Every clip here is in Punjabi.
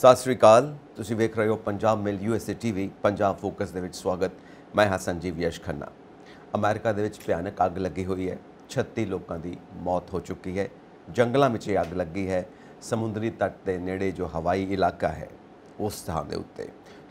ਸਤਿ ਸ਼੍ਰੀ ਅਕਾਲ। ਤੁਸੀਂ ਵੇਖ ਰਹੇ ਹੋ ਪੰਜਾਬ ਮਿਲ USA TV ਪੰਜਾਬ ਫੋਕਸ ਦੇ ਵਿੱਚ ਸਵਾਗਤ। ਮੈਂ ਹਾਂ ਸੰਜੀਵ ਯਸ਼ ਖੰਨਾ। ਅਮਰੀਕਾ ਦੇ ਵਿੱਚ ਭਿਆਨਕ ਅੱਗ ਲੱਗੀ ਹੋਈ ਹੈ। 36 ਲੋਕਾਂ ਦੀ ਮੌਤ ਹੋ ਚੁੱਕੀ ਹੈ। ਜੰਗਲਾਂ ਵਿੱਚ ਇਹ ਅੱਗ ਲੱਗੀ ਹੈ। ਸਮੁੰਦਰੀ ਤੱਟ ਦੇ ਨੇੜੇ ਜੋ ਹਵਾਈ ਇਲਾਕਾ ਹੈ ਉਸ ਥਾਂ ਦੇ ਉੱਤੇ।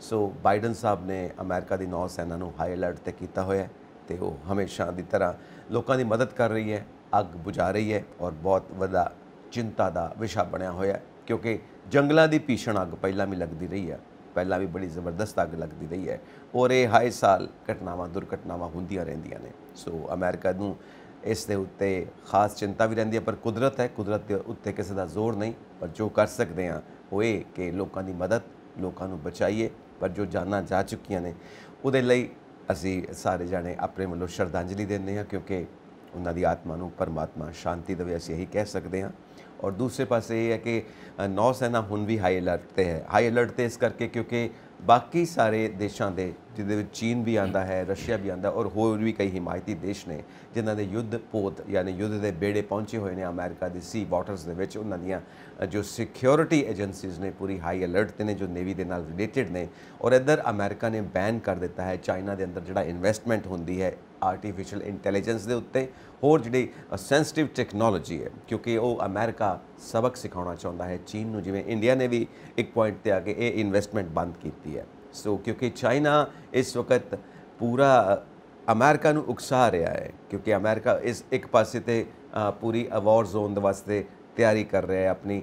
ਸੋ ਬਾਈਡਨ ਸਾਹਿਬ ਨੇ ਅਮਰੀਕਾ ਦੀ ਨੌ ਸੈਨਾ ਨੂੰ ਹਾਈ ਅਲਰਟ ਤੇ ਕੀਤਾ ਹੋਇਆ ਤੇ ਉਹ ਹਮੇਸ਼ਾ ਦੀ ਤਰ੍ਹਾਂ ਲੋਕਾਂ ਦੀ ਮਦਦ ਕਰ ਰਹੀ ਹੈ, ਅੱਗ ਬੁਝਾ ਰਹੀ ਹੈ ਔਰ ਬਹੁਤ ਵੱਡਾ ਚਿੰਤਾ ਦਾ ਵਿਸ਼ਾ ਬਣਿਆ ਹੋਇਆ ਕਿਉਂਕਿ ਜੰਗਲਾਂ ਦੀ ਭੀਸ਼ਣ ਅੱਗ ਪਹਿਲਾਂ ਵੀ ਲੱਗਦੀ ਰਹੀ ਹੈ, ਪਹਿਲਾਂ ਵੀ ਬੜੀ ਜ਼ਬਰਦਸਤ ਅੱਗ ਲੱਗਦੀ ਰਹੀ ਹੈ ਔਰ ਇਹ ਹਰ ਸਾਲ ਦੁਰਘਟਨਾਵਾਂ ਹੁੰਦੀਆਂ ਰਹਿੰਦੀਆਂ ਨੇ। ਸੋ ਅਮਰੀਕਾ ਨੂੰ ਇਸ ਦੇ ਉੱਤੇ ਖਾਸ ਚਿੰਤਾ ਵੀ ਰਹਿੰਦੀ ਹੈ, ਪਰ ਕੁਦਰਤ ਹੈ, ਕੁਦਰਤ ਦੇ ਉੱਤੇ ਕਿਸੇ ਦਾ ਜ਼ੋਰ ਨਹੀਂ। ਪਰ ਜੋ ਕਰ ਸਕਦੇ ਹਾਂ ਉਹ ਇਹ ਕਿ ਲੋਕਾਂ ਦੀ ਮਦਦ, ਲੋਕਾਂ ਨੂੰ ਬਚਾਈਏ। ਪਰ ਜੋ ਜਾਨਾਂ ਜਾ ਚੁੱਕੀਆਂ ਨੇ ਉਹਦੇ ਲਈ ਅਸੀਂ ਸਾਰੇ ਜਾਣੇ ਆਪਣੇ ਵੱਲੋਂ ਸ਼ਰਧਾਂਜਲੀ ਦਿੰਦੇ ਹਾਂ ਕਿਉਂਕਿ ਉਹਨਾਂ ਦੀ ਆਤਮਾ ਨੂੰ ਪਰਮਾਤਮਾ ਸ਼ਾਂਤੀ ਦੇਵੇ, ਅਸੀਂ ਇਹੀ ਕਹਿ ਸਕਦੇ ਹਾਂ। ਔਰ ਦੂਸਰੇ ਪਾਸੇ ਇਹ ਹੈ ਕਿ ਨੌ ਸੈਨਾ ਹੁਣ ਵੀ ਹਾਈ ਅਲਰਟ 'ਤੇ ਹੈ। ਹਾਈ ਅਲਰਟ 'ਤੇ ਇਸ ਕਰਕੇ ਕਿਉਂਕਿ ਬਾਕੀ ਸਾਰੇ ਦੇਸ਼ਾਂ ਦੇ ਜਿਹਦੇ ਵਿੱਚ ਚੀਨ ਵੀ ਆਉਂਦਾ ਹੈ, ਰਸ਼ੀਆ ਵੀ ਆਉਂਦਾ ਔਰ ਹੋਰ ਵੀ ਕਈ ਹਿਮਾਇਤੀ ਦੇਸ਼ ਨੇ ਜਿਨ੍ਹਾਂ ਦੇ ਯੁੱਧ ਪੋਤ ਯਾਨੀ ਯੁੱਧ ਦੇ ਬੇੜੇ ਪਹੁੰਚੇ ਹੋਏ ਨੇ ਅਮਰੀਕਾ ਦੀ ਸੀ ਵਾਟਰਸ ਦੇ ਵਿੱਚ। ਉਹਨਾਂ ਦੀਆਂ ਜੋ ਸਿਕਿਉਰਿਟੀ ਏਜੰਸੀਜ਼ ਨੇ ਪੂਰੀ ਹਾਈ ਅਲਰਟ 'ਤੇ ਨੇ ਜੋ ਨੇਵੀ ਦੇ ਨਾਲ ਰਿਲੇਟਡ ਨੇ। ਔਰ ਇੱਧਰ ਅਮਰੀਕਾ ਨੇ ਬੈਨ ਕਰ ਦਿੱਤਾ ਹੈ ਚਾਈਨਾ ਦੇ ਅੰਦਰ ਜਿਹੜਾ ਇਨਵੈਸਟਮੈਂਟ ਹੁੰਦੀ ਹੈ ਆਰਟੀਫਿਸ਼ੀਅਲ ਇੰਟੈਲੀਜੈਂਸ ਦੇ ਉੱਤੇ, ਹੋਰ ਜਿਹੜੀ ਸੈਂਸਿਟਿਵ ਟੈਕਨੋਲੋਜੀ ਹੈ ਕਿਉਂਕਿ ਉਹ ਅਮਰੀਕਾ ਸਬਕ ਸਿਖਾਉਣਾ ਚਾਹੁੰਦਾ ਹੈ ਚੀਨ ਨੂੰ, ਜਿਵੇਂ ਇੰਡੀਆ ਨੇ ਵੀ ਇੱਕ ਪੁਆਇੰਟ 'ਤੇ ਆ ਕੇ ਇਹ ਇਨਵੈਸਟਮੈਂਟ ਬੰਦ ਕੀਤੀ ਹੈ। ਸੋ ਕਿਉਂਕਿ ਚਾਈਨਾ ਇਸ ਵਕਤ ਪੂਰਾ ਅਮਰੀਕਾ ਨੂੰ ਉਕਸਾ ਰਿਹਾ ਹੈ ਕਿਉਂਕਿ ਅਮਰੀਕਾ ਇਸ ਇੱਕ ਪਾਸੇ 'ਤੇ ਪੂਰੀ ਵਾਰ ਜ਼ੋਨ ਦੇ ਵਾਸਤੇ ਤਿਆਰੀ ਕਰ ਰਿਹਾ ਹੈ, ਆਪਣੀ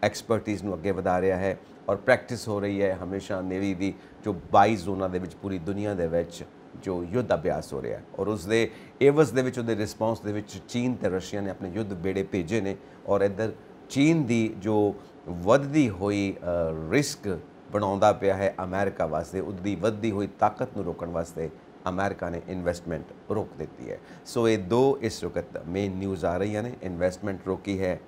ਐਕਸਪਰਟੀਜ਼ ਨੂੰ ਅੱਗੇ ਵਧਾ ਰਿਹਾ ਹੈ ਔਰ ਪ੍ਰੈਕਟਿਸ ਹੋ ਰਹੀ ਹੈ ਹਮੇਸ਼ਾ ਨੇਵੀ ਦੀ ਜੋ 22 ਜ਼ੋਨਾਂ ਦੇ ਵਿੱਚ ਪੂਰੀ ਦੁਨੀਆ ਦੇ ਵਿੱਚ ਜੋ ਯੁੱਧ ਅਭਿਆਸ ਹੋ ਰਿਹਾ ਔਰ ਉਸ ਦੇ ਏਵਜ਼ ਦੇ ਵਿੱਚ ਉਹਦੇ ਰਿਸਪੌਂਸ ਦੇ ਵਿੱਚ ਚੀਨ ਅਤੇ ਰਸ਼ੀਆ ਨੇ ਆਪਣੇ ਯੁੱਧ ਬੇੜੇ ਭੇਜੇ ਨੇ। ਔਰ ਇੱਧਰ ਚੀਨ ਦੀ ਜੋ ਵੱਧਦੀ ਹੋਈ ਰਿਸਕ ਬਣਾਉਂਦਾ ਪਿਆ ਹੈ ਅਮਰੀਕਾ ਵਾਸਤੇ, ਉਹਦੀ ਵੱਧਦੀ ਹੋਈ ਤਾਕਤ ਨੂੰ ਰੋਕਣ ਵਾਸਤੇ ਅਮਰੀਕਾ ਨੇ ਇਨਵੈਸਟਮੈਂਟ ਰੋਕ ਦਿੱਤੀ ਹੈ। ਸੋ ਇਹ ਦੋ ਇਸ ਵਕਤ ਮੇਨ ਨਿਊਜ਼ ਆ ਰਹੀਆਂ ਨੇ। ਇਨਵੈਸਟਮੈਂਟ ਰੋਕੀ ਹੈ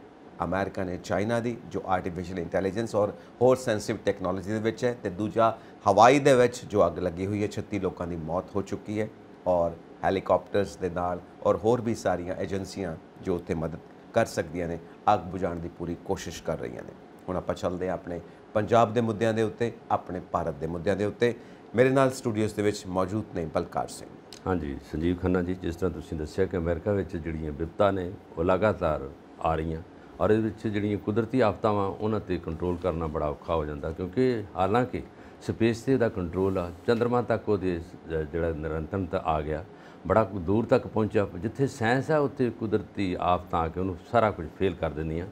ਅਮਰੀਕਾ ਨੇ ਚਾਈਨਾ ਦੀ ਜੋ ਆਰਟੀਫਿਸ਼ੀਅਲ ਇੰਟੈਲੀਜੈਂਸ ਔਰ ਹੋਰ ਸੈਂਸਿਟਿਵ ਟੈਕਨੋਲੋਜੀ ਦੇ ਵਿੱਚ ਹੈ, ਅਤੇ ਦੂਜਾ ਹਵਾਈ ਦੇ ਵਿੱਚ ਜੋ ਅੱਗ ਲੱਗੀ ਹੋਈ ਹੈ 36 ਲੋਕਾਂ ਦੀ ਮੌਤ ਹੋ ਚੁੱਕੀ ਹੈ ਔਰ ਹੈਲੀਕਾਪਟਰਸ ਦੇ ਨਾਲ ਔਰ ਹੋਰ ਵੀ ਸਾਰੀਆਂ ਏਜੰਸੀਆਂ ਜੋ ਉੱਥੇ ਮਦਦ ਕਰ ਸਕਦੀਆਂ ਨੇ ਅੱਗ ਬੁਝਾਉਣ ਦੀ ਪੂਰੀ ਕੋਸ਼ਿਸ਼ ਕਰ ਰਹੀਆਂ ਨੇ। ਹੁਣ ਆਪਾਂ ਚੱਲਦੇ ਹਾਂ ਆਪਣੇ ਪੰਜਾਬ ਦੇ ਮੁੱਦਿਆਂ ਦੇ ਉੱਤੇ, ਆਪਣੇ ਭਾਰਤ ਦੇ ਮੁੱਦਿਆਂ ਦੇ ਉੱਤੇ। ਮੇਰੇ ਨਾਲ ਸਟੂਡੀਓਜ਼ ਦੇ ਵਿੱਚ ਮੌਜੂਦ ਨੇ ਬਲਕਾਰ ਸਿੰਘ। ਹਾਂਜੀ ਸੰਜੀਵ ਖੰਨਾ ਜੀ, ਜਿਸ ਤਰ੍ਹਾਂ ਤੁਸੀਂ ਦੱਸਿਆ ਕਿ ਅਮਰੀਕਾ ਵਿੱਚ ਜਿਹੜੀਆਂ ਵਿਪਤਾ ਨੇ ਉਹ ਲਗਾਤਾਰ ਆ ਰਹੀਆਂ ਔਰ ਇਹਦੇ ਵਿੱਚ ਜਿਹੜੀਆਂ ਕੁਦਰਤੀ ਆਫਤਾਵਾਂ ਉਹਨਾਂ 'ਤੇ ਕੰਟਰੋਲ ਕਰਨਾ ਬੜਾ ਔਖਾ ਹੋ ਜਾਂਦਾ ਕਿਉਂਕਿ ਹਾਲਾਂਕਿ ਸਪੇਸ 'ਤੇ ਉਹਦਾ ਕੰਟਰੋਲ ਆ, ਚੰਦਰਮਾ ਤੱਕ ਉਹਦੇ ਜਿਹੜਾ ਨਿਰੰਤਰਤਾ ਆ ਗਿਆ, ਬੜਾ ਦੂਰ ਤੱਕ ਪਹੁੰਚਿਆ। ਜਿੱਥੇ ਸਾਇੰਸ ਆ ਉੱਥੇ ਕੁਦਰਤੀ ਆਫਤਾਂ ਆ ਕੇ ਉਹਨੂੰ ਸਾਰਾ ਕੁਝ ਫੇਲ ਕਰ ਦਿੰਦੀਆਂ।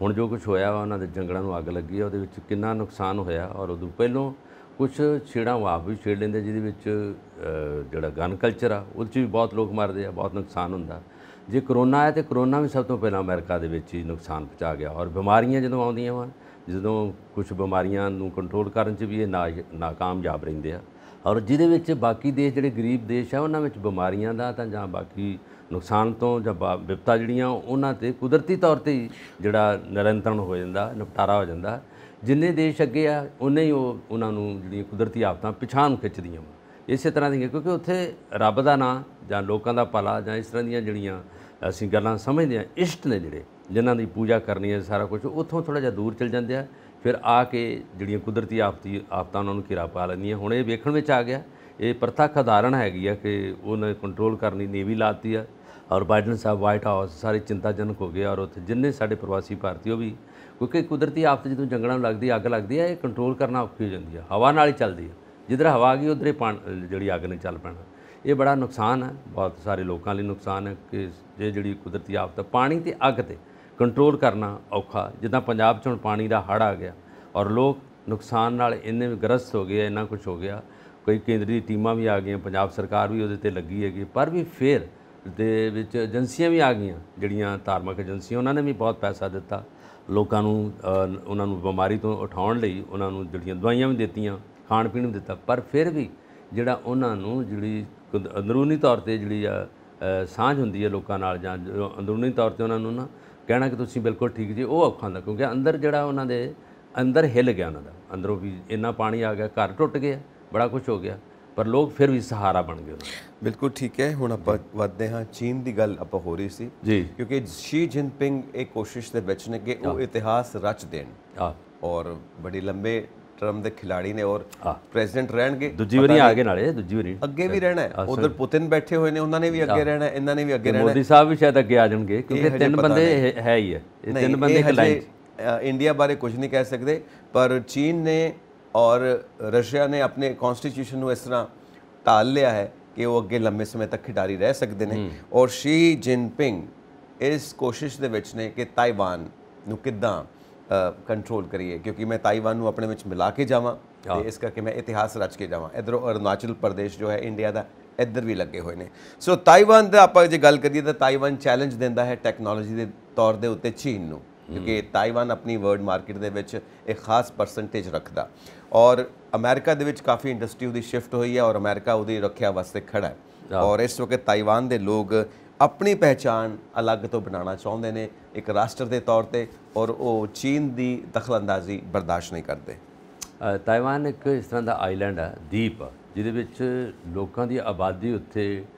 ਹੁਣ ਜੋ ਕੁਝ ਹੋਇਆ ਵਾ, ਉਹਨਾਂ ਦੇ ਜੰਗਲਾਂ ਨੂੰ ਅੱਗ ਲੱਗੀ ਆ, ਉਹਦੇ ਵਿੱਚ ਕਿੰਨਾ ਨੁਕਸਾਨ ਹੋਇਆ। ਔਰ ਉਦੋਂ ਪਹਿਲੋਂ ਕੁਝ ਛੇੜਾਂ ਉਹ ਆਪ ਵੀ ਛੇੜ ਲੈਂਦੇ ਜਿਹਦੇ ਵਿੱਚ ਜਿਹੜਾ ਗਨ ਕਲਚਰ ਆ ਉਹਦੇ 'ਚ ਵੀ ਬਹੁਤ ਲੋਕ ਮਰਦੇ ਆ, ਬਹੁਤ ਨੁਕਸਾਨ ਹੁੰਦਾ। ਜੇ ਕਰੋਨਾ ਆਇਆ ਤਾਂ ਕਰੋਨਾ ਵੀ ਸਭ ਤੋਂ ਪਹਿਲਾਂ ਅਮਰੀਕਾ ਦੇ ਵਿੱਚ ਹੀ ਨੁਕਸਾਨ ਪਹੁੰਚਾ ਗਿਆ। ਔਰ ਬਿਮਾਰੀਆਂ ਜਦੋਂ ਆਉਂਦੀਆਂ ਵਾ, ਜਦੋਂ ਕੁਝ ਬਿਮਾਰੀਆਂ ਨੂੰ ਕੰਟਰੋਲ ਕਰਨ 'ਚ ਵੀ ਇਹ ਨਾਕਾਮਯਾਬ ਰਹਿੰਦੇ ਆ। ਔਰ ਜਿਹਦੇ ਵਿੱਚ ਬਾਕੀ ਦੇਸ਼ ਜਿਹੜੇ ਗਰੀਬ ਦੇਸ਼ ਆ ਉਹਨਾਂ ਵਿੱਚ ਬਿਮਾਰੀਆਂ ਦਾ ਤਾਂ ਜਾਂ ਬਾਕੀ ਨੁਕਸਾਨ ਤੋਂ ਜਾਂ ਵਿਪਤਾ ਜਿਹੜੀਆਂ ਉਹਨਾਂ 'ਤੇ ਕੁਦਰਤੀ ਤੌਰ 'ਤੇ ਹੀ ਜਿਹੜਾ ਨਿਰੰਤਰਨ ਹੋ ਜਾਂਦਾ, ਨਿਪਟਾਰਾ ਹੋ ਜਾਂਦਾ। ਜਿੰਨੇ ਦੇਸ਼ ਅੱਗੇ ਆ ਉਨੇ ਹੀ ਉਹਨਾਂ ਨੂੰ ਜਿਹੜੀਆਂ ਕੁਦਰਤੀ ਆਫਤਾਂ ਪਿਛਾਂਹ ਨੂੰ ਖਿੱਚਦੀਆਂ ਵਾ। ਇਸੇ ਤਰ੍ਹਾਂ ਦੀਆਂ ਕਿਉਂਕਿ ਉੱਥੇ ਰੱਬ ਦਾ ਨਾਂ ਜਾਂ ਲੋਕਾਂ ਦਾ ਭਲਾ ਜਾਂ ਇਸ ਤਰ੍ਹਾਂ ਦੀਆਂ ਜਿਹੜੀਆਂ ਅਸੀਂ ਗੱਲਾਂ ਸਮਝਦੇ ਹਾਂ, ਇਸ਼ਟ ਨੇ ਜਿਹੜੇ ਜਿਨ੍ਹਾਂ ਦੀ ਪੂਜਾ ਕਰਨੀ ਹੈ, ਸਾਰਾ ਕੁਝ ਉੱਥੋਂ ਥੋੜ੍ਹਾ ਜਿਹਾ ਦੂਰ ਚਲ ਜਾਂਦੇ ਆ। ਫਿਰ ਆ ਕੇ ਜਿਹੜੀਆਂ ਕੁਦਰਤੀ ਆਫਤਾਂ ਉਹਨਾਂ ਨੂੰ ਘੇਰਾ ਪਾ ਲੈਂਦੀਆਂ। ਹੁਣ ਇਹ ਵੇਖਣ ਵਿੱਚ ਆ ਗਿਆ, ਇਹ ਪ੍ਰਤੱਖ ਉਦਾਹਰਣ ਹੈਗੀ ਆ ਕਿ ਉਹਨੇ ਕੰਟਰੋਲ ਕਰਨੀ ਨੇਵੀ ਲਾਤੀ ਆ ਔਰ ਬਾਈਡਨ ਸਾਹਿਬ ਵਾਈਟ ਹਾਊਸ ਸਾਰੇ ਚਿੰਤਾਜਨਕ ਹੋ ਗਏ। ਔਰ ਉੱਥੇ ਜਿੰਨੇ ਸਾਡੇ ਪ੍ਰਵਾਸੀ ਭਾਰਤੀ ਉਹ ਵੀ, ਕਿਉਂਕਿ ਕੁਦਰਤੀ ਆਫਤ ਜਦੋਂ ਜੰਗਲਾਂ ਨੂੰ ਲੱਗਦੀ, ਅੱਗ ਲੱਗਦੀ ਆ, ਇਹ ਕੰਟਰੋਲ ਕਰਨਾ ਔਖੀ ਹੋ ਜਾਂਦੀ ਆ। ਹਵਾ ਨਾਲ ਹੀ ਚੱਲਦੀ ਆ, ਜਿੱਧਰ ਹਵਾ ਆ ਗਈ ਉੱਧਰ ਹੀ ਜਿਹੜੀ ਅੱਗ ਨੇ ਚੱਲ ਪੈਣਾ। ਇਹ ਬੜਾ ਨੁਕਸਾਨ ਹੈ, ਬਹੁਤ ਸਾਰੇ ਲੋਕਾਂ ਲਈ ਨੁਕਸਾਨ ਹੈ ਕਿ ਜਿਹੜੀ ਕੁਦਰਤੀ ਆਫਤ ਪਾਣੀ ਅਤੇ ਅੱਗ 'ਤੇ ਕੰਟਰੋਲ ਕਰਨਾ ਔਖਾ। ਜਿੱਦਾਂ ਪੰਜਾਬ 'ਚ ਹੁਣ ਪਾਣੀ ਦਾ ਹੜ੍ਹ ਆ ਗਿਆ ਔਰ ਲੋਕ ਨੁਕਸਾਨ ਨਾਲ ਇੰਨੇ ਗ੍ਰਸਤ ਹੋ ਗਏ, ਇੰਨਾ ਕੁਛ ਹੋ ਗਿਆ। ਕੋਈ ਕੇਂਦਰੀ ਟੀਮਾਂ ਵੀ ਆ ਗਈਆਂ, ਪੰਜਾਬ ਸਰਕਾਰ ਵੀ ਉਹਦੇ 'ਤੇ ਲੱਗੀ ਹੈਗੀ, ਪਰ ਵੀ ਫਿਰ ਦੇ ਵਿੱਚ ਏਜੰਸੀਆਂ ਵੀ ਆ ਗਈਆਂ ਜਿਹੜੀਆਂ ਧਾਰਮਿਕ ਏਜੰਸੀਆਂ, ਉਹਨਾਂ ਨੇ ਵੀ ਬਹੁਤ ਪੈਸਾ ਦਿੱਤਾ ਲੋਕਾਂ ਨੂੰ, ਉਹਨਾਂ ਨੂੰ ਬਿਮਾਰੀ ਤੋਂ ਉਠਾਉਣ ਲਈ ਉਹਨਾਂ ਨੂੰ ਜਿਹੜੀਆਂ ਦਵਾਈਆਂ ਵੀ ਦਿੱਤੀਆਂ, ਖਾਣ ਪੀਣ ਵੀ ਦਿੱਤਾ। ਪਰ ਫਿਰ ਵੀ ਜਿਹੜਾ ਉਹਨਾਂ ਨੂੰ ਜਿਹੜੀ ਅੰਦਰੂਨੀ ਤੌਰ 'ਤੇ ਜਿਹੜੀ ਸਾਂਝ ਹੁੰਦੀ ਹੈ ਲੋਕਾਂ ਨਾਲ ਜਾਂ ਅੰਦਰੂਨੀ ਤੌਰ 'ਤੇ ਉਹਨਾਂ ਨੂੰ ਨਾ ਕਹਿਣਾ ਕਿ ਤੁਸੀਂ ਬਿਲਕੁਲ ਠੀਕ ਜੀ, ਉਹ ਔਖਾ ਹੁੰਦਾ ਕਿਉਂਕਿ ਅੰਦਰ ਜਿਹੜਾ ਉਹਨਾਂ ਦੇ ਅੰਦਰ ਹਿੱਲ ਗਿਆ, ਉਹਨਾਂ ਦਾ ਅੰਦਰੋਂ ਵੀ ਇੰਨਾ ਪਾਣੀ ਆ ਗਿਆ, ਘਰ ਟੁੱਟ ਗਿਆ, ਬੜਾ ਕੁਛ ਹੋ ਗਿਆ, ਪਰ ਲੋਕ ਫਿਰ ਵੀ ਸਹਾਰਾ ਬਣ ਗਏ। ਬਿਲਕੁਲ ਠੀਕ ਹੈ। ਹੁਣ ਆਪਾਂ ਵੱਧਦੇ ਹਾਂ, ਚੀਨ ਦੀ ਗੱਲ ਆਪਾਂ ਹੋ ਰਹੀ ਸੀ ਜੀ, ਕਿਉਂਕਿ ਸ਼ੀ ਜਿਨਪਿੰਗ ਇਹ ਕੋਸ਼ਿਸ਼ ਦੇ ਵਿੱਚ ਨੇ ਕਿ ਉਹ ਇਤਿਹਾਸ ਰਚ ਦੇਣ और बड़ी लंबे टर्म के खिलाड़ी ने और प्रेजिडेंट रहणगे दूजी वारी आ गए नाले दूजी वारी ਅੱਗੇ ਵੀ ਰਹਿਣਾ ਹੈ। ਉਧਰ ਪੁਤਿਨ ਬੈਠੇ ਹੋਏ ਨੇ, ਉਹਨਾਂ ਨੇ ਵੀ ਅੱਗੇ ਰਹਿਣਾ, ਇਹਨਾਂ ਨੇ ਵੀ ਅੱਗੇ ਰਹਿਣਾ। ਮੋਦੀ ਸਾਹਿਬ ਵੀ ਸ਼ਾਇਦ ਅੱਗੇ ਆ ਜਾਣਗੇ ਕਿਉਂਕਿ ਤਿੰਨ ਬੰਦੇ ਹੈ ਹੀ ਹੈ, ਇਹ ਤਿੰਨ ਬੰਦੇ ਇੱਕ ਲਾਈਨ ਇੰਡੀਆ ਬਾਰੇ ਕੁਝ ਨਹੀਂ ਕਹਿ ਸਕਦੇ, ਪਰ ਚੀਨ ਨੇ ਔਰ ਰਸ਼ੀਆ ਨੇ ਆਪਣੇ ਕਨਸਟੀਟਿਊਸ਼ਨ ਨੂੰ ਇਸ ਤਰ੍ਹਾਂ ਢਾਲ ਲਿਆ ਹੈ ਕਿ ਉਹ ਅੱਗੇ ਲੰਮੇ ਸਮੇਂ ਤੱਕ ਖਿਡਾਰੀ ਰਹਿ ਸਕਦੇ ਨੇ। ਔਰ ਸ਼ੀ ਜਿਨਪਿੰਗ ਇਸ ਕੋਸ਼ਿਸ਼ ਦੇ ਵਿੱਚ ਨੇ ਕਿ ਤਾਈਵਾਨ ਨੂੰ ਕਿੱਦਾਂ ਕੰਟਰੋਲ ਕਰੀਏ, ਕਿਉਂਕਿ ਮੈਂ ਤਾਈਵਾਨ ਨੂੰ ਆਪਣੇ ਵਿੱਚ ਮਿਲਾ ਕੇ ਜਾਵਾਂ ਤੇ ਇਸ ਕਰਕੇ ਮੈਂ ਇਤਿਹਾਸ ਰਚ ਕੇ ਜਾਵਾਂ। ਇੱਧਰੋਂ ਅਰੁਣਾਚਲ ਪ੍ਰਦੇਸ਼ ਜੋ ਹੈ ਇੰਡੀਆ ਦਾ ਇੱਧਰ ਵੀ ਲੱਗੇ ਹੋਏ ਨੇ। ਸੋ ਤਾਈਵਾਨ ਦਾ ਆਪਾਂ ਜੇ ਗੱਲ ਕਰੀਏ ਤਾਂ ਤਾਈਵਾਨ ਚੈਲੰਜ ਦਿੰਦਾ ਹੈ ਟੈਕਨੋਲੋਜੀ ਦੇ ਤੌਰ ਦੇ ਉੱਤੇ ਚੀਨ ਨੂੰ, ਕਿਉਂਕਿ ਤਾਈਵਾਨ ਆਪਣੀ ਵਰਲਡ ਮਾਰਕੀਟ ਦੇ ਵਿੱਚ ਇੱਕ ਖਾਸ ਪਰਸੈਂਟੇਜ ਰੱਖਦਾ ਔਰ ਅਮਰੀਕਾ ਦੇ ਵਿੱਚ ਕਾਫੀ ਇੰਡਸਟਰੀ ਉਹਦੀ ਸ਼ਿਫਟ ਹੋਈ ਹੈ ਔਰ ਅਮਰੀਕਾ ਉਹਦੀ ਰੱਖਿਆ ਵਾਸਤੇ ਖੜਾ ਹੈ। ਔਰ ਇਸ ਵਕਤ ਤਾਈਵਾਨ ਦੇ ਲੋਕ ਆਪਣੀ ਪਹਿਚਾਣ ਅਲੱਗ ਤੋਂ ਬਣਾਉਣਾ ਚਾਹੁੰਦੇ ਨੇ ਇੱਕ ਰਾਸ਼ਟਰ ਦੇ ਤੌਰ ਤੇ, ਔਰ ਉਹ ਚੀਨ ਦੀ ਦਖਲਅੰਦਾਜ਼ੀ ਬਰਦਾਸ਼ਤ ਨਹੀਂ ਕਰਦੇ। ਤਾਈਵਾਨ ਇੱਕ ਇਸ ਤਰ੍ਹਾਂ ਦਾ ਆਈਲੈਂਡ ਹੈ, ਦੀਪ ਆ, ਜਿਹਦੇ ਵਿੱਚ ਲੋਕਾਂ ਦੀ ਆਬਾਦੀ ਉੱਥੇ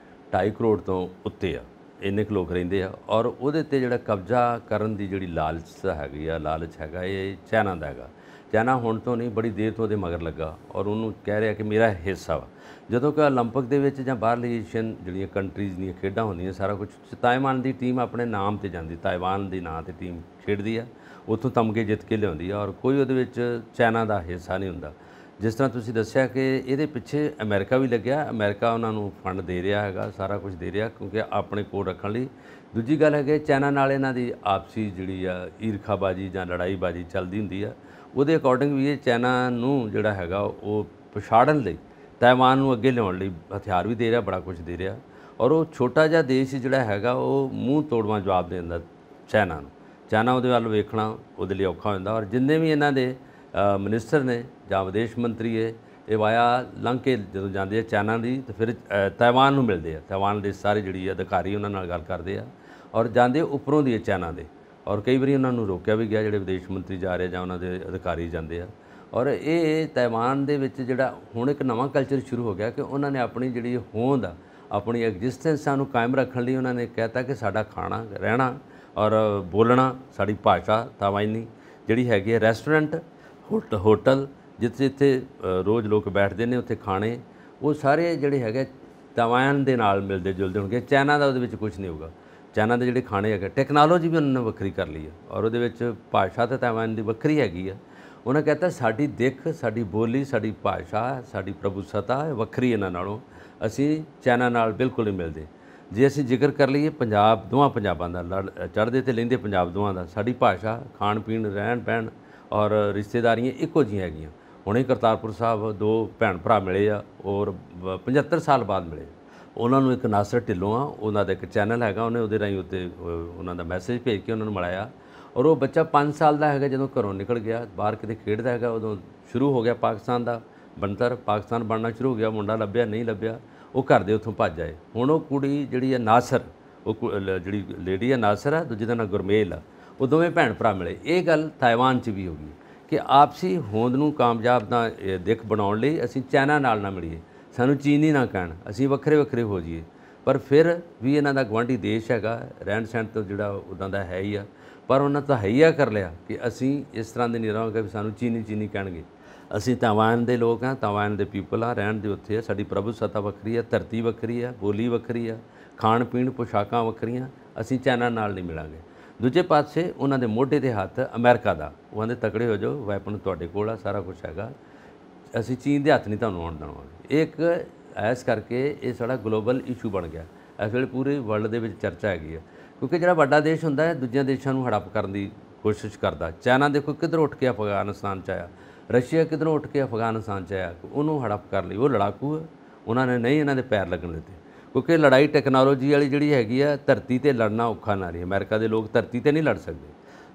2.5 ਕਰੋੜ ਤੋਂ ਉੱਤੇ ਆ, ਇੰਨੇ ਕੁ ਲੋਕ ਰਹਿੰਦੇ ਆ ਔਰ ਉਹਦੇ 'ਤੇ ਜਿਹੜਾ ਕਬਜ਼ਾ ਕਰਨ ਦੀ ਜਿਹੜੀ ਲਾਲਚ ਹੈਗੀ ਆ, ਲਾਲਚ ਹੈਗਾ ਇਹ ਚਾਈਨਾ ਦਾ ਹੈਗਾ। ਚਾਈਨਾ ਹੁਣ ਤੋਂ ਨਹੀਂ ਬੜੀ ਦੇਰ ਤੋਂ ਉਹਦੇ ਮਗਰ ਲੱਗਾ ਔਰ ਉਹਨੂੰ ਕਹਿ ਰਿਹਾ ਕਿ ਮੇਰਾ ਹਿੱਸਾ ਵਾ। ਜਦੋਂ ਕਿ ਓਲੰਪਿਕ ਦੇ ਵਿੱਚ ਜਾਂ ਬਾਹਰਲੀ ਏਸ਼ੀਅਨ ਜਿਹੜੀਆਂ ਕੰਟਰੀਜ਼ ਦੀਆਂ ਖੇਡਾਂ ਹੁੰਦੀਆਂ ਸਾਰਾ ਕੁਝ ਤਾਈਵਾਨ ਦੀ ਟੀਮ ਆਪਣੇ ਨਾਮ 'ਤੇ ਜਾਂਦੀ, ਤਾਈਵਾਨ ਦੇ ਨਾਂ 'ਤੇ ਟੀਮ ਖੇਡਦੀ ਆ, ਉੱਥੋਂ ਤਮਗੇ ਜਿੱਤ ਕੇ ਲਿਆਉਂਦੀ ਆ ਔਰ ਕੋਈ ਉਹਦੇ ਵਿੱਚ ਚਾਈਨਾ ਦਾ ਹਿੱਸਾ ਨਹੀਂ ਹੁੰਦਾ। ਜਿਸ ਤਰ੍ਹਾਂ ਤੁਸੀਂ ਦੱਸਿਆ ਕਿ ਇਹਦੇ ਪਿੱਛੇ ਅਮਰੀਕਾ ਵੀ ਲੱਗਿਆ, ਅਮਰੀਕਾ ਉਹਨਾਂ ਨੂੰ ਫੰਡ ਦੇ ਰਿਹਾ ਹੈਗਾ, ਸਾਰਾ ਕੁਝ ਦੇ ਰਿਹਾ ਕਿਉਂਕਿ ਆਪਣੇ ਕੋਲ ਰੱਖਣ ਲਈ। ਦੂਜੀ ਗੱਲ ਹੈ ਕਿ ਚਾਈਨਾ ਨਾਲ ਇਹਨਾਂ ਦੀ ਆਪਸੀ ਜਿਹੜੀ ਆ ਈਰਖਾਬਾਜੀ ਜਾਂ ਲੜਾਈਬਾਜੀ ਚੱਲਦੀ ਹੁੰਦੀ ਆ, ਉਹਦੇ ਅਕੋਰਡਿੰਗ ਵੀ ਇਹ ਚਾਈਨਾ ਨੂੰ ਜਿਹੜਾ ਹੈਗਾ ਉਹ ਪਛਾੜਨ ਲਈ ਤਾਈਵਾਨ ਨੂੰ ਅੱਗੇ ਲਿਆਉਣ ਲਈ ਹਥਿਆਰ ਵੀ ਦੇ ਰਿਹਾ, ਬੜਾ ਕੁਝ ਦੇ ਰਿਹਾ ਔਰ ਉਹ ਛੋਟਾ ਜਿਹਾ ਦੇਸ਼ ਜਿਹੜਾ ਹੈਗਾ ਉਹ ਮੂੰਹ ਤੋੜਵਾਂ ਜਵਾਬ ਦੇ ਦਿੰਦਾ ਚਾਈਨਾ ਨੂੰ। ਚਾਈਨਾ ਉਹਦੇ ਵੱਲ ਵੇਖਣਾ ਉਹਦੇ ਲਈ ਔਖਾ ਹੁੰਦਾ ਔਰ ਜਿੰਨੇ ਵੀ ਇਹਨਾਂ ਦੇ ਮਿਨਿਸਟਰ ਨੇ ਜਾਂ ਵਿਦੇਸ਼ ਮੰਤਰੀ ਹੈ ਇਹ ਵਾਇਆ ਲੰਘ ਕੇ ਜਦੋਂ ਜਾਂਦੇ ਆ ਚਾਈਨਾ ਦੀ ਤਾਂ ਫਿਰ ਤਾਈਵਾਨ ਨੂੰ ਮਿਲਦੇ ਆ, ਤਾਈਵਾਨ ਦੇ ਸਾਰੇ ਜਿਹੜੀ ਅਧਿਕਾਰੀ ਉਹਨਾਂ ਨਾਲ ਗੱਲ ਕਰਦੇ ਆ ਔਰ ਜਾਂਦੇ ਉੱਪਰੋਂ ਦੀ ਚਾਈਨਾ ਦੇ ਔਰ ਕਈ ਵਾਰੀ ਉਹਨਾਂ ਨੂੰ ਰੋਕਿਆ ਵੀ ਗਿਆ ਜਿਹੜੇ ਵਿਦੇਸ਼ ਮੰਤਰੀ ਜਾ ਰਹੇ ਜਾਂ ਉਹਨਾਂ ਦੇ ਅਧਿਕਾਰੀ ਜਾਂਦੇ ਆ। ਔਰ ਇਹ ਤਾਈਵਾਨ ਦੇ ਵਿੱਚ ਜਿਹੜਾ ਹੁਣ ਇੱਕ ਨਵਾਂ ਕਲਚਰ ਸ਼ੁਰੂ ਹੋ ਗਿਆ ਕਿ ਉਹਨਾਂ ਨੇ ਆਪਣੀ ਜਿਹੜੀ ਹੋਂਦ ਆ, ਆਪਣੀ ਐਗਜ਼ਿਸਟੈਂਸਾਂ ਨੂੰ ਕਾਇਮ ਰੱਖਣ ਲਈ ਉਹਨਾਂ ਨੇ ਕਹਿਤਾ ਕਿ ਸਾਡਾ ਖਾਣਾ ਰਹਿਣਾ ਔਰ ਬੋਲਣਾ, ਸਾਡੀ ਭਾਸ਼ਾ ਤਾਈਵਾਨੀ ਜਿਹੜੀ ਹੈਗੀ ਹੈ, ਰੈਸਟੋਰੈਂਟ ਹੋਟਲ ਜਿੱਥੇ ਰੋਜ਼ ਲੋਕ ਬੈਠਦੇ ਨੇ ਉੱਥੇ ਖਾਣੇ ਉਹ ਸਾਰੇ ਜਿਹੜੇ ਹੈਗੇ ਤਾਈਵਾਨ ਦੇ ਨਾਲ ਮਿਲਦੇ ਜੁਲਦੇ ਹੋਣਗੇ। ਚਾਈਨਾ ਦਾ ਉਹਦੇ ਵਿੱਚ ਕੁਝ ਨਹੀਂ ਹੋਊਗਾ। ਚਾਈਨਾ ਦੇ ਜਿਹੜੇ ਖਾਣੇ ਹੈਗੇ, ਟੈਕਨੋਲੋਜੀ ਵੀ ਉਹਨਾਂ ਨੇ ਵੱਖਰੀ ਕਰ ਲਈ ਹੈ ਔਰ ਉਹਦੇ ਵਿੱਚ ਭਾਸ਼ਾ ਤਾਂ ਤਾਈਵਾਨ ਦੀ ਵੱਖਰੀ ਹੈਗੀ ਆ। ਉਹਨਾਂ ਕਹਿੰਦਾ ਸਾਡੀ ਦਿੱਖ, ਸਾਡੀ ਬੋਲੀ, ਸਾਡੀ ਭਾਸ਼ਾ, ਸਾਡੀ ਪ੍ਰਭੂਸੱਤਾ ਵੱਖਰੀ ਇਹਨਾਂ ਨਾਲੋਂ, ਅਸੀਂ ਚਾਈਨਾ ਨਾਲ ਬਿਲਕੁਲ ਨਹੀਂ ਮਿਲਦੇ। ਜੇ ਅਸੀਂ ਜ਼ਿਕਰ ਕਰ ਲਈਏ ਪੰਜਾਬ, ਦੋਵਾਂ ਪੰਜਾਬਾਂ ਦਾ ਚੜ੍ਹਦੇ ਤੇ ਲੈਂਦੇ ਪੰਜਾਬ ਦੋਵਾਂ ਦਾ, ਸਾਡੀ ਭਾਸ਼ਾ, ਖਾਣ ਪੀਣ, ਰਹਿਣ ਬਹਿਣ ਔਰ ਰਿਸ਼ਤੇਦਾਰੀਆਂ ਇੱਕੋ ਜਿਹੀਆਂ ਹੈਗੀਆਂ। ਹੁਣੇ ਕਰਤਾਰਪੁਰ ਸਾਹਿਬ 2 ਭੈਣ ਭਰਾ ਮਿਲੇ ਆ ਔਰ 75 ਸਾਲ ਬਾਅਦ ਮਿਲੇ। ਉਹਨਾਂ ਨੂੰ ਇੱਕ ਨਾਸਰ ਢਿੱਲੋਂ ਆ, ਉਹਨਾਂ ਦਾ ਇੱਕ ਚੈਨਲ ਹੈਗਾ, ਉਹਨੇ ਉਹਦੇ ਰਾਹੀਂ ਉੱਤੇ ਉਹਨਾਂ ਦਾ ਮੈਸੇਜ ਭੇਜ ਕੇ ਉਹਨਾਂ ਨੂੰ ਮਿਲਾਇਆ ਔਰ ਉਹ ਬੱਚਾ 5 ਸਾਲ ਦਾ ਹੈਗਾ, ਜਦੋਂ ਘਰੋਂ ਨਿਕਲ ਗਿਆ ਬਾਹਰ ਕਿਤੇ ਖੇਡਦਾ ਹੈਗਾ, ਉਦੋਂ ਸ਼ੁਰੂ ਹੋ ਗਿਆ ਪਾਕਿਸਤਾਨ ਦਾ ਬਣਤਰ, ਪਾਕਿਸਤਾਨ ਬਣਨਾ ਸ਼ੁਰੂ ਹੋ ਗਿਆ, ਮੁੰਡਾ ਲੱਭਿਆ ਨਹੀਂ ਲੱਭਿਆ, ਉਹ ਘਰ ਦੇ ਉੱਥੋਂ ਭੱਜ ਆਏ। ਹੁਣ ਉਹ ਕੁੜੀ ਜਿਹੜੀ ਹੈ ਨਾਸਰ, ਉਹ ਜਿਹੜੀ ਲੇਡੀ ਹੈ ਨਾਸਰ ਆ, ਦੂਜੇ ਦਾ ਨਾਂ ਗੁਰਮੇਲ ਆ, ਉਹ ਦੋਵੇਂ ਭੈਣ ਭਰਾ ਮਿਲੇ। ਇਹ ਗੱਲ ਤਾਈਵਾਨ 'ਚ ਵੀ ਹੋ ਗਈ ਕਿ ਆਪਸੀ ਹੋਂਦ ਨੂੰ ਕਾਮਯਾਬ ਦਾ ਦਿੱਖ ਬਣਾਉਣ ਲਈ ਅਸੀਂ ਚਾਈਨਾ ਨਾਲ ਨਾ ਮਿਲੀਏ, ਸਾਨੂੰ ਚੀਨੀ ਨਾ ਕਹਿਣ, ਅਸੀਂ ਵੱਖਰੇ ਵੱਖਰੇ ਹੋ ਜਾਈਏ। ਪਰ ਫਿਰ ਵੀ ਇਹਨਾਂ ਦਾ ਗੁਆਂਢੀ ਦੇਸ਼ ਹੈਗਾ, ਰਹਿਣ ਸਹਿਣ ਤੋਂ ਜਿਹੜਾ ਉੱਦਾਂ ਦਾ ਹੈ ਹੀ ਆ, ਪਰ ਉਹਨਾਂ ਤਾਂ ਹਈਆ ਕਰ ਲਿਆ ਕਿ ਅਸੀਂ ਇਸ ਤਰ੍ਹਾਂ ਦੇ ਨਹੀਂ ਰਹਾਂਗੇ ਵੀ ਸਾਨੂੰ ਚੀਨੀ ਕਹਿਣਗੇ। ਅਸੀਂ ਤਾਈਵਾਨ ਦੇ ਲੋਕ ਹਾਂ, ਤਾਈਵਾਨ ਦੇ ਪੀਪਲ ਆ, ਰਹਿਣ ਦੇ ਉੱਥੇ ਆ, ਸਾਡੀ ਪ੍ਰਭੂਸੱਤਾ ਵੱਖਰੀ ਹੈ, ਧਰਤੀ ਵੱਖਰੀ ਹੈ, ਬੋਲੀ ਵੱਖਰੀ ਆ, ਖਾਣ ਪੀਣ ਪੋਸ਼ਾਕਾਂ ਵੱਖਰੀਆਂ, ਅਸੀਂ ਚਾਈਨਾ ਨਾਲ ਨਹੀਂ ਮਿਲਾਂਗੇ। ਦੂਜੇ ਪਾਸੇ ਉਹਨਾਂ ਦੇ ਮੋਢੇ 'ਤੇ ਹੱਥ ਅਮਰੀਕਾ ਦਾ, ਉਹ ਕਹਿੰਦੇ ਤਕੜੇ ਹੋ ਜਾਓ, ਵੈਪਨ ਤੁਹਾਡੇ ਕੋਲ ਆ, ਸਾਰਾ ਕੁਝ ਹੈਗਾ, ਅਸੀਂ ਚੀਨ ਦੇ ਹੱਥ ਨਹੀਂ ਤੁਹਾਨੂੰ ਆਉਣ ਦੇਵਾਂਗੇ। ਇੱਕ ਇਸ ਕਰਕੇ ਇਹ ਸਾਡਾ ਗਲੋਬਲ ਇਸ਼ੂ ਬਣ ਗਿਆ, ਇਸ ਵੇਲੇ ਪੂਰੇ ਵਰਲਡ ਦੇ ਵਿੱਚ ਚਰਚਾ ਹੈਗੀ ਹੈ ਕਿਉਂਕਿ ਜਿਹੜਾ ਵੱਡਾ ਦੇਸ਼ ਹੁੰਦਾ ਹੈ ਦੂਜਿਆਂ ਦੇਸ਼ਾਂ ਨੂੰ ਹੜੱਪ ਕਰਨ ਦੀ ਕੋਸ਼ਿਸ਼ ਕਰਦਾ। ਚਾਈਨਾ ਦੇਖੋ ਕਿੱਧਰੋਂ ਉੱਠ ਕੇ ਅਫਗਾਨਿਸਤਾਨ 'ਚ ਆਇਆ, ਰਸ਼ੀਆ ਕਿੱਧਰੋਂ ਉੱਠ ਕੇ ਅਫਗਾਨਿਸਤਾਨ 'ਚ ਆਇਆ, ਉਹਨੂੰ ਹੜੱਪ ਕਰ ਲਈ। ਉਹ ਲੜਾਕੂ ਹੈ, ਉਹਨਾਂ ਨੇ ਨਹੀਂ ਇਹਨਾਂ ਦੇ ਪੈਰ ਲੱਗਣ ਦਿੱਤੇ ਕਿਉਂਕਿ ਲੜਾਈ ਟੈਕਨੋਲੋਜੀ ਵਾਲੀ ਜਿਹੜੀ ਹੈਗੀ ਆ, ਧਰਤੀ 'ਤੇ ਲੜਨਾ ਔਖਾ ਨਾ ਰਹੀ। ਅਮਰੀਕਾ ਦੇ ਲੋਕ ਧਰਤੀ 'ਤੇ ਨਹੀਂ ਲੜ ਸਕਦੇ,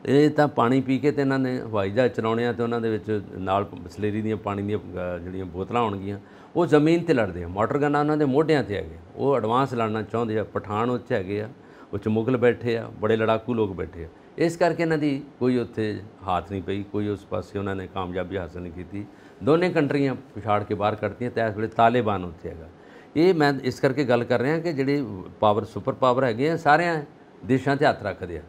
ਇਹ ਤਾਂ ਪਾਣੀ ਪੀ ਕੇ ਤੇ ਇਹਨਾਂ ਨੇ ਹਵਾਈ ਜਹਾਜ਼ ਚਲਾਉਣੇ ਆ ਤੇ ਉਹਨਾਂ ਦੇ ਵਿੱਚ ਨਾਲ ਬਸਲੇਰੀ ਦੀਆਂ ਪਾਣੀ ਦੀਆਂ ਜਿਹੜੀਆਂ ਬੋਤਲਾਂ ਹੋਣਗੀਆਂ, ਉਹ ਜ਼ਮੀਨ 'ਤੇ ਲੜਦੇ ਆ। ਮੋਟਰ ਗੰਨਾਂ ਉਹਨਾਂ ਦੇ ਮੋਢਿਆਂ 'ਤੇ ਹੈਗੇ, ਉਹ ਐਡਵਾਂਸ ਲੜਨਾ ਚਾਹੁੰਦੇ ਆ। ਪਠਾਨ ਉੱਥੇ ਹੈਗੇ ਆ, ਉਹ 'ਚ ਮੁਗਲ ਬੈਠੇ ਆ, ਬੜੇ ਲੜਾਕੂ ਲੋਕ ਬੈਠੇ ਆ। ਇਸ ਕਰਕੇ ਇਹਨਾਂ ਦੀ ਕੋਈ ਉੱਥੇ ਹੱਥ ਨਹੀਂ ਪਈ, ਕੋਈ ਉਸ ਪਾਸੇ ਉਹਨਾਂ ਨੇ ਕਾਮਯਾਬੀ ਹਾਸਲ ਨਹੀਂ ਕੀਤੀ। ਦੋਨੇ ਕੰਟਰੀਆਂ ਪਛਾੜ ਕੇ ਬਾਹਰ ਕੱਢਤੀਆਂ ਤੇ ਇਸ ਵੇਲੇ ਤਾਲਿਬਾਨ ਉੱਥੇ ਹੈਗਾ। ਇਹ ਮੈਂ ਇਸ ਕਰਕੇ ਗੱਲ ਕਰ ਰਿਹਾ ਕਿ ਜਿਹੜੇ ਪਾਵਰ ਸੁਪਰ ਪਾਵਰ ਹੈਗੇ ਆ ਸਾਰਿਆਂ ਦੇਸ਼ਾਂ 'ਤੇ ਹੱਥ ਰੱਖਦੇ ਆ।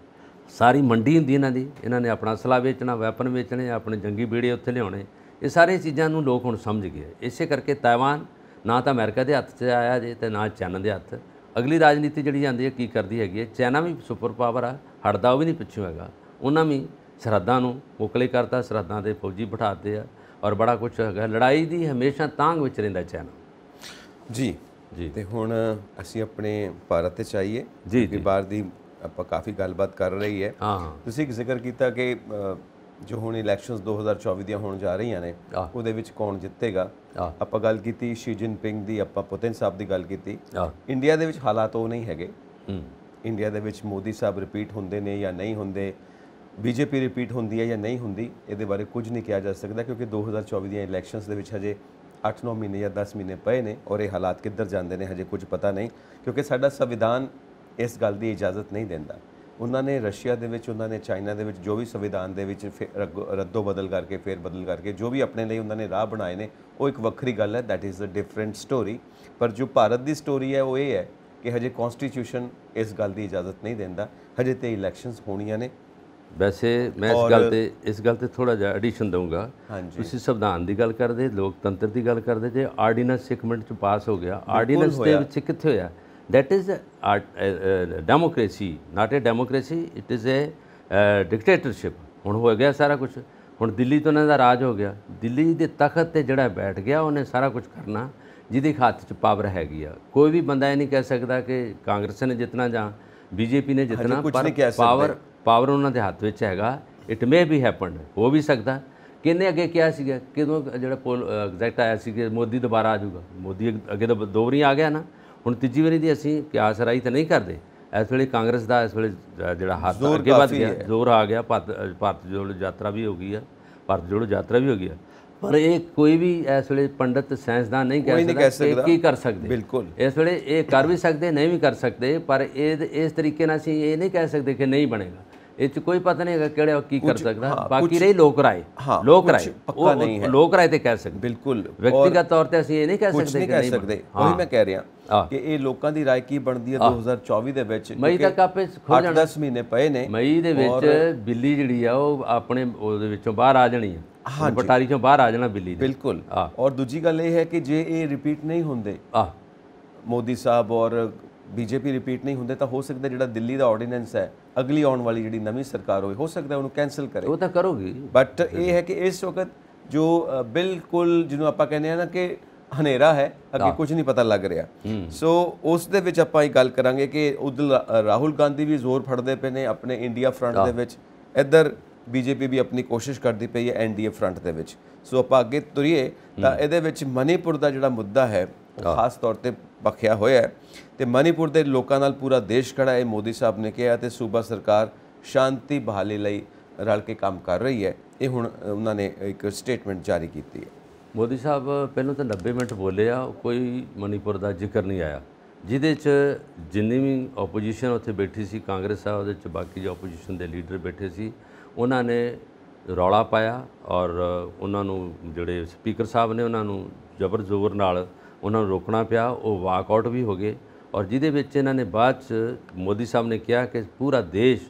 ਸਾਰੀ ਮੰਡੀ ਹੁੰਦੀ ਇਹਨਾਂ ਨੇ ਆਪਣਾ ਅਸਲਾ ਵੇਚਣਾ, ਵੈਪਨ ਵੇਚਣੇ, ਆਪਣੇ ਜੰਗੀ ਬੇੜੇ ਉੱਥੇ ਲਿਆਉਣੇ। ਇਹ ਸਾਰੀਆਂ ਚੀਜ਼ਾਂ ਨੂੰ ਲੋਕ ਹੁਣ ਸਮਝ ਗਏ। ਇਸੇ ਕਰਕੇ ਤਾਇਵਾਨ ਨਾ ਤਾਂ ਅਮਰੀਕਾ ਦੇ ਹੱਥ 'ਚ ਆਇਆ ਜੇ ਤੇ ਨਾ ਚਾਈਨਾ ਦੇ ਹੱਥ। ਅਗਲੀ ਰਾਜਨੀਤੀ ਜਿਹੜੀ ਆਉਂਦੀ ਹੈ ਕੀ ਕਰਦੀ ਹੈਗੀ ਹੈ, ਚਾਈਨਾ ਵੀ ਸੁਪਰ ਪਾਵਰ ਆ, ਹਟਦਾ ਉਹ ਵੀ ਨਹੀਂ ਪਿੱਛੋਂ ਹੈਗਾ। ਉਹਨਾਂ ਵੀ ਸਰਹੱਦਾਂ ਨੂੰ ਮੁਕਲੇ ਕਰਤਾ, ਸਰਹੱਦਾਂ 'ਤੇ ਫੌਜੀ ਬਿਠਾਤੇ ਆ ਔਰ ਬੜਾ ਕੁਛ ਹੈਗਾ। ਲੜਾਈ ਦੀ ਹਮੇਸ਼ਾ ਤਾਂਘ ਵਿੱਚ ਰਹਿੰਦਾ ਚਾਈਨਾ। ਜੀ ਜੀ ਤੇ ਹੁਣ ਅਸੀਂ ਆਪਣੇ ਭਾਰਤ 'ਤੇ ਚਾਹੀਏ ਜੀ ਕਿ ਬਾਹਰ ਦੀ ਆਪਾਂ ਕਾਫੀ ਗੱਲਬਾਤ ਕਰ ਰਹੀ ਹੈ। ਹਾਂ ਤੁਸੀਂ ਇੱਕ ਜ਼ਿਕਰ ਕੀਤਾ ਕਿ ਜੋ ਹੁਣ ਇਲੈਕਸ਼ਨਸ 2024 ਦੀਆਂ ਹੋਣ ਜਾ ਰਹੀਆਂ ਨੇ ਉਹਦੇ ਵਿੱਚ ਕੌਣ ਜਿੱਤੇਗਾ। ਆਪਾਂ ਗੱਲ ਕੀਤੀ ਸ਼ੀ ਜਿਨਪਿੰਗ ਦੀ, ਆਪਾਂ ਪੁਤਿਨ ਸਾਹਿਬ ਦੀ ਗੱਲ ਕੀਤੀ। ਇੰਡੀਆ ਦੇ ਵਿੱਚ ਹਾਲਾਤ ਉਹ ਨਹੀਂ ਹੈਗੇ। ਇੰਡੀਆ ਦੇ ਵਿੱਚ ਮੋਦੀ ਸਾਹਿਬ ਰਿਪੀਟ ਹੁੰਦੇ ਨੇ ਜਾਂ ਨਹੀਂ ਹੁੰਦੇ, ਬੀਜੇਪੀ ਰਿਪੀਟ ਹੁੰਦੀ ਹੈ ਜਾਂ ਨਹੀਂ ਹੁੰਦੀ, ਇਹਦੇ ਬਾਰੇ ਕੁਝ ਨਹੀਂ ਕਿਹਾ ਜਾ ਸਕਦਾ ਕਿਉਂਕਿ 2024 ਦੀਆਂ ਇਲੈਕਸ਼ਨਸ ਦੇ ਵਿੱਚ ਹਜੇ 8-9 ਮਹੀਨੇ ਜਾਂ 10 ਮਹੀਨੇ ਪਏ ਨੇ ਔਰ ਇਹ ਹਾਲਾਤ ਕਿੱਧਰ ਜਾਂਦੇ ਨੇ ਹਜੇ ਕੁਝ ਪਤਾ ਨਹੀਂ ਕਿਉਂਕਿ ਸਾਡਾ ਸੰਵਿਧਾਨ ਇਸ ਗੱਲ ਦੀ ਇਜਾਜ਼ਤ ਨਹੀਂ ਦਿੰਦਾ। ਉਹਨਾਂ ਨੇ ਰਸ਼ੀਆ ਦੇ ਵਿੱਚ, ਉਹਨਾਂ ਨੇ ਚਾਈਨਾ ਦੇ ਵਿੱਚ ਜੋ ਵੀ ਸੰਵਿਧਾਨ ਦੇ ਵਿੱਚ ਰੱਦੋ ਬਦਲ ਕਰਕੇ ਫੇਰ ਬਦਲ ਕਰਕੇ ਜੋ ਵੀ ਆਪਣੇ ਲਈ ਉਹਨਾਂ ਨੇ ਰਾਹ ਬਣਾਏ ਨੇ ਉਹ ਇੱਕ ਵੱਖਰੀ ਗੱਲ ਹੈ, that is a different story. ਪਰ ਜੋ ਭਾਰਤ ਦੀ ਸਟੋਰੀ ਹੈ ਉਹ ਇਹ ਹੈ ਕਿ ਹਜੇ ਕਨਸਟੀਟਿਊਸ਼ਨ ਇਸ ਗੱਲ ਦੀ ਇਜਾਜ਼ਤ ਨਹੀਂ ਦਿੰਦਾ, ਹਜੇ ਤੇ ਇਲੈਕਸ਼ਨਸ ਹੋਣੀਆਂ ਨੇ। ਵੈਸੇ ਮੈਂ ਇਸ ਗੱਲ ਤੇ ਥੋੜਾ ਜਿਹਾ ਐਡੀਸ਼ਨ ਦਊਂਗਾ। ਤੁਸੀਂ ਸੰਵਿਧਾਨ ਦੀ ਗੱਲ ਕਰਦੇ, ਲੋਕਤੰਤਰ ਦੀ ਗੱਲ ਕਰਦੇ, ਜੇ ਆਰਡੀਨੈਂਸ 1 ਮਿੰਟ 'ਚ ਪਾਸ ਹੋ ਗਿਆ, ਆਰਡੀਨੈਂਸ ਦੇ ਵਿੱਚ ਕਿੱਥੇ ਹੋਇਆ? That is democracy, not a democracy, it is a dictatorship। ਹੁਣ ਹੋ ਗਿਆ ਸਾਰਾ ਕੁਝ। ਹੁਣ ਦਿੱਲੀ ਤੋਂ ਉਹਨਾਂ ਦਾ ਰਾਜ ਹੋ ਗਿਆ। ਦਿੱਲੀ ਦੇ ਤਖਤ ਤੇ ਜਿਹੜਾ ਬੈਠ ਗਿਆ ਉਹਨੇ ਸਾਰਾ ਕੁਝ ਕਰਨਾ, ਜਿਹਦੇ ਹੱਥ 'ਚ ਪਾਵਰ ਹੈਗੀ ਆ। ਕੋਈ ਵੀ ਬੰਦਾ ਇਹ ਨਹੀਂ ਕਹਿ ਸਕਦਾ ਕਿ ਕਾਂਗਰਸ ਨੇ ਜਿੱਤਣਾ ਜਾਂ ਬੀਜੇਪੀ ਨੇ ਜਿੱਤਣਾ, ਪਰ ਪਾਵਰ ਉਹਨਾਂ ਦੇ ਹੱਥ ਵਿੱਚ ਹੈਗਾ। ਇਟ ਮੇ ਬੀ ਹੈਪਨਡ, ਹੋ ਵੀ ਸਕਦਾ। ਕਿਹਨੇ ਅੱਗੇ ਕਿਹਾ ਸੀਗਾ, ਕਿਦੋਂ ਜਿਹੜਾ ਐਗਜ਼ੈਕਟ ਆਇਆ ਸੀ ਕਿ ਮੋਦੀ ਦੁਬਾਰਾ ਆ ਜਾਊਗਾ? ਮੋਦੀ ਅੱਗੇ ਤਾਂ 2 ਵਾਰੀ ਆ ਗਿਆ ਨਾ, ਹੁਣ ਤੀਜੀ ਵਾਰੀ ਦੀ ਅਸੀਂ ਕਿਆਸ ਰਾਈ ਤਾਂ ਨਹੀਂ ਕਰਦੇ। ਇਸ ਵੇਲੇ ਕਾਂਗਰਸ ਦਾ ਇਸ ਵੇਲੇ ਜਿਹੜਾ ਹੱਥ ਅੱਗੇ ਵੱਧ ਗਿਆ, ਜ਼ੋਰ ਆ ਗਿਆ। ਭਾਰਤ ਜੋੜੋ ਯਾਤਰਾ ਵੀ ਹੋ ਗਈ ਆ, ਭਾਰਤ ਜੋੜੋ ਯਾਤਰਾ ਵੀ ਹੋ ਗਈ ਆ। ਪਰ ਇਹ ਕੋਈ ਵੀ ਇਸ ਵੇਲੇ ਪੰਡਤ ਸਾਇੰਸਦਾਨ ਨਹੀਂ ਕਹਿ ਸਕਦਾ ਕੀ ਕਰ ਸਕਦੇ। ਬਿਲਕੁਲ ਇਸ ਵੇਲੇ ਇਹ ਕਰ ਵੀ ਸਕਦੇ, ਨਹੀਂ ਵੀ ਕਰ ਸਕਦੇ, ਪਰ ਇਸ ਤਰੀਕੇ ਨਾਲ ਅਸੀਂ ਇਹ ਨਹੀਂ ਕਹਿ ਸਕਦੇ ਕਿ ਨਹੀਂ ਬਣੇਗਾ। ਇਹ 'ਚ ਕੋਈ ਪਤਾ ਨਹੀਂ ਹੈਗਾ ਕਿਹੜਾ ਕੀ ਕਰ ਸਕਦਾ। ਬਾਕੀ ਰਹੀ ਲੋਕ ਰਾਏ, ਲੋਕ ਰਾਏ ਪੱਕਾ ਨਹੀਂ ਹੈ, ਲੋਕ ਰਾਏ ਤੇ ਕਹਿ ਸਕਦੇ। ਬਿਲਕੁਲ ਵਿਅਕਤੀਗਤ ਤੌਰ ਤੇ ਅਸੀਂ ਇਹ ਨਹੀਂ ਕਹਿ ਸਕਦੇ ਕਿ ਨਹੀਂ ਸਕਦੇ। ਉਹੀ ਮੈਂ ਕਹਿ ਰਿਹਾ ਕਿ ਇਹ ਲੋਕਾਂ ਦੀ ਰਾਏ ਕੀ ਬਣਦੀ ਹੈ 2024 ਦੇ ਵਿੱਚ। ਮਈ ਤੱਕ ਆਪੇ ਖੁੱਲ ਜਾਣਾ, 8-10 ਮਹੀਨੇ ਪਏ ਨੇ। ਮਈ ਦੇ ਵਿੱਚ ਬਿੱਲੀ ਜਿਹੜੀ ਆ ਉਹ ਆਪਣੇ ਉਹਦੇ ਵਿੱਚੋਂ ਬਾਹਰ ਆ ਜਾਣੀ ਆ, ਪਟਾਰੀ ਚੋਂ ਬਾਹਰ ਆ ਜਾਣਾ ਬਿੱਲੀ ਨੇ। ਬਿਲਕੁਲ। ਔਰ ਦੂਜੀ ਗੱਲ ਇਹ ਹੈ ਕਿ ਜੇ ਇਹ ਰਿਪੀਟ ਨਹੀਂ ਹੁੰਦੇ, ਮੋਦੀ ਸਾਹਿਬ ਔਰ ਬੀਜੇਪੀ ਰਿਪੀਟ ਨਹੀਂ ਹੁੰਦੇ, ਤਾਂ ਹੋ ਸਕਦਾ ਜਿਹੜਾ ਦਿੱਲੀ ਦਾ ਆਰਡੀਨੈਂਸ ਹੈ ਅਗਲੀ ਆਉਣ ਵਾਲੀ ਜਿਹੜੀ ਨਵੀਂ ਸਰਕਾਰ ਹੋ ਸਕਦਾ ਉਹਨੂੰ ਕੈਂਸਲ ਕਰੇ। ਉਹ ਤਾਂ ਕਰੋਗੀ। ਬਟ ਇਹ ਹੈ ਕਿ ਇਸ ਵਕਤ ਜੋ ਬਿਲਕੁਲ ਜਿਹਨੂੰ ਆਪਾਂ ਕਹਿੰਦੇ ਆ ਨਾ ਕਿ ਹਨੇਰਾ ਹੈ, ਅੱਗੇ ਕੁਝ ਨਹੀਂ ਪਤਾ ਲੱਗ ਰਿਹਾ। ਸੋ ਉਸ ਦੇ ਵਿੱਚ ਆਪਾਂ ਇਹ ਗੱਲ ਕਰਾਂਗੇ ਕਿ ਉਧਰ ਰਾਹੁਲ ਗਾਂਧੀ ਵੀ ਜ਼ੋਰ ਫੜਦੇ ਪਏ ਨੇ ਆਪਣੇ ਇੰਡੀਆ ਫਰੰਟ ਦੇ ਵਿੱਚ, ਇੱਧਰ ਬੀਜੇਪੀ ਵੀ ਆਪਣੀ ਕੋਸ਼ਿਸ਼ ਕਰਦੀ ਪਈ ਹੈ ਐਨਡੀਏ ਫਰੰਟ ਦੇ ਵਿੱਚ। ਸੋ ਆਪਾਂ ਅੱਗੇ ਤੁਰੀਏ ਤਾਂ ਇਹਦੇ ਵਿੱਚ ਮਨੀਪੁਰ ਦਾ ਜਿਹੜਾ ਮੁੱਦਾ ਹੈ ਉਹ ਖਾਸ ਤੌਰ ਤੇ ਭਖਿਆ ਹੋਇਆ ਹੈ ਤੇ ਮਨੀਪੁਰ ਦੇ ਲੋਕਾਂ ਨਾਲ ਪੂਰਾ ਦੇਸ਼ ਖੜਾ ਹੈ, ਮੋਦੀ ਸਾਹਿਬ ਨੇ ਕਿਹਾ, ਤੇ ਸੂਬਾ ਸਰਕਾਰ ਸ਼ਾਂਤੀ ਬਹਾਲੀ ਲਈ ਰਲ ਕੇ ਕੰਮ ਕਰ ਰਹੀ ਹੈ। ਇਹ ਹੁਣ ਉਹਨਾਂ ਨੇ ਇੱਕ ਸਟੇਟਮੈਂਟ ਜਾਰੀ ਕੀਤੀ ਹੈ। ਮੋਦੀ ਸਾਹਿਬ ਪਹਿਲਾਂ ਤਾਂ 90 ਮਿੰਟ ਬੋਲੇ ਆ, ਕੋਈ ਮਨੀਪੁਰ ਦਾ ਜ਼ਿਕਰ ਨਹੀਂ ਆਇਆ, ਜਿਹਦੇ 'ਚ ਜਿੰਨੀ ਵੀ ਓਪੋਜੀਸ਼ਨ ਉੱਥੇ ਬੈਠੀ ਸੀ, ਕਾਂਗਰਸ ਆ ਉਹਦੇ 'ਚ ਬਾਕੀ ਜੋ ਓਪੋਜੀਸ਼ਨ ਦੇ ਲੀਡਰ ਬੈਠੇ ਸੀ, ਉਹਨਾਂ ਨੇ ਰੌਲਾ ਪਾਇਆ ਔਰ ਉਹਨਾਂ ਨੂੰ ਜਿਹੜੇ ਸਪੀਕਰ ਸਾਹਿਬ ਨੇ ਉਹਨਾਂ ਨੂੰ ਜ਼ਬਰ ਜ਼ੋਰ ਨਾਲ ਉਹਨਾਂ ਨੂੰ ਰੋਕਣਾ ਪਿਆ। ਉਹ ਵਾਕਆਊਟ ਵੀ ਹੋ ਗਏ ਔਰ ਜਿਹਦੇ ਵਿੱਚ ਇਹਨਾਂ ਨੇ ਬਾਅਦ 'ਚ ਮੋਦੀ ਸਾਹਿਬ ਨੇ ਕਿਹਾ ਕਿ ਪੂਰਾ ਦੇਸ਼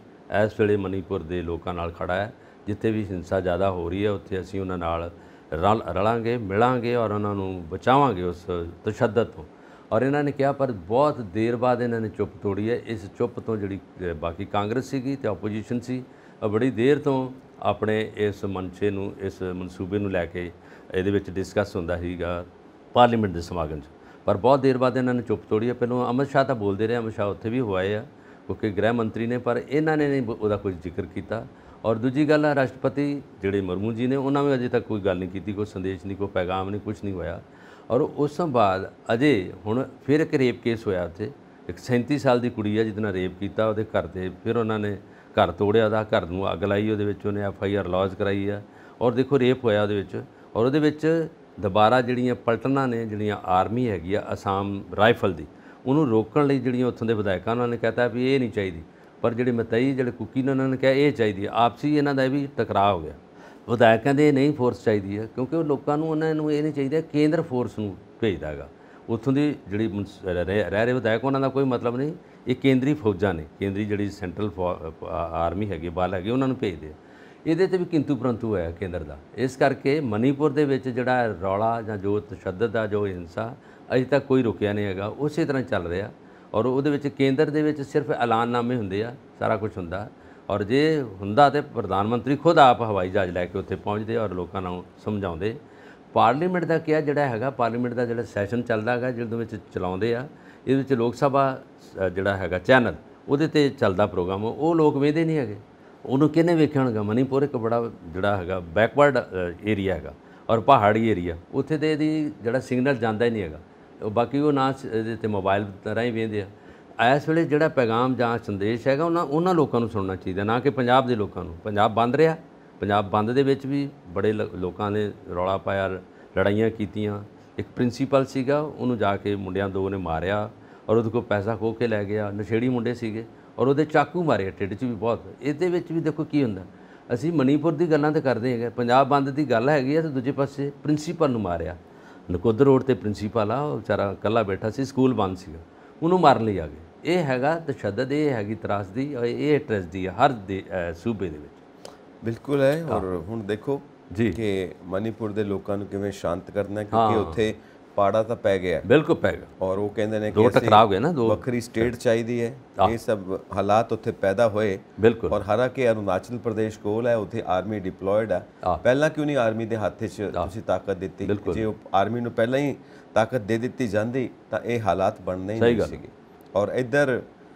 ਇਸ ਵੇਲੇ ਮਨੀਪੁਰ ਦੇ ਲੋਕਾਂ ਨਾਲ ਖੜਾ ਹੈ, ਜਿੱਥੇ ਵੀ ਹਿੰਸਾ ਜ਼ਿਆਦਾ ਹੋ ਰਹੀ ਹੈ ਉੱਥੇ ਅਸੀਂ ਉਹਨਾਂ ਨਾਲ ਰਲਾਂਗੇ, ਮਿਲਾਂਗੇ ਔਰ ਉਹਨਾਂ ਨੂੰ ਬਚਾਵਾਂਗੇ ਉਸ ਤਸ਼ੱਦਦ ਤੋਂ। ਔਰ ਇਹਨਾਂ ਨੇ ਕਿਹਾ, ਪਰ ਬਹੁਤ ਦੇਰ ਬਾਅਦ ਇਹਨਾਂ ਨੇ ਚੁੱਪ ਤੋੜੀ ਹੈ। ਇਸ ਚੁੱਪ ਤੋਂ ਜਿਹੜੀ ਬਾਕੀ ਕਾਂਗਰਸ ਸੀਗੀ ਤੇ ਆਪੋਜੀਸ਼ਨ ਸੀ, ਬੜੀ ਦੇਰ ਤੋਂ ਆਪਣੇ ਇਸ ਮਨਸ਼ੇ ਨੂੰ, ਇਸ ਮਨਸੂਬੇ ਨੂੰ ਲੈ ਕੇ ਇਹਦੇ ਵਿੱਚ ਡਿਸਕਸ ਹੁੰਦਾ ਸੀਗਾ ਪਾਰਲੀਮੈਂਟ ਦੇ ਸਮਾਗਮ 'ਚ, ਪਰ ਬਹੁਤ ਦੇਰ ਬਾਅਦ ਇਹਨਾਂ ਨੇ ਚੁੱਪ ਤੋੜੀ ਹੈ। ਪਹਿਲਾਂ ਅਮਿਤ ਸ਼ਾਹ ਤਾਂ ਬੋਲਦੇ ਰਹੇ, ਅਮਿਤ ਸ਼ਾਹ ਉੱਥੇ ਵੀ ਹੋਏ ਆ ਕਿਉਂਕਿ ਗ੍ਰਹਿ ਮੰਤਰੀ ਨੇ, ਪਰ ਇਹਨਾਂ ਨੇ ਨਹੀਂ ਉਹਦਾ ਕੋਈ ਜ਼ਿਕਰ ਕੀਤਾ। ਔਰ ਦੂਜੀ ਗੱਲ ਹੈ, ਰਾਸ਼ਟਰਪਤੀ ਜਿਹੜੇ ਮੁਰਮੂ ਜੀ ਨੇ ਉਹਨਾਂ ਨੇ ਅਜੇ ਤੱਕ ਕੋਈ ਗੱਲ ਨਹੀਂ ਕੀਤੀ, ਕੋਈ ਸੰਦੇਸ਼ ਨਹੀਂ, ਕੋਈ ਪੈਗਾਮ ਨਹੀਂ, ਕੁਝ ਨਹੀਂ ਹੋਇਆ। ਔਰ ਉਸ ਤੋਂ ਬਾਅਦ ਅਜੇ ਹੁਣ ਫਿਰ ਇੱਕ ਰੇਪ ਕੇਸ ਹੋਇਆ ਉੱਥੇ, ਇੱਕ 37 ਸਾਲ ਦੀ ਕੁੜੀ ਹੈ ਜਿਹਦੇ ਨਾਲ ਰੇਪ ਕੀਤਾ, ਉਹਦੇ ਘਰ ਦੇ ਫਿਰ ਉਹਨਾਂ ਨੇ ਘਰ ਤੋੜਿਆ, ਉਹਦਾ ਘਰ ਨੂੰ ਅੱਗ ਲਾਈ, ਉਹਦੇ ਵਿੱਚ ਉਹਨੇ FIR ਲੌਜ ਕਰਾਈ ਆ ਔਰ ਦੇਖੋ ਰੇਪ ਹੋਇਆ ਉਹਦੇ ਵਿੱਚ। ਔਰ ਉਹਦੇ ਵਿੱਚ ਦੁਬਾਰਾ ਜਿਹੜੀਆਂ ਪਲਟਨਾਂ ਨੇ, ਜਿਹੜੀਆਂ ਆਰਮੀ ਹੈਗੀ ਆ ਅਸਾਮ ਰਾਈਫਲ ਦੀ, ਉਹਨੂੰ ਰੋਕਣ ਲਈ ਜਿਹੜੀਆਂ ਉੱਥੋਂ ਦੇ ਵਿਧਾਇਕਾਂ ਉਹਨਾਂ ਨੇ ਕਹਿਤਾ ਵੀ ਇਹ ਨਹੀਂ ਚਾਹੀਦੀ, ਪਰ ਜਿਹੜੇ ਮਤਈ ਜਿਹੜੇ ਕੁਕੀ ਨੇ ਉਹਨਾਂ ਨੇ ਕਿਹਾ ਇਹ ਚਾਹੀਦੀ ਹੈ। ਆਪਸੀ ਇਹਨਾਂ ਦਾ ਵੀ ਟਕਰਾਅ ਹੋ ਗਿਆ। ਵਿਧਾਇਕ ਕਹਿੰਦੇ ਇਹ ਨਹੀਂ ਫੋਰਸ ਚਾਹੀਦੀ ਹੈ ਕਿਉਂਕਿ ਉਹ ਲੋਕਾਂ ਨੂੰ ਉਹਨਾਂ ਨੂੰ ਇਹ ਨਹੀਂ ਚਾਹੀਦਾ, ਕੇਂਦਰ ਫੋਰਸ ਨੂੰ ਭੇਜਦਾ ਹੈਗਾ। ਉੱਥੋਂ ਦੀ ਜਿਹੜੀ ਰਹਿ ਰਹੇ ਵਿਧਾਇਕ ਉਹਨਾਂ ਦਾ ਕੋਈ ਮਤਲਬ ਨਹੀਂ, ਇਹ ਕੇਂਦਰੀ ਫੌਜਾਂ ਨੇ, ਕੇਂਦਰੀ ਜਿਹੜੀ ਸੈਂਟਰਲ ਆਰਮੀ ਹੈਗੀ, ਬਲ ਹੈਗੇ, ਉਹਨਾਂ ਨੂੰ ਭੇਜਦੇ ਆ। ਇਹਦੇ ਤੇ ਵੀ ਕਿੰਤੂ ਪਰੰਤੂ ਹੈ ਕੇਂਦਰ ਦਾ। ਇਸ ਕਰਕੇ ਮਨੀਪੁਰ ਦੇ ਵਿੱਚ ਜਿਹੜਾ ਰੌਲਾ ਜਾਂ ਜੋ ਤਸ਼ੱਦਦ ਆ, ਜੋ ਹਿੰਸਾ, ਅਜੇ ਤੱਕ ਕੋਈ ਰੁਕਿਆ ਨਹੀਂ ਹੈਗਾ, ਉਸੇ ਤਰ੍ਹਾਂ ਚੱਲ ਰਿਹਾ। ਔਰ ਉਹਦੇ ਵਿੱਚ ਕੇਂਦਰ ਦੇ ਵਿੱਚ ਸਿਰਫ ਐਲਾਨਨਾਮੇ ਹੁੰਦੇ ਆ, ਸਾਰਾ ਕੁਝ ਹੁੰਦਾ। ਔਰ ਜੇ ਹੁੰਦਾ ਤਾਂ ਪ੍ਰਧਾਨ ਮੰਤਰੀ ਖੁਦ ਆਪ ਹਵਾਈ ਜਹਾਜ਼ ਲੈ ਕੇ ਉੱਥੇ ਪਹੁੰਚਦੇ ਔਰ ਲੋਕਾਂ ਨੂੰ ਸਮਝਾਉਂਦੇ। ਪਾਰਲੀਮੈਂਟ ਦਾ ਕਿਹਾ ਜਿਹੜਾ ਹੈਗਾ, ਪਾਰਲੀਮੈਂਟ ਦਾ ਜਿਹੜਾ ਸੈਸ਼ਨ ਚੱਲਦਾ ਹੈਗਾ, ਜਿਹਦੇ ਵਿੱਚ ਚਲਾਉਂਦੇ ਆ, ਇਹਦੇ ਵਿੱਚ ਲੋਕ ਸਭਾ ਜਿਹੜਾ ਹੈਗਾ ਚੈਨਲ, ਉਹਦੇ 'ਤੇ ਚੱਲਦਾ ਪ੍ਰੋਗਰਾਮ, ਉਹ ਲੋਕ ਵੇਖਦੇ ਨਹੀਂ ਹੈਗੇ। ਉਹਨੂੰ ਕਿਹਨੇ ਵੇਖਿਆ ਹੋਣਗਾ? ਮਨੀਪੁਰ ਇੱਕ ਬੜਾ ਜਿਹੜਾ ਹੈਗਾ ਬੈਕਵਰਡ ਏਰੀਆ ਹੈਗਾ ਔਰ ਪਹਾੜੀ ਏਰੀਆ, ਉੱਥੇ ਦੇ ਇਹਦੀ ਜਿਹੜਾ ਸਿਗਨਲ ਜਾਂਦਾ ਹੀ ਨਹੀਂ ਹੈਗਾ। ਬਾਕੀ ਉਹ ਨਾ ਇਹਦੇ 'ਤੇ ਮੋਬਾਈਲ ਰਾਹੀਂ ਵੇਖਦੇ ਆ। ਇਸ ਵੇਲੇ ਜਿਹੜਾ ਪੈਗਾਮ ਜਾਂ ਸੰਦੇਸ਼ ਹੈਗਾ ਉਹਨਾਂ ਲੋਕਾਂ ਨੂੰ ਸੁਣਨਾ ਚਾਹੀਦਾ, ਨਾ ਕਿ ਪੰਜਾਬ ਦੇ ਲੋਕਾਂ ਨੂੰ। ਪੰਜਾਬ ਬੰਦ ਰਿਹਾ, ਪੰਜਾਬ ਬੰਦ ਦੇ ਵਿੱਚ ਵੀ ਬੜੇ ਲੋਕਾਂ ਨੇ ਰੌਲਾ ਪਾਇਆ, ਲੜਾਈਆਂ ਕੀਤੀਆਂ। ਇੱਕ ਪ੍ਰਿੰਸੀਪਲ ਸੀਗਾ, ਉਹਨੂੰ ਜਾ ਕੇ ਮੁੰਡਿਆਂ ਦੋ ਨੇ ਮਾਰਿਆ ਔਰ ਉਹਦੇ ਕੋਲ ਪੈਸਾ ਖੋਹ ਕੇ ਲੈ ਗਿਆ। ਨਸ਼ੇੜੀ ਮੁੰਡੇ ਸੀਗੇ ਔਰ ਉਹਦੇ ਚਾਕੂ ਮਾਰੇ ਢਿੱਡ 'ਚ ਵੀ ਬਹੁਤ। ਇਹਦੇ ਵਿੱਚ ਵੀ ਦੇਖੋ ਕੀ ਹੁੰਦਾ। ਅਸੀਂ ਮਨੀਪੁਰ ਦੀ ਗੱਲਾਂ ਤਾਂ ਕਰਦੇ ਹੈਗੇ, ਪੰਜਾਬ ਬੰਦ ਦੀ ਗੱਲ ਹੈਗੀ ਆ, ਤੇ ਦੂਜੇ ਪਾਸੇ ਪ੍ਰਿੰਸੀਪਲ ਨੂੰ ਮਾਰਿਆ। ਨਕੋਦਰ ਰੋਡ ਤੇ ਪ੍ਰਿੰਸੀਪਲ ਆ, ਉਹ ਵਿਚਾਰਾ ਇਕੱਲਾ ਬੈਠਾ ਸੀ, ਸਕੂਲ ਬੰਦ ਸੀਗਾ, ਉਹਨੂੰ ਮਾਰਨ ਲਈ ਆ ਗਏ। ਇਹ ਹੈਗਾ ਤਸ਼ੱਦਦ, ਇਹ ਹੈਗੀ ਤਰਾਸਦੀ, ਇਹ ਟ੍ਰੈਜਡੀ ਆ ਹਰ ਸੂਬੇ ਦੇ ਵਿੱਚ। ਬਿਲਕੁਲ ਹੈ। ਔਰ ਹੁਣ ਦੇਖੋ ਜੀ ਕਿ ਮਨੀਪੁਰ ਦੇ ਲੋਕਾਂ ਨੂੰ ਕਿਵੇਂ ਸ਼ਾਂਤ ਕਰਨਾ, ਕਿਉਂਕਿ ਉੱਥੇ ਪਾੜਾ ਤਾਂ ਪੈ ਗਿਆ, ਬਿਲਕੁਲ ਪੈ ਗਿਆ। ਔਰ ਉਹ ਕਹਿੰਦੇ ਨੇ ਦੋ ਟਕਰਾਅ ਹੋ ਗਏ ਨਾ, ਦੋ ਵੱਖਰੀ ਸਟੇਟ ਚਾਹੀਦੀ ਹੈ। ਇਹ ਸਭ ਹਾਲਾਤ ਉੱਥੇ ਪੈਦਾ ਹੋਏ। ਬਿਲਕੁਲ। ਔਰ ਹਾਲਾਂਕਿ ਅਰੁਣਾਚਲ ਪ੍ਰਦੇਸ਼ ਕੋਲ ਹੈ, ਉੱਥੇ ਆਰਮੀ ਡਿਪਲੋਇਡ ਆ। ਪਹਿਲਾਂ ਕਿਉਂ ਨਹੀਂ ਆਰਮੀ ਦੇ ਹੱਥ 'ਚ ਤੁਸੀਂ ਤਾਕਤ ਦਿੱਤੀ? ਜੇ ਉਹ ਆਰਮੀ ਨੂੰ ਪਹਿਲਾਂ ਹੀ ਤਾਕਤ ਦੇ ਦਿੱਤੀ ਜਾਂਦੀ ਤਾਂ ਇਹ ਹਾਲਾਤ ਬਣਨੇ ਹੀ ਨਹੀਂ ਸੀਗੇ। ਔਰ ਇੱਧਰ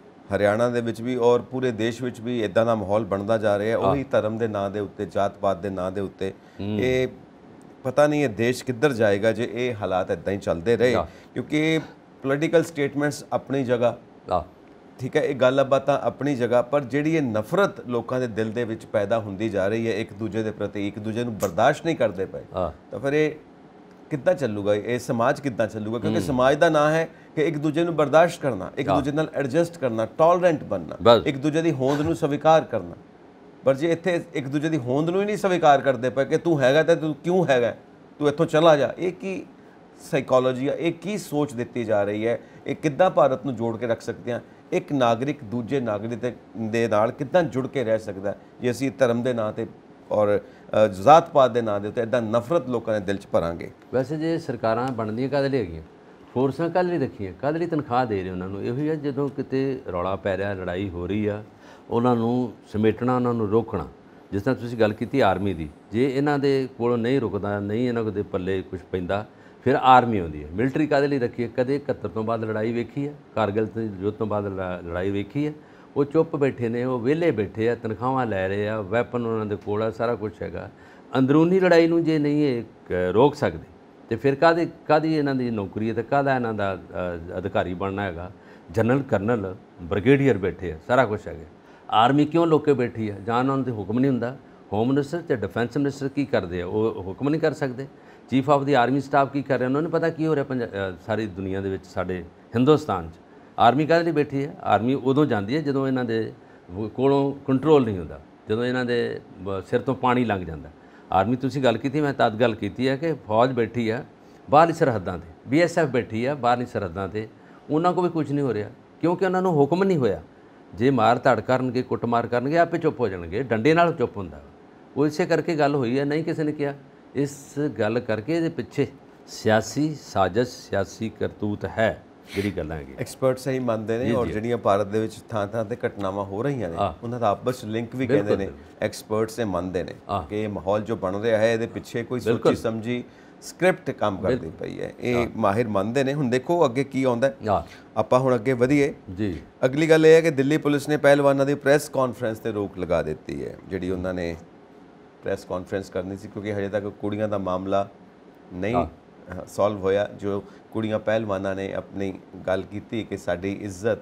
ਹਰਿਆਣਾ ਦੇ ਵਿੱਚ ਵੀ ਔਰ ਪੂਰੇ ਦੇਸ਼ ਵਿੱਚ ਵੀ ਇਦਾਂ ਦਾ ਮਾਹੌਲ ਬਣਦਾ ਜਾ ਰਿਹਾ। ਉਹੀ ਧਰਮ ਦੇ ਨਾਂ ਦੇ ਉੱਤੇ, ਜਾਤ ਪਾਤ ਦੇ ਨਾਂ ਦੇ ਉੱਤੇ। ਇਹ ਪਤਾ ਨਹੀਂ ਇਹ ਦੇਸ਼ ਕਿੱਧਰ ਜਾਏਗਾ ਜੇ ਇਹ ਹਾਲਾਤ ਇਦਾਂ ਹੀ ਚੱਲਦੇ ਰਹੇ, ਕਿਉਂਕਿ ਪੋਲੀਟੀਕਲ ਸਟੇਟਮੈਂਟਸ ਆਪਣੀ ਜਗ੍ਹਾ, ਠੀਕ ਹੈ, ਇਹ ਗੱਲਬਾਤਾਂ ਆਪਣੀ ਜਗ੍ਹਾ, ਪਰ ਜਿਹੜੀ ਇਹ ਨਫ਼ਰਤ ਲੋਕਾਂ ਦੇ ਦਿਲ ਦੇ ਵਿੱਚ ਪੈਦਾ ਹੁੰਦੀ ਜਾ ਰਹੀ ਹੈ ਇੱਕ ਦੂਜੇ ਦੇ ਪ੍ਰਤੀ, ਇੱਕ ਦੂਜੇ ਨੂੰ ਬਰਦਾਸ਼ਤ ਨਹੀਂ ਕਰਦੇ ਪਏ, ਤਾਂ ਫਿਰ ਇਹ ਕਿੱਦਾਂ ਚੱਲੂਗਾ? ਇਹ ਸਮਾਜ ਕਿੱਦਾਂ ਚੱਲੂਗਾ? ਕਿਉਂਕਿ ਸਮਾਜ ਦਾ ਨਾਂ ਹੈ ਕਿ ਇੱਕ ਦੂਜੇ ਨੂੰ ਬਰਦਾਸ਼ਤ ਕਰਨਾ, ਇੱਕ ਦੂਜੇ ਨਾਲ ਐਡਜਸਟ ਕਰਨਾ, ਟੋਲਰੈਂਟ ਬਣਨਾ, ਇੱਕ ਦੂਜੇ ਦੀ ਹੋਂਦ ਨੂੰ ਸਵੀਕਾਰ ਕਰਨਾ। ਪਰ ਜੇ ਇੱਥੇ ਇੱਕ ਦੂਜੇ ਦੀ ਹੋਂਦ ਨੂੰ ਹੀ ਨਹੀਂ ਸਵੀਕਾਰ ਕਰਦੇ ਪਏ ਕਿ ਤੂੰ ਹੈਗਾ ਤਾਂ ਤੂੰ ਕਿਉਂ ਹੈਗਾ, ਤੂੰ ਇੱਥੋਂ ਚਲਾ ਜਾ, ਇਹ ਕੀ ਸਾਈਕੋਲੋਜੀ ਆ? ਇਹ ਕੀ ਸੋਚ ਦਿੱਤੀ ਜਾ ਰਹੀ ਹੈ? ਇਹ ਕਿੱਦਾਂ ਭਾਰਤ ਨੂੰ ਜੋੜ ਕੇ ਰੱਖ ਸਕਦੇ ਹਾਂ? ਇੱਕ ਨਾਗਰਿਕ ਦੂਜੇ ਨਾਗਰਿਕ ਦੇ ਨਾਲ ਕਿੱਦਾਂ ਜੁੜ ਕੇ ਰਹਿ ਸਕਦਾ ਜੇ ਅਸੀਂ ਧਰਮ ਦੇ ਨਾਂ 'ਤੇ ਔਰ ਜ਼ਾਤ ਪਾਤ ਦੇ ਨਾਂ ਦੇ ਉੱਤੇ ਇੱਦਾਂ ਨਫ਼ਰਤ ਲੋਕਾਂ ਦੇ ਦਿਲ 'ਚ ਭਰਾਂਗੇ? ਵੈਸੇ ਜੇ ਸਰਕਾਰਾਂ ਬਣਦੀਆਂ ਕਾਹਦੇ ਲਈ ਹੈਗੀਆਂ? ਫੋਰਸਾਂ ਕਾਹਦੇ ਲਈ ਰੱਖੀਆਂ? ਕਾਹਦੇ ਲਈ ਤਨਖਾਹ ਦੇ ਰਹੇ ਉਹਨਾਂ ਨੂੰ? ਇਹੋ ਹੀ ਆ, ਜਦੋਂ ਕਿਤੇ ਰੌਲਾ ਪੈ ਰਿਹਾ, ਲੜਾਈ ਹੋ ਰਹੀ ਆ, ਉਹਨਾਂ ਨੂੰ ਸਮੇਟਣਾ, ਉਹਨਾਂ ਨੂੰ ਰੋਕਣਾ। ਜਿਸ ਤਰ੍ਹਾਂ ਤੁਸੀਂ ਗੱਲ ਕੀਤੀ ਆਰਮੀ ਦੀ, ਜੇ ਇਹਨਾਂ ਦੇ ਕੋਲੋਂ ਨਹੀਂ ਰੁਕਦਾ, ਨਹੀਂ ਇਹਨਾਂ ਦੇ ਪੱਲੇ ਕੁਝ ਪੈਂਦਾ, ਫਿਰ ਆਰਮੀ ਆਉਂਦੀ ਹੈ। ਮਿਲਟਰੀ ਕਾਹਦੇ ਲਈ ਰੱਖੀ ਹੈ? ਕਦੇ 71 ਤੋਂ ਬਾਅਦ ਲੜਾਈ ਵੇਖੀ ਹੈ? ਕਾਰਗਿਲ ਤੋਂ ਯੁੱਧ ਤੋਂ ਬਾਅਦ ਲੜਾਈ ਵੇਖੀ ਹੈ? ਉਹ ਚੁੱਪ ਬੈਠੇ ਨੇ, ਉਹ ਵਿਹਲੇ ਬੈਠੇ ਆ, ਤਨਖਾਹਾਂ ਲੈ ਰਹੇ ਆ, ਵੈਪਨ ਉਹਨਾਂ ਦੇ ਕੋਲ ਆ, ਸਾਰਾ ਕੁਝ ਹੈਗਾ। ਅੰਦਰੂਨੀ ਲੜਾਈ ਨੂੰ ਜੇ ਨਹੀਂ ਇਹ ਰੋਕ ਸਕਦੇ ਤੇ ਫਿਰ ਕਾਹਦੀ ਇਹਨਾਂ ਦੀ ਨੌਕਰੀ ਹੈ ਤੇ ਕਾਹਦਾ ਇਹਨਾਂ ਦਾ ਅਧਿਕਾਰੀ ਬਣਨਾ ਹੈਗਾ? ਜਨਰਲ, ਕਰਨਲ, ਬ੍ਰਿਗੇਡੀਅਰ ਬੈਠੇ ਆ, ਸਾਰਾ ਕੁਝ ਹੈਗਾ। ਆਰਮੀ ਕਿਉਂ ਲੋਕੇ ਬੈਠੀ ਆ? ਜਾਂ ਉਹਨਾਂ ਨੂੰ ਹੁਕਮ ਨਹੀਂ ਹੁੰਦਾ? ਹੋਮ ਮਿਨਿਸਟਰ ਤੇ ਡਿਫੈਂਸ ਮਿਨਿਸਟਰ ਕੀ ਕਰਦੇ ਆ? ਉਹ ਹੁਕਮ ਨਹੀਂ ਕਰ ਸਕਦੇ? Chief of the army staff ਕੀ ਕਰ ਰਿਹਾ? ਉਹਨਾਂ ਨੂੰ ਪਤਾ ਕੀ ਹੋ ਰਿਹਾ ਸਾਰੀ ਦੁਨੀਆ ਦੇ ਵਿੱਚ, ਸਾਡੇ ਹਿੰਦੁਸਤਾਨ 'ਚ। ਆਰਮੀ ਕਾਹਦੇ ਲਈ ਬੈਠੀ ਹੈ? ਆਰਮੀ ਉਦੋਂ ਜਾਂਦੀ ਹੈ ਜਦੋਂ ਇਹਨਾਂ ਦੇ ਕੋਲੋਂ ਕੰਟਰੋਲ ਨਹੀਂ ਹੁੰਦਾ, ਜਦੋਂ ਇਹਨਾਂ ਦੇ ਸਿਰ ਤੋਂ ਪਾਣੀ ਲੰਘ ਜਾਂਦਾ। ਆਰਮੀ ਤੁਸੀਂ ਗੱਲ ਕੀਤੀ, ਮੈਂ ਤਦ ਗੱਲ ਕੀਤੀ ਹੈ ਕਿ ਫੌਜ ਬੈਠੀ ਆ ਬਾਹਰਲੀ ਸਰਹੱਦਾਂ 'ਤੇ, BSF ਬੈਠੀ ਆ ਬਾਹਰਲੀ ਸਰਹੱਦਾਂ 'ਤੇ, ਉਹਨਾਂ ਕੋਲ ਵੀ ਕੁਝ ਨਹੀਂ ਹੋ ਰਿਹਾ ਕਿਉਂਕਿ ਉਹਨਾਂ ਨੂੰ ਹੁਕਮ ਨਹੀਂ ਹੋਇਆ। ਜੇ ਮਾਰ ਧੜ ਕਰਨਗੇ, ਕੁੱਟਮਾਰ ਕਰਨਗੇ, ਆਪੇ ਚੁੱਪ ਹੋ ਜਾਣਗੇ। ਡੰਡੇ ਨਾਲ ਚੁੱਪ ਹੁੰਦਾ ਉਹ। ਇਸੇ ਕਰਕੇ ਗੱਲ ਹੋਈ ਹੈ, ਨਹੀਂ ਕਿਸੇ ਨੇ ਕਿਹਾ। ਇਸ ਗੱਲ ਕਰਕੇ ਇਹਦੇ ਪਿੱਛੇ ਸਿਆਸੀ ਸਾਜ਼ਿਸ਼, ਸਿਆਸੀ ਕਰਤੂਤ ਹੈ ਜਿਹੜੀ ਗੱਲਾਂ ਹੈਗੀਆਂ। ਐਕਸਪਰਟਸ ਇਹੀ ਮੰਨਦੇ ਨੇ। ਔਰ ਜਿਹੜੀਆਂ ਭਾਰਤ ਦੇ ਵਿੱਚ ਥਾਂ ਥਾਂ 'ਤੇ ਘਟਨਾਵਾਂ ਹੋ ਰਹੀਆਂ ਨੇ, ਉਹਨਾਂ ਦਾ ਆਪਸ ਲਿੰਕ ਵੀ ਕਹਿੰਦੇ ਨੇ, ਐਕਸਪਰਟਸ ਇਹ ਮੰਨਦੇ ਨੇ ਕਿ ਇਹ ਮਾਹੌਲ ਜੋ ਬਣ ਰਿਹਾ ਹੈ ਇਹਦੇ ਪਿੱਛੇ ਕੋਈ ਸੋਚੀ ਸਮਝੀ ਸਕ੍ਰਿਪਟ ਕੰਮ ਕਰਦੀ ਪਈ ਹੈ। ਇਹ ਮਾਹਿਰ ਮੰਨਦੇ ਨੇ। ਹੁਣ ਦੇਖੋ ਅੱਗੇ ਕੀ ਆਉਂਦਾ। ਆਪਾਂ ਹੁਣ ਅੱਗੇ ਵਧੀਏ ਜੀ। ਅਗਲੀ ਗੱਲ ਇਹ ਹੈ ਕਿ ਦਿੱਲੀ ਪੁਲਿਸ ਨੇ ਪਹਿਲਵਾਨਾਂ ਦੀ ਪ੍ਰੈਸ ਕਾਨਫਰੰਸ ਤੇ ਰੋਕ ਲਗਾ ਦਿੱਤੀ ਹੈ। ਜਿਹੜੀ ਉਹਨਾਂ ਨੇ ਪ੍ਰੈਸ ਕਾਨਫਰੰਸ ਕਰਨੀ ਸੀ, ਕਿਉਂਕਿ ਹਜੇ ਤੱਕ ਕੁੜੀਆਂ ਦਾ ਮਾਮਲਾ ਨਹੀਂ ਸੋਲਵ ਹੋਇਆ। ਜੋ ਕੁੜੀਆਂ ਪਹਿਲਵਾਨਾਂ ਨੇ ਆਪਣੀ ਗੱਲ ਕੀਤੀ ਕਿ ਸਾਡੀ ਇੱਜ਼ਤ,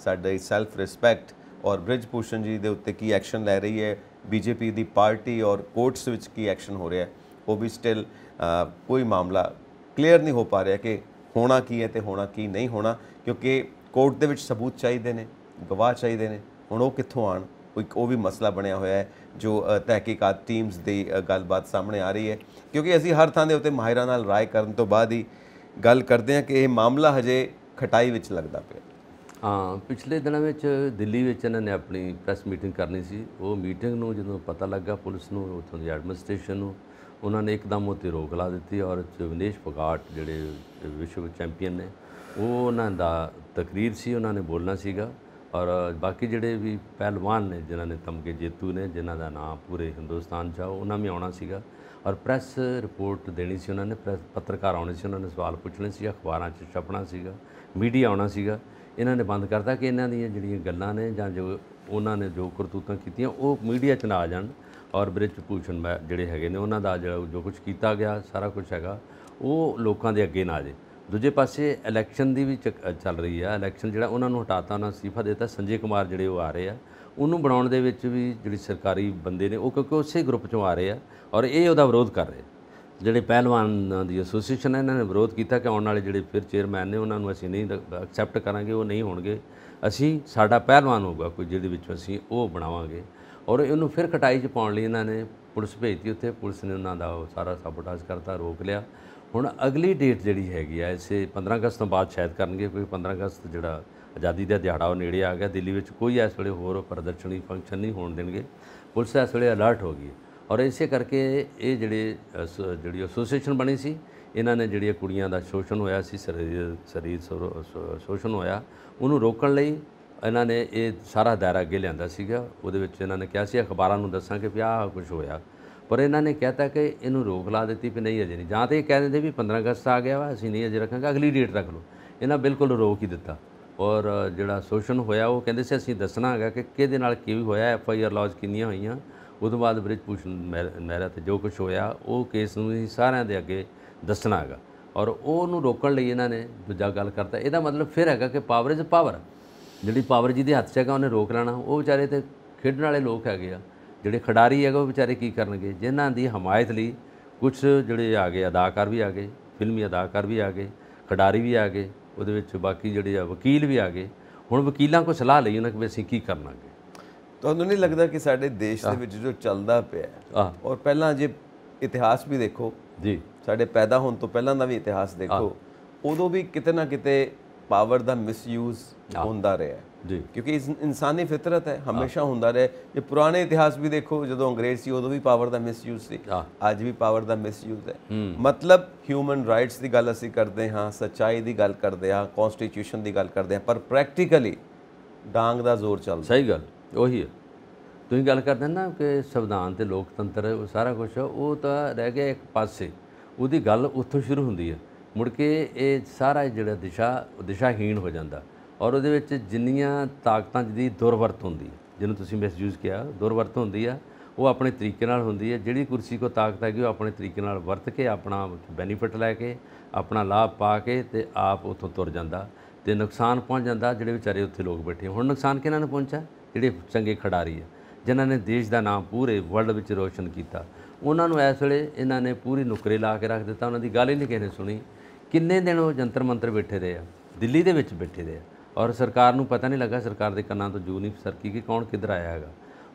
ਸਾਡੀ ਸੈਲਫ ਰਿਸਪੈਕਟ ਔਰ ਬ੍ਰਿਜ ਭੂਸ਼ਣ ਜੀ ਦੇ ਉੱਤੇ ਕੀ ਐਕਸ਼ਨ ਲੈ ਰਹੀ ਹੈ BJP ਦੀ ਪਾਰਟੀ, ਔਰ ਕੋਰਟਸ ਵਿੱਚ ਕੀ ਐਕਸ਼ਨ ਹੋ ਰਿਹਾ, ਉਹ ਵੀ ਸਟਿਲ ਕੋਈ ਮਾਮਲਾ ਕਲੀਅਰ ਨਹੀਂ ਹੋ ਪਾ ਰਿਹਾ ਕਿ ਹੋਣਾ ਕੀ ਹੈ ਤੇ ਹੋਣਾ ਕੀ ਨਹੀਂ ਹੋਣਾ, ਕਿਉਂਕਿ ਕੋਰਟ ਦੇ ਵਿੱਚ ਸਬੂਤ ਚਾਹੀਦੇ ਨੇ, ਗਵਾਹ ਚਾਹੀਦੇ ਨੇ। ਹੁਣ ਉਹ ਕਿੱਥੋਂ ਆਉਣ, ਉਹ ਵੀ ਮਸਲਾ ਬਣਿਆ ਹੋਇਆ ਹੈ ਜੋ ਤਹਿਕੀਕਾਤ ਟੀਮਸ ਦੀ ਗੱਲਬਾਤ ਸਾਹਮਣੇ ਆ ਰਹੀ ਹੈ। ਕਿਉਂਕਿ ਅਸੀਂ ਹਰ ਥਾਂ ਦੇ ਉੱਤੇ ਮਾਹਿਰਾਂ ਨਾਲ ਰਾਏ ਕਰਨ ਤੋਂ ਬਾਅਦ ਹੀ ਗੱਲ ਕਰਦੇ ਹਾਂ ਕਿ ਇਹ ਮਾਮਲਾ ਹਜੇ ਖਟਾਈ ਵਿੱਚ ਲੱਗਦਾ ਪਿਆ। ਹਾਂ, ਪਿਛਲੇ ਦਿਨਾਂ ਵਿੱਚ ਦਿੱਲੀ ਵਿੱਚ ਇਹਨਾਂ ਨੇ ਆਪਣੀ ਪ੍ਰੈਸ ਮੀਟਿੰਗ ਕਰਨੀ ਸੀ। ਉਹ ਮੀਟਿੰਗ ਨੂੰ ਜਦੋਂ ਪਤਾ ਲੱਗਾ ਪੁਲਿਸ ਨੂੰ, ਉੱਥੋਂ ਦੀ ਐਡਮਿਨਿਸਟ੍ਰੇਸ਼ਨ ਨੂੰ, ਉਹਨਾਂ ਨੇ ਇੱਕਦਮ ਉੱਤੇ ਰੋਕ ਲਾ ਦਿੱਤੀ ਔਰ ਵਿਨੇਸ਼ ਫੋਗਾਟ ਜਿਹੜੇ ਵਿਸ਼ਵ ਚੈਂਪੀਅਨ ਨੇ, ਉਹ ਉਹਨਾਂ ਦਾ ਤਕਰੀਰ ਸੀ, ਉਹਨਾਂ ਨੇ ਬੋਲਣਾ ਸੀਗਾ ਔਰ ਬਾਕੀ ਜਿਹੜੇ ਵੀ ਪਹਿਲਵਾਨ ਨੇ ਜਿਨ੍ਹਾਂ ਨੇ ਤਮਗੇ ਜੇਤੂ ਨੇ, ਜਿਨ੍ਹਾਂ ਦਾ ਨਾਮ ਪੂਰੇ ਹਿੰਦੁਸਤਾਨ 'ਚ ਆ, ਉਹਨਾਂ ਵੀ ਆਉਣਾ ਸੀਗਾ ਔਰ ਪ੍ਰੈਸ ਰਿਪੋਰਟ ਦੇਣੀ ਸੀ ਉਹਨਾਂ ਨੇ, ਪੱਤਰਕਾਰ ਆਉਣੇ ਸੀ, ਉਹਨਾਂ ਨੇ ਸਵਾਲ ਪੁੱਛਣੇ ਸੀ, ਅਖਬਾਰਾਂ 'ਚ ਛਪਣਾ ਸੀਗਾ, ਮੀਡੀਆ ਆਉਣਾ ਸੀਗਾ। ਇਹਨਾਂ ਨੇ ਬੰਦ ਕਰਤਾ ਕਿ ਇਹਨਾਂ ਦੀਆਂ ਜਿਹੜੀਆਂ ਗੱਲਾਂ ਨੇ ਜਾਂ ਜੋ ਉਹਨਾਂ ਨੇ ਜੋ ਕਰਤੂਤਾਂ ਕੀਤੀਆਂ ਉਹ ਮੀਡੀਆ 'ਚ ਨਾ ਆ ਜਾਣ ਔਰ ਬ੍ਰਿਜ ਭੂਸ਼ਣ ਜਿਹੜੇ ਹੈਗੇ ਨੇ ਉਹਨਾਂ ਦਾ ਜਿਹੜਾ ਜੋ ਕੁਝ ਕੀਤਾ ਗਿਆ ਸਾਰਾ ਕੁਝ ਹੈਗਾ ਉਹ ਲੋਕਾਂ ਦੇ ਅੱਗੇ ਨਾ ਆ ਜੇ। ਦੂਜੇ ਪਾਸੇ ਇਲੈਕਸ਼ਨ ਦੀ ਵੀ ਚੱਲ ਰਹੀ ਆ, ਇਲੈਕਸ਼ਨ ਜਿਹੜਾ ਉਹਨਾਂ ਨੂੰ ਹਟਾਤਾ, ਉਹਨਾਂ ਅਸਤੀਫਾ ਦੇ ਦਿੱਤਾ। ਸੰਜੇ ਕੁਮਾਰ ਜਿਹੜੇ ਉਹ ਆ ਰਹੇ ਆ, ਉਹਨੂੰ ਬਣਾਉਣ ਦੇ ਵਿੱਚ ਵੀ ਜਿਹੜੀ ਸਰਕਾਰੀ ਬੰਦੇ ਨੇ ਉਹ ਕਿਉਂਕਿ ਉਸੇ ਗਰੁੱਪ 'ਚੋਂ ਆ ਰਹੇ ਆ ਔਰ ਇਹ ਉਹਦਾ ਵਿਰੋਧ ਕਰ ਰਹੇ। ਜਿਹੜੇ ਪਹਿਲਵਾਨਾਂ ਦੀ ਐਸੋਸੀਏਸ਼ਨ ਹੈ ਇਹਨਾਂ ਨੇ ਵਿਰੋਧ ਕੀਤਾ ਕਿ ਆਉਣ ਵਾਲੇ ਜਿਹੜੇ ਫਿਰ ਚੇਅਰਮੈਨ ਨੇ ਉਹਨਾਂ ਨੂੰ ਅਸੀਂ ਨਹੀਂ ਐਕਸੈਪਟ ਕਰਾਂਗੇ, ਉਹ ਨਹੀਂ ਹੋਣਗੇ, ਅਸੀਂ ਸਾਡਾ ਪਹਿਲਵਾਨ ਹੋਊਗਾ ਕੋਈ ਜਿਹਦੇ ਵਿੱਚ ਅਸੀਂ ਉਹ ਬਣਾਵਾਂਗੇ। ਔਰ ਇਹਨੂੰ ਫਿਰ ਕਟਾਈ 'ਚ ਪਾਉਣ ਲਈ ਇਹਨਾਂ ਨੇ ਪੁਲਿਸ ਭੇਜਤੀ ਉੱਥੇ, ਪੁਲਿਸ ਨੇ ਉਹਨਾਂ ਦਾ ਉਹ ਸਾਰਾ ਸਾਬੋਟਾਜ ਕਰਤਾ, ਰੋਕ ਲਿਆ। ਹੁਣ ਅਗਲੀ ਡੇਟ ਜਿਹੜੀ ਹੈਗੀ ਆ ਇਸੇ 15 ਅਗਸਤ ਤੋਂ ਬਾਅਦ ਸ਼ਾਇਦ ਕਰਨਗੇ, ਕੋਈ 15 ਅਗਸਤ ਜਿਹੜਾ ਆਜ਼ਾਦੀ ਦਾ ਦਿਹਾੜਾ ਉਹ ਨੇੜੇ ਆ ਗਿਆ। ਦਿੱਲੀ ਵਿੱਚ ਕੋਈ ਇਸ ਵੇਲੇ ਹੋਰ ਪ੍ਰਦਰਸ਼ਨੀ ਫੰਕਸ਼ਨ ਨਹੀਂ ਹੋਣ ਦੇਣਗੇ, ਪੁਲਿਸ ਇਸ ਵੇਲੇ ਅਲਰਟ ਹੋ ਗਈ ਔਰ ਇਸੇ ਕਰਕੇ ਇਹ ਜਿਹੜੀ ਐਸੋਸੀਏਸ਼ਨ ਬਣੀ ਸੀ, ਇਹਨਾਂ ਨੇ ਜਿਹੜੀਆਂ ਕੁੜੀਆਂ ਦਾ ਸ਼ੋਸ਼ਣ ਹੋਇਆ ਸੀ, ਸਰੀਰ ਸ਼ੋਸ਼ਣ ਹੋਇਆ, ਉਹਨੂੰ ਰੋਕਣ ਲਈ ਇਹਨਾਂ ਨੇ ਇਹ ਸਾਰਾ ਦਾਇਰਾ ਅੱਗੇ ਲਿਆਂਦਾ ਸੀਗਾ। ਉਹਦੇ ਵਿੱਚ ਇਹਨਾਂ ਨੇ ਕਿਹਾ ਸੀ ਅਖਬਾਰਾਂ ਨੂੰ ਦੱਸਾਂਗੇ ਵੀ ਆਹ ਕੁਝ ਹੋਇਆ, ਪਰ ਇਹਨਾਂ ਨੇ ਕਹਿਤਾ ਕਿ ਇਹਨੂੰ ਰੋਕ ਲਾ ਦਿੱਤੀ ਵੀ ਨਹੀਂ ਅਜੇ ਨਹੀਂ, ਜਾਂ ਤਾਂ ਇਹ ਕਹਿ ਦਿੰਦੇ ਵੀ 15 ਅਗਸਤ ਆ ਗਿਆ ਵਾ ਅਸੀਂ ਨਹੀਂ ਅਜੇ ਰੱਖਾਂਗੇ, ਅਗਲੀ ਡੇਟ ਰੱਖ ਲਓ। ਇਹਨਾਂ ਬਿਲਕੁਲ ਰੋਕ ਹੀ ਦਿੱਤਾ ਔਰ ਜਿਹੜਾ ਸ਼ੋਸ਼ਣ ਹੋਇਆ ਉਹ ਕਹਿੰਦੇ ਸੀ ਅਸੀਂ ਦੱਸਣਾ ਹੈਗਾ ਕਿ ਕਿਹਦੇ ਨਾਲ ਕੀ ਹੋਇਆ, FIR ਲੌਜ ਕਿੰਨੀਆਂ ਹੋਈਆਂ। ਉਦੋਂ ਬਾਅਦ ਬ੍ਰਿਜ ਭੂਸ਼ਣ ਮਹਿਰਾ 'ਤੇ ਜੋ ਕੁਝ ਹੋਇਆ ਉਹ ਕੇਸ ਨੂੰ ਹੀ ਸਾਰਿਆਂ ਦੇ ਅੱਗੇ ਦੱਸਣਾ ਹੈਗਾ ਔਰ ਉਹਨੂੰ ਰੋਕਣ ਲਈ ਇਹਨਾਂ ਨੇ ਦੂਜਾ ਗੱਲ ਕਰਤਾ। ਇਹਦਾ ਮਤਲਬ ਫਿਰ ਹੈਗਾ ਕਿ ਪਾਵਰ ਇਜ਼ ਪਾਵਰ, ਜਿਹੜੀ ਪਾਵਰ ਜਿਹਦੇ ਹੱਥ 'ਚ ਹੈਗਾ ਉਹਨੇ ਰੋਕ ਲੈਣਾ। ਉਹ ਵਿਚਾਰੇ ਤੇ ਖੇਡਣ ਵਾਲੇ ਲੋਕ ਹੈਗੇ ਆ, ਜਿਹੜੇ ਖਿਡਾਰੀ ਹੈਗੇ ਉਹ ਵਿਚਾਰੇ ਕੀ ਕਰਨਗੇ, ਜਿਨ੍ਹਾਂ ਦੀ ਹਮਾਇਤ ਲਈ ਕੁਝ ਜਿਹੜੇ ਆ ਗਏ ਅਦਾਕਾਰ ਵੀ ਆ ਗਏ, ਫਿਲਮੀ ਅਦਾਕਾਰ ਵੀ ਆ ਗਏ, ਖਿਡਾਰੀ ਵੀ ਆ ਗਏ, ਉਹਦੇ ਵਿੱਚ ਬਾਕੀ ਜਿਹੜੇ ਆ ਵਕੀਲ ਵੀ ਆ ਗਏ। ਹੁਣ ਵਕੀਲਾਂ ਕੋਲ ਸਲਾਹ ਲਈ ਉਹਨਾਂ ਕਿ ਅਸੀਂ ਕੀ ਕਰਨਾਗੇ। ਤੁਹਾਨੂੰ ਨਹੀਂ ਲੱਗਦਾ ਕਿ ਸਾਡੇ ਦੇਸ਼ ਦੇ ਵਿੱਚ ਜੋ ਚੱਲਦਾ ਪਿਆ ਔਰ ਪਹਿਲਾਂ ਜੇ ਇਤਿਹਾਸ ਵੀ ਦੇਖੋ ਜੀ, ਸਾਡੇ ਪੈਦਾ ਹੋਣ ਤੋਂ ਪਹਿਲਾਂ ਦਾ ਵੀ ਇਤਿਹਾਸ ਦੇਖੋ, ਉਦੋਂ ਵੀ ਕਿਤੇ ਨਾ ਕਿਤੇ ਪਾਵਰ ਦਾ ਮਿਸਯੂਜ਼ ਹੁੰਦਾ ਰਿਹਾ ਜੀ, ਕਿਉਂਕਿ ਇਨਸਾਨੀ ਫਿਤਰਤ ਹੈ, ਹਮੇਸ਼ਾ ਹੁੰਦਾ ਰਿਹਾ। ਜੇ ਪੁਰਾਣੇ ਇਤਿਹਾਸ ਵੀ ਦੇਖੋ, ਜਦੋਂ ਅੰਗਰੇਜ਼ ਸੀ ਉਦੋਂ ਵੀ ਪਾਵਰ ਦਾ ਮਿਸਯੂਜ਼ ਸੀ, ਅੱਜ ਵੀ ਪਾਵਰ ਦਾ ਮਿਸਯੂਜ਼ ਹੈ। ਮਤਲਬ ਹਿਊਮਨ ਰਾਈਟਸ ਦੀ ਗੱਲ ਅਸੀਂ ਕਰਦੇ ਹਾਂ, ਸੱਚਾਈ ਦੀ ਗੱਲ ਕਰਦੇ ਹਾਂ, ਕਨਸਟੀਟਿਊਸ਼ਨ ਦੀ ਗੱਲ ਕਰਦੇ ਹਾਂ, ਪਰ ਪ੍ਰੈਕਟੀਕਲੀ ਡਾਂਗ ਦਾ ਜ਼ੋਰ ਚੱਲਦਾ। ਸਹੀ ਗੱਲ ਉਹੀ ਹੈ। ਤੁਸੀਂ ਗੱਲ ਕਰਦੇ ਨਾ ਕਿ ਸੰਵਿਧਾਨ ਤੇ ਲੋਕਤੰਤਰ ਉਹ ਸਾਰਾ ਕੁਝ ਉਹ ਤਾਂ ਰਹਿ ਗਿਆ ਇੱਕ ਪਾਸੇ, ਉਹਦੀ ਗੱਲ ਉੱਥੋਂ ਸ਼ੁਰੂ ਹੁੰਦੀ ਹੈ, ਮੁੜ ਕੇ ਇਹ ਸਾਰਾ ਜਿਹੜਾ ਦਿਸ਼ਾਹੀਣ ਹੋ ਜਾਂਦਾ ਔਰ ਉਹਦੇ ਵਿੱਚ ਜਿੰਨੀਆਂ ਤਾਕਤਾਂ ਦੀ ਦੁਰਵਰਤ ਹੁੰਦੀ ਹੈ, ਜਿਹਨੂੰ ਤੁਸੀਂ ਮਿਸਯੂਜ਼ ਕਿਹਾ, ਦੁਰਵਰਤ ਹੁੰਦੀ ਆ, ਉਹ ਆਪਣੇ ਤਰੀਕੇ ਨਾਲ ਹੁੰਦੀ ਹੈ। ਜਿਹੜੀ ਕੁਰਸੀ ਕੋ ਤਾਕਤ ਹੈਗੀ ਉਹ ਆਪਣੇ ਤਰੀਕੇ ਨਾਲ ਵਰਤ ਕੇ ਆਪਣਾ ਬੈਨੀਫਿਟ ਲੈ ਕੇ ਆਪਣਾ ਲਾਭ ਪਾ ਕੇ ਤੇ ਆਪ ਉੱਥੋਂ ਤੁਰ ਜਾਂਦਾ ਤੇ ਨੁਕਸਾਨ ਪਹੁੰਚ ਜਾਂਦਾ ਜਿਹੜੇ ਵਿਚਾਰੇ ਉੱਥੇ ਲੋਕ ਬੈਠੇ। ਹੁਣ ਨੁਕਸਾਨ ਕਿਹਨਾਂ ਨੂੰ ਪਹੁੰਚਾ? ਜਿਹੜੇ ਚੰਗੇ ਖਿਡਾਰੀ ਆ, ਜਿਨ੍ਹਾਂ ਨੇ ਦੇਸ਼ ਦਾ ਨਾਮ ਪੂਰੇ ਵਰਲਡ ਵਿੱਚ ਰੋਸ਼ਨ ਕੀਤਾ, ਉਹਨਾਂ ਨੂੰ ਇਸ ਵੇਲੇ ਇਹਨਾਂ ਨੇ ਪੂਰੀ ਨੁਕਰੇ ਲਾ ਕੇ ਰੱਖ ਦਿੱਤਾ, ਉਹਨਾਂ ਦੀ ਗੱਲ ਹੀ ਨਹੀਂ ਕਿਸੇ ਨੇ ਸੁਣੀ। ਕਿੰਨੇ ਦਿਨ ਉਹ ਜੰਤਰ ਮੰਤਰ ਬੈਠੇ ਰਹੇ ਆ, ਦਿੱਲੀ ਦੇ ਵਿੱਚ ਬੈਠੇ ਰਹੇ ਆ ਔਰ ਸਰਕਾਰ ਨੂੰ ਪਤਾ ਨਹੀਂ ਲੱਗਾ, ਸਰਕਾਰ ਦੇ ਕੰਨਾਂ ਤੋਂ ਜੂ ਨਹੀਂ ਸਰਕੀ ਕਿ ਕੌਣ ਕਿੱਧਰ ਆਇਆ ਹੈਗਾ।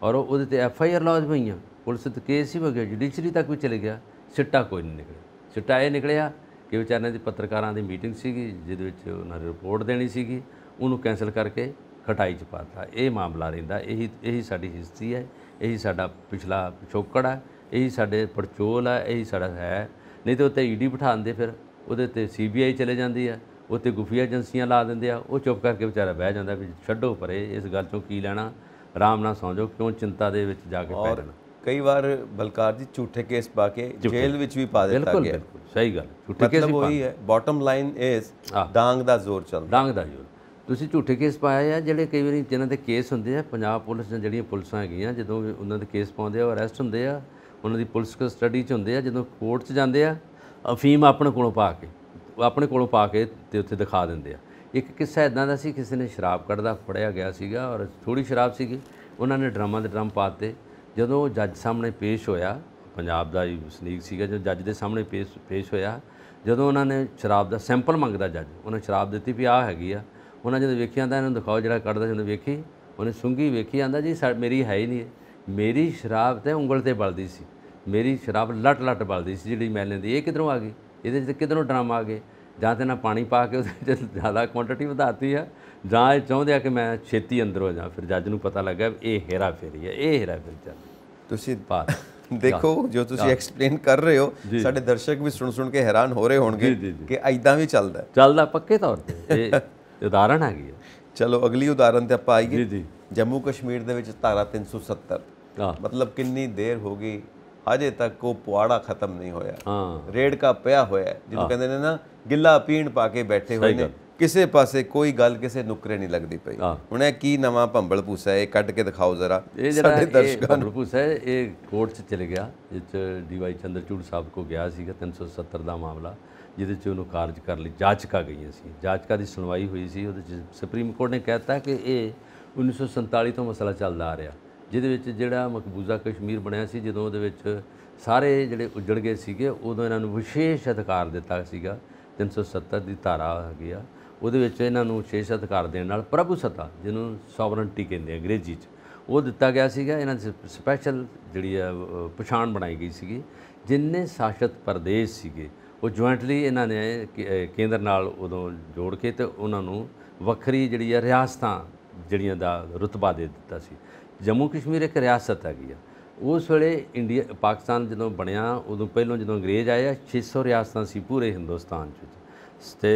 ਔਰ ਉਹਦੇ ਤੇ FIR ਲੌਜ ਪਈਆਂ, ਪੁਲਿਸ ਤੇ ਕੇਸ ਹੀ ਹੋ ਗਿਆ, ਜੁਡੀਸ਼ਰੀ ਤੱਕ ਵੀ ਚਲੇ ਗਿਆ, ਸਿੱਟਾ ਕੋਈ ਨਹੀਂ ਨਿਕਲਿਆ। ਸਿੱਟਾ ਇਹ ਨਿਕਲਿਆ ਕਿ ਵਿਚਾਰਿਆਂ ਦੀ ਪੱਤਰਕਾਰਾਂ ਦੀ ਮੀਟਿੰਗ ਸੀਗੀ ਜਿਹਦੇ ਵਿੱਚ ਉਹਨਾਂ ਨੇ ਰਿਪੋਰਟ ਦੇਣੀ ਸੀਗੀ, ਉਹਨੂੰ ਕੈਂਸਲ ਕਰਕੇ ਖਟਾਈ 'ਚ ਪਾਤਾ। ਇਹ ਮਾਮਲਾ ਰਹਿੰਦਾ। ਇਹੀ ਸਾਡੀ ਹਿਸਟਰੀ ਹੈ, ਇਹੀ ਸਾਡਾ ਪਿਛਲਾ ਪਿਛੋਕੜ ਹੈ, ਇਹੀ ਸਾਡੇ ਪੜਚੋਲ ਹੈ, ਇਹੀ ਸਾਡਾ ਹੈ। ਨਹੀਂ ਤਾਂ ਉੱਤੇ ED ਬਿਠਾ ਦਿੰਦੇ, ਫਿਰ ਉਹਦੇ 'ਤੇ CBI ਚਲੇ ਜਾਂਦੀ ਆ, ਉੱਤੇ ਖੁਫੀਆ ਏਜੰਸੀਆਂ ਲਾ ਦਿੰਦੇ ਆ, ਉਹ ਚੁੱਪ ਕਰਕੇ ਵਿਚਾਰਾ ਬਹਿ ਜਾਂਦਾ ਵੀ ਛੱਡੋ ਪਰੇ, ਇਸ ਗੱਲ 'ਚੋਂ ਕੀ ਲੈਣਾ, ਆਰਾਮ ਨਾਲ ਸੌਂ ਜਾਓ, ਕਿਉਂ ਚਿੰਤਾ ਦੇ ਵਿੱਚ ਜਾ ਕੇ ਪੈ ਜਾਣਾ। ਕਈ ਵਾਰ ਬਲਕਾਰ ਜੀ ਝੂਠੇ ਕੇਸ ਪਾ ਕੇ ਜੇਲ੍ਹ ਵਿੱਚ ਵੀ ਪਾ ਦਿੱਤਾ ਗਿਆ। ਬਿਲਕੁਲ ਸਹੀ ਗੱਲ, ਝੂਠੇ ਕੇਸ ਮਤਲਬ ਉਹੀ ਹੈ, ਬਾਟਮ ਲਾਈਨ ਇਜ਼ ਡਾਂਗ ਦਾ ਜ਼ੋਰ ਚੱਲਦਾ। ਡਾਂਗ ਦਾ ਜ਼ੋਰ। ਤੁਸੀਂ ਝੂਠੇ ਕੇਸ ਪਾਏ ਆ ਜਿਹੜੇ ਕਈ ਵਾਰੀ ਜਿਨ੍ਹਾਂ ਦੇ ਕੇਸ ਹੁੰਦੇ ਆ, ਪੰਜਾਬ ਪੁਲਿਸ ਦੀਆਂ ਜਿਹੜੀਆਂ ਪੁਲਿਸਾਂ ਹੈਗੀਆਂ, ਜਦੋਂ ਵੀ ਉਹਨਾਂ ਦੇ ਕੇਸ ਪਾਉਂਦੇ ਆ ਉਹ ਅਰੈਸਟ ਹੁੰਦੇ ਆ, ਉਹਨਾਂ ਦੀ ਪੁਲਿਸ ਕਸਟਡੀ 'ਚ ਹੁੰਦੇ ਆ। ਜਦੋਂ ਕੋਰਟ 'ਚ ਜਾਂਦੇ ਆ, ਅਫੀਮ ਆਪਣੇ ਕੋਲੋਂ ਪਾ ਕੇ ਤੇ ਉੱਥੇ ਦਿਖਾ ਦਿੰਦੇ ਆ। ਇੱਕ ਕਿੱਸਾ ਇੱਦਾਂ ਦਾ ਸੀ, ਕਿਸੇ ਨੇ ਸ਼ਰਾਬ ਕੱਢਦਾ ਫੜਿਆ ਗਿਆ ਸੀਗਾ ਔਰ ਥੋੜ੍ਹੀ ਸ਼ਰਾਬ ਸੀਗੀ, ਉਹਨਾਂ ਨੇ ਡਰਮਾਂ ਦੇ ਡਰਮ ਪਾ ਦਿੱਤੇ। ਜਦੋਂ ਜੱਜ ਸਾਹਮਣੇ ਪੇਸ਼ ਹੋਇਆ, ਪੰਜਾਬ ਦਾ ਹੀ ਵਸਨੀਕ ਸੀਗਾ, ਜਦੋਂ ਜੱਜ ਦੇ ਸਾਹਮਣੇ ਪੇਸ਼ ਹੋਇਆ, ਜਦੋਂ ਉਹਨਾਂ ਨੇ ਸ਼ਰਾਬ ਦਾ ਸੈਂਪਲ ਮੰਗਦਾ ਜੱਜ, ਉਹਨੇ ਸ਼ਰਾਬ ਦਿੱਤੀ ਵੀ ਆਹ ਹੈਗੀ ਆ। ਉਹਨਾਂ ਜਦੋਂ ਵੇਖੀ ਆਂਦਾ ਇਹਨੂੰ ਦਿਖਾਓ ਜਿਹੜਾ ਕੱਢਦਾ, ਜਦੋਂ ਵੇਖੀ ਉਹਨੇ ਸੁੰਘੀ ਵੇਖੀ, ਆਂਦਾ ਜੀ ਮੇਰੀ ਹੈ ਹੀ ਨਹੀਂ, ਮੇਰੀ ਸ਼ਰਾਬ ਤਾਂ ਉਂਗਲ 'ਤੇ ਬਲਦੀ ਸੀ, ਮੇਰੀ ਸ਼ਰਾਬ ਲੱਟ ਬਲਦੀ ਸੀ ਜਿਹੜੀ ਮੈਂ ਲੈਂਦੀ, ਇਹ ਕਿੱਧਰੋਂ ਆ ਗਈ, ਇਹਦੇ 'ਚ ਕਿੱਧਰੋਂ ਡਰਾਮਾ ਆ ਗਏ। ਜਾਂ ਤਾਂ ਇਹਨਾਂ ਪਾਣੀ ਪਾ ਕੇ ਉਹਦੇ ਵਿੱਚ ਜ਼ਿਆਦਾ ਕੁਆਂਟੀਟੀ ਵਧਾਤੀ ਆ, ਜਾਂ ਇਹ ਚਾਹੁੰਦੇ ਆ ਕਿ ਮੈਂ ਛੇਤੀ ਅੰਦਰ ਹੋ ਜਾ। ਫਿਰ ਜੱਜ ਨੂੰ ਪਤਾ ਲੱਗਾ ਇਹ ਹੇਰਾ ਫੇਰੀ ਹੈ, ਇਹ ਹੇਰਾ ਫੇਰੀ ਚੱਲ ਤੁਸੀਂ ਬਾਤ। ਦੇਖੋ ਜੋ ਤੁਸੀਂ ਐਕਸਪਲੇਨ ਕਰ ਰਹੇ ਹੋ, ਸਾਡੇ ਦਰਸ਼ਕ ਵੀ ਸੁਣ ਕੇ ਹੈਰਾਨ ਹੋ ਰਹੇ ਹੋਣਗੇ ਕਿ ਐਦਾਂ ਵੀ ਚੱਲਦਾ ਪੱਕੇ ਤੌਰ ਤੇ। ਇਹ ਉਦਾਹਰਣ ਹੈਗੀ ਹੈ। ਚਲੋ ਅਗਲੀ ਉਦਾਹਰਣ ਤੇ ਆਪਾਂ ਆਈਏ। ਜੰਮੂ ਕਸ਼ਮੀਰ ਦੇ ਵਿੱਚ ਧਾਰਾ 370, ਮਤਲਬ ਕਿੰਨੀ ਦੇਰ ਹੋ ਗਈ, ਅਜੇ ਤੱਕ ਉਹ ਪੁਆੜਾ ਖਤਮ ਨਹੀਂ ਹੋਇਆ। ਰੇੜਕਾ ਪਿਆ ਹੋਇਆ, ਜਿਹਨੂੰ ਕਹਿੰਦੇ ਨੇ ਨਾ ਗਿੱਲਾ ਪੀਣ ਪਾ ਕੇ ਬੈਠੇ ਹੋਏ ਨੇ, ਕਿਸੇ ਪਾਸੇ ਕੋਈ ਗੱਲ ਕਿਸੇ ਨੁਕਰੇ ਨਹੀਂ ਲੱਗਦੀ ਪਈ। ਹੁਣ ਇਹ ਕੀ ਨਵਾਂ ਭੰਬਲ ਭੂਸਾ ਇਹ ਕੱਢ ਕੇ ਦਿਖਾਓ ਜ਼ਰਾ। ਇਹ ਜਿਹੜਾ ਭੰਬਲ ਭੂਸਾ ਹੈ ਇਹ ਕੋਰਟ 'ਚ ਚਲੇ ਗਿਆ, ਜਿਸ 'ਚ ਡੀ.ਵਾਈ. ਚੰਦਰਚੂੜ ਸਾਹਿਬ ਕੋ ਗਿਆ ਸੀਗਾ 370 ਦਾ ਮਾਮਲਾ, ਜਿਹਦੇ 'ਚ ਉਹਨੂੰ ਕਾਰਜ ਕਰ ਲਈ ਜਾਚਕਾ ਗਈਆਂ ਸੀ। ਜਾਚਕਾ ਦੀ ਸੁਣਵਾਈ ਹੋਈ ਸੀ, ਉਹਦੇ 'ਚ ਸੁਪਰੀਮ ਕੋਰਟ ਨੇ ਕਹਿਤਾ ਕਿ ਇਹ 1947 ਤੋਂ ਮਸਲਾ ਚੱਲਦਾ ਆ ਰਿਹਾ, ਜਿਹਦੇ ਵਿੱਚ ਜਿਹੜਾ ਮਕਬੂਜ਼ਾ ਕਸ਼ਮੀਰ ਬਣਿਆ ਸੀ, ਜਦੋਂ ਉਹਦੇ ਵਿੱਚ ਸਾਰੇ ਜਿਹੜੇ ਉੱਜੜ ਗਏ ਸੀਗੇ, ਉਦੋਂ ਇਹਨਾਂ ਨੂੰ ਵਿਸ਼ੇਸ਼ ਅਧਿਕਾਰ ਦਿੱਤਾ ਸੀਗਾ। 370 ਦੀ ਧਾਰਾ ਹੈਗੀ ਆ, ਉਹਦੇ ਵਿੱਚ ਇਹਨਾਂ ਨੂੰ ਵਿਸ਼ੇਸ਼ ਅਧਿਕਾਰ ਦੇਣ ਨਾਲ ਪ੍ਰਭੂ ਸੱਤਾ, ਜਿਹਨੂੰ ਸੋਵਰਨਟੀ ਕਹਿੰਦੇ ਅੰਗਰੇਜ਼ੀ 'ਚ, ਉਹ ਦਿੱਤਾ ਗਿਆ ਸੀਗਾ। ਇਹਨਾਂ ਦੀ ਸਪੈਸ਼ਲ ਜਿਹੜੀ ਆ ਪਛਾਣ ਬਣਾਈ ਗਈ ਸੀਗੀ। ਜਿੰਨੇ ਸ਼ਾਸਤ ਪ੍ਰਦੇਸ਼ ਸੀਗੇ ਉਹ ਜੁਆਇੰਟਲੀ ਇਹਨਾਂ ਨੇ ਕੇਂਦਰ ਨਾਲ ਉਦੋਂ ਜੋੜ ਕੇ ਤੇ ਉਹਨਾਂ ਨੂੰ ਵੱਖਰੀ ਜਿਹੜੀ ਆ ਰਿਆਸਤਾਂ ਜਿਹੜੀਆਂ ਦਾ ਰੁਤਬਾ ਦੇ ਦਿੱਤਾ ਸੀ। ਜੰਮੂ ਕਸ਼ਮੀਰ ਇੱਕ ਰਿਆਸਤ ਹੈਗੀ ਆ। ਉਸ ਵੇਲੇ ਪਾਕਿਸਤਾਨ ਜਦੋਂ ਬਣਿਆ, ਉਦੋਂ ਪਹਿਲੋਂ ਜਦੋਂ ਅੰਗਰੇਜ਼ ਆਏ ਆ 600 ਰਿਆਸਤਾਂ ਸੀ ਪੂਰੇ ਹਿੰਦੁਸਤਾਨ 'ਚ, ਅਤੇ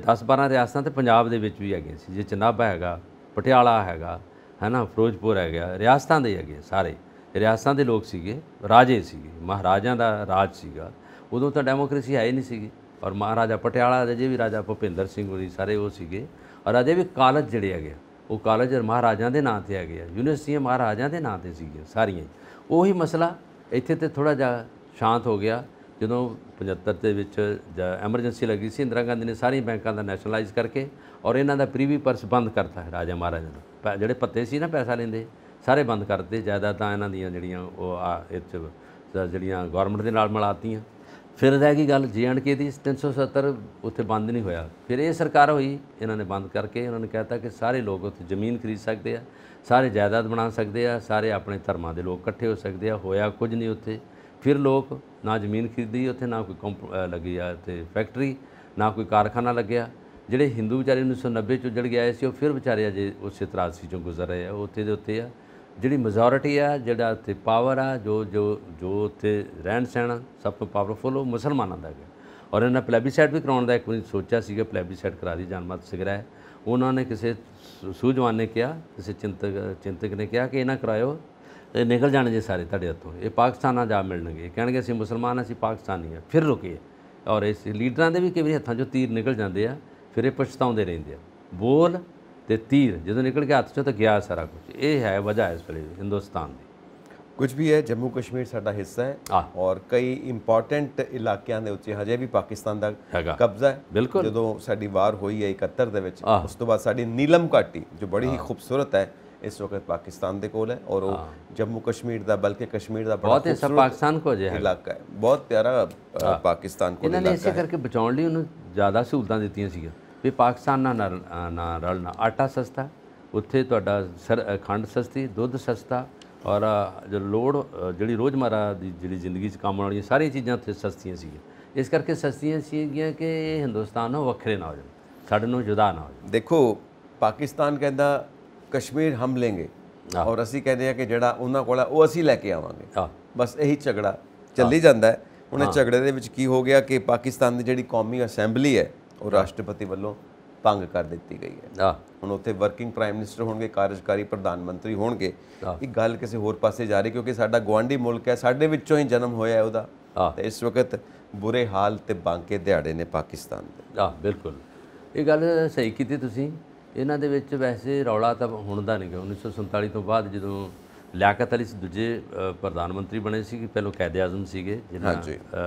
10-12 ਰਿਆਸਤਾਂ ਤਾਂ ਪੰਜਾਬ ਦੇ ਵਿੱਚ ਵੀ ਹੈਗੀਆਂ ਸੀ, ਜੇ ਚਨਾਬਾ ਹੈਗਾ, ਪਟਿਆਲਾ ਹੈਗਾ, ਹੈ ਨਾ, ਫਿਰੋਜ਼ਪੁਰ ਹੈਗਾ, ਰਿਆਸਤਾਂ ਦੇ ਹੈਗੇ ਸਾਰੇ। ਰਿਆਸਤਾਂ ਦੇ ਲੋਕ ਸੀਗੇ, ਰਾਜੇ ਸੀਗੇ, ਮਹਾਰਾਜਿਆਂ ਦਾ ਰਾਜ ਸੀਗਾ। ਉਦੋਂ ਤਾਂ ਡੈਮੋਕ੍ਰੇਸੀ ਹੈ ਹੀ ਨਹੀਂ ਸੀਗੀ। ਔਰ ਮਹਾਰਾਜਾ ਪਟਿਆਲਾ ਅਜੇ ਵੀ ਰਾਜਾ ਭੁਪਿੰਦਰ ਸਿੰਘ ਹੋਰੀ ਸਾਰੇ ਉਹ ਸੀਗੇ। ਔਰ ਅਜੇ ਵੀ ਕਾਲਜ ਜਿਹੜੇ ਹੈਗੇ ਉਹ ਕਾਲਜ ਮਹਾਰਾਜਿਆਂ ਦੇ ਨਾਂ 'ਤੇ ਹੈਗੇ ਆ, ਯੂਨੀਵਰਸਿਟੀਆਂ ਮਹਾਰਾਜਿਆਂ ਦੇ ਨਾਂ 'ਤੇ ਸੀਗੀਆਂ ਸਾਰੀਆਂ। ਉਹੀ ਮਸਲਾ ਇੱਥੇ ਤੇ ਥੋੜ੍ਹਾ ਜਿਹਾ ਸ਼ਾਂਤ ਹੋ ਗਿਆ ਜਦੋਂ 75 ਦੇ ਵਿੱਚ ਐਮਰਜੈਂਸੀ ਲੱਗੀ ਸੀ। ਇੰਦਰਾ ਗਾਂਧੀ ਨੇ ਸਾਰੀਆਂ ਬੈਂਕਾਂ ਦਾ ਨੈਸ਼ਨਲਾਈਜ਼ ਕਰਕੇ ਔਰ ਇਹਨਾਂ ਦਾ ਪ੍ਰੀਵੀ ਪਰਸ ਬੰਦ ਕਰਤਾ ਹੈ। ਰਾਜਾ ਮਹਾਰਾਜਾ ਨੂੰ ਜਿਹੜੇ ਪੱਤੇ ਸੀ ਨਾ ਪੈਸਾ ਲੈਂਦੇ, ਸਾਰੇ ਬੰਦ ਕਰ ਦਿੱਤੇ। ਜਾਇਦਾਦਾਂ ਇਹਨਾਂ ਦੀਆਂ ਜਿਹੜੀਆਂ ਉਹ ਇਹ 'ਚ ਜਿਹੜੀਆਂ ਗੌਰਮੈਂਟ ਦੇ ਨਾਲ ਮਿਲਾਤੀਆਂ। ਫਿਰ ਰਹਿ ਗਈ ਗੱਲ J&K ਦੀ, 370 ਉੱਥੇ ਬੰਦ ਨਹੀਂ ਹੋਇਆ। ਫਿਰ ਇਹ ਸਰਕਾਰ ਹੋਈ, ਇਹਨਾਂ ਨੇ ਬੰਦ ਕਰਕੇ ਉਹਨਾਂ ਨੇ ਕਹਿਤਾ ਕਿ ਸਾਰੇ ਲੋਕ ਉੱਥੇ ਜ਼ਮੀਨ ਖਰੀਦ ਸਕਦੇ ਆ, ਸਾਰੇ ਜਾਇਦਾਦ ਬਣਾ ਸਕਦੇ ਆ, ਸਾਰੇ ਆਪਣੇ ਧਰਮਾਂ ਦੇ ਲੋਕ ਇਕੱਠੇ ਹੋ ਸਕਦੇ ਆ। ਹੋਇਆ ਕੁਝ ਨਹੀਂ ਉੱਥੇ। ਫਿਰ ਲੋਕ ਨਾ ਜ਼ਮੀਨ ਖਰੀਦੀ ਉੱਥੇ, ਨਾ ਕੋਈ ਲੱਗੀ ਆ ਉੱਥੇ ਫੈਕਟਰੀ, ਨਾ ਕੋਈ ਕਾਰਖਾਨਾ ਲੱਗਿਆ। ਜਿਹੜੇ ਹਿੰਦੂ ਵਿਚਾਰੇ 1990 'ਚ ਉੱਜੜ ਗਏ ਸੀ, ਉਹ ਫਿਰ ਵਿਚਾਰੇ ਅਜੇ ਉਸੇ ਤਰਾਸਦੀ 'ਚੋਂ ਗੁਜ਼ਰ ਰਹੇ ਆ। ਉੱਥੇ ਦੇ ਉੱਤੇ ਆ ਜਿਹੜੀ ਮੈਜੋਰਿਟੀ ਆ, ਜਿਹੜਾ ਉੱਥੇ ਪਾਵਰ ਆ, ਜੋ ਉੱਥੇ ਰਹਿਣ ਸਹਿਣ ਸਭ ਤੋਂ ਪਾਵਰਫੁਲ ਉਹ ਮੁਸਲਮਾਨਾਂ ਦਾ ਹੈਗਾ। ਔਰ ਇਹਨਾਂ ਪਲੈਬੀਸਾਈਡ ਵੀ ਕਰਾਉਣ ਦਾ ਇੱਕ ਵਾਰੀ ਸੋਚਿਆ ਸੀਗਾ, ਪਲੈਬੀਸਾਈਡ ਕਰਾ ਦੀ ਜਨਮਤ ਸਿਗਰਾ। ਉਹਨਾਂ ਨੇ ਕਿਸੇ ਸੂਝਵਾਨ ਨੇ ਕਿਹਾ, ਕਿਸੇ ਚਿੰਤਕ ਨੇ ਕਿਹਾ ਕਿ ਇਹਨਾਂ ਕਰਾਇਓ, ਇਹ ਨਿਕਲ ਜਾਣੇ ਜੇ ਸਾਰੇ ਤੁਹਾਡੇ ਹੱਥੋਂ, ਇਹ ਪਾਕਿਸਤਾਨ ਨਾਲ ਜਾ ਮਿਲਣਗੇ। ਕਹਿਣਗੇ ਅਸੀਂ ਮੁਸਲਮਾਨ, ਅਸੀਂ ਪਾਕਿਸਤਾਨੀ ਆ। ਫਿਰ ਰੁਕੇ। ਔਰ ਇਸ ਲੀਡਰਾਂ ਦੇ ਵੀ ਕਈ ਵਾਰੀ ਹੱਥਾਂ 'ਚੋਂ ਤੀਰ ਨਿਕਲ ਜਾਂਦੇ ਆ, ਫਿਰ ਇਹ ਪਛਤਾਉਂਦੇ ਰਹਿੰਦੇ ਆ। ਬੋਲ ਤੇ ਤੀਰ ਜਦੋਂ ਨਿਕਲ ਕੇ ਹੱਥ 'ਚੋਂ ਤਾਂ ਗਿਆ ਸਾਰਾ ਕੁਝ। ਇਹ ਹੈ ਵਜ੍ਹਾ ਇਸ ਵੇਲੇ ਹਿੰਦੁਸਤਾਨ ਦੀ। ਕੁਝ ਵੀ ਹੈ, ਜੰਮੂ ਕਸ਼ਮੀਰ ਸਾਡਾ ਹਿੱਸਾ ਹੈ ਔਰ ਕਈ ਇੰਪੋਰਟੈਂਟ ਇਲਾਕਿਆਂ ਦੇ ਉੱਤੇ ਹਜੇ ਵੀ ਪਾਕਿਸਤਾਨ ਦਾ ਕਬਜ਼ਾ ਹੈ। ਬਿਲਕੁਲ। ਜਦੋਂ ਸਾਡੀ ਵਾਰ ਹੋਈ ਹੈ 71 ਦੇ ਵਿੱਚ, ਉਸ ਤੋਂ ਬਾਅਦ ਸਾਡੀ ਨੀਲਮ ਘਾਟੀ ਜੋ ਬੜੀ ਹੀ ਖੂਬਸੂਰਤ ਹੈ, ਇਸ ਵਕਤ ਪਾਕਿਸਤਾਨ ਦੇ ਕੋਲ ਹੈ। ਔਰ ਉਹ ਜੰਮੂ ਕਸ਼ਮੀਰ ਦਾ, ਬਲਕਿ ਕਸ਼ਮੀਰ ਦਾ ਬਹੁਤ ਹਿੱਸਾ ਪਾਕਿਸਤਾਨ ਕੋ ਜੇ ਇਲਾਕਾ ਹੈ, ਬਹੁਤ ਪਿਆਰਾ ਪਾਕਿਸਤਾਨ ਕੋਲ ਇਹਨਾਂ ਨੇ ਇਸੇ ਕਰਕੇ ਬਚਾਉਣ ਲਈ ਉਹਨੂੰ ਜ਼ਿਆਦਾ ਸਹੂਲਤਾਂ ਦਿੱਤੀਆਂ ਸੀਗੀਆਂ ਵੀ ਪਾਕਿਸਤਾਨ ਨਾਲ ਨਾ ਰਲਣਾ। ਆਟਾ ਸਸਤਾ ਉੱਥੇ, ਤੁਹਾਡਾ ਖੰਡ ਸਸਤੀ, ਦੁੱਧ ਸਸਤਾ, ਔਰ ਜੋ ਲੋੜ ਜਿਹੜੀ ਰੋਜ਼ਮਰਾ ਦੀ ਜਿਹੜੀ ਜ਼ਿੰਦਗੀ 'ਚ ਕੰਮ ਆਉਣ ਵਾਲੀਆਂ ਸਾਰੀਆਂ ਚੀਜ਼ਾਂ ਉੱਥੇ ਸਸਤੀਆਂ ਸੀਗੀਆਂ। ਇਸ ਕਰਕੇ ਸਸਤੀਆਂ ਸੀਗੀਆਂ ਕਿ ਇਹ ਹਿੰਦੁਸਤਾਨ ਨੂੰ ਵੱਖਰੇ ਨਾ ਹੋ ਜਾਣ, ਸਾਡੇ ਨੂੰ ਜੁਦਾ ਨਾ ਹੋ ਜਾਣ। ਦੇਖੋ, ਪਾਕਿਸਤਾਨ ਕਹਿੰਦਾ ਕਸ਼ਮੀਰ ਹਮ ਲੈਂਗੇ ਔਰ ਅਸੀਂ ਕਹਿੰਦੇ ਆ ਕਿ ਜਿਹੜਾ ਉਹਨਾਂ ਕੋਲ ਉਹ ਅਸੀਂ ਲੈ ਕੇ ਆਵਾਂਗੇ। ਬਸ ਇਹੀ ਝਗੜਾ ਚੱਲੀ ਜਾਂਦਾ ਹੈ। ਹੁਣ ਇਹ ਝਗੜੇ ਦੇ ਵਿੱਚ ਕੀ ਹੋ ਗਿਆ ਕਿ ਪਾਕਿਸਤਾਨ ਦੀ ਜਿਹੜੀ ਕੌਮੀ ਅਸੈਂਬਲੀ ਹੈ ਉਹ ਰਾਸ਼ਟਰਪਤੀ ਵੱਲੋਂ ਭੰਗ ਕਰ ਦਿੱਤੀ ਗਈ ਹੈ। ਹੁਣ ਉੱਥੇ ਵਰਕਿੰਗ ਪ੍ਰਾਈਮ ਮਿਨਿਸਟਰ ਹੋਣਗੇ, ਕਾਰਜਕਾਰੀ ਪ੍ਰਧਾਨ ਮੰਤਰੀ ਹੋਣਗੇ। ਇਹ ਗੱਲ ਕਿਸੇ ਹੋਰ ਪਾਸੇ ਜਾ ਰਹੀ, ਕਿਉਂਕਿ ਸਾਡਾ ਗੁਆਂਢੀ ਮੁਲਕ ਹੈ, ਸਾਡੇ ਵਿੱਚੋਂ ਹੀ ਜਨਮ ਹੋਇਆ ਹੈ ਉਹਦਾ। ਤੇ ਇਸ ਵਕਤ ਬੁਰੇ ਹਾਲ ਤੇ ਬਾਂਕੇ ਦਿਹਾੜੇ ਨੇ ਪਾਕਿਸਤਾਨ ਦੇ। ਬਿਲਕੁਲ, ਇਹ ਗੱਲ ਸਹੀ ਕੀਤੀ ਤੁਸੀਂ। ਇਹਨਾਂ ਦੇ ਵਿੱਚ ਵੈਸੇ ਰੌਲਾ ਤਾਂ ਹੁਣ ਦਾ ਨਹੀਂ ਗਾ। 1947 ਤੋਂ ਬਾਅਦ ਜਦੋਂ ਲਿਆਕਤ ਅਲੀ ਦੂਜੇ ਪ੍ਰਧਾਨ ਮੰਤਰੀ ਬਣੇ ਸੀ, ਪਹਿਲੋਂ ਕਾਇਦ ਆਜ਼ਮ ਸੀਗੇ, ਜਿਹਨਾਂ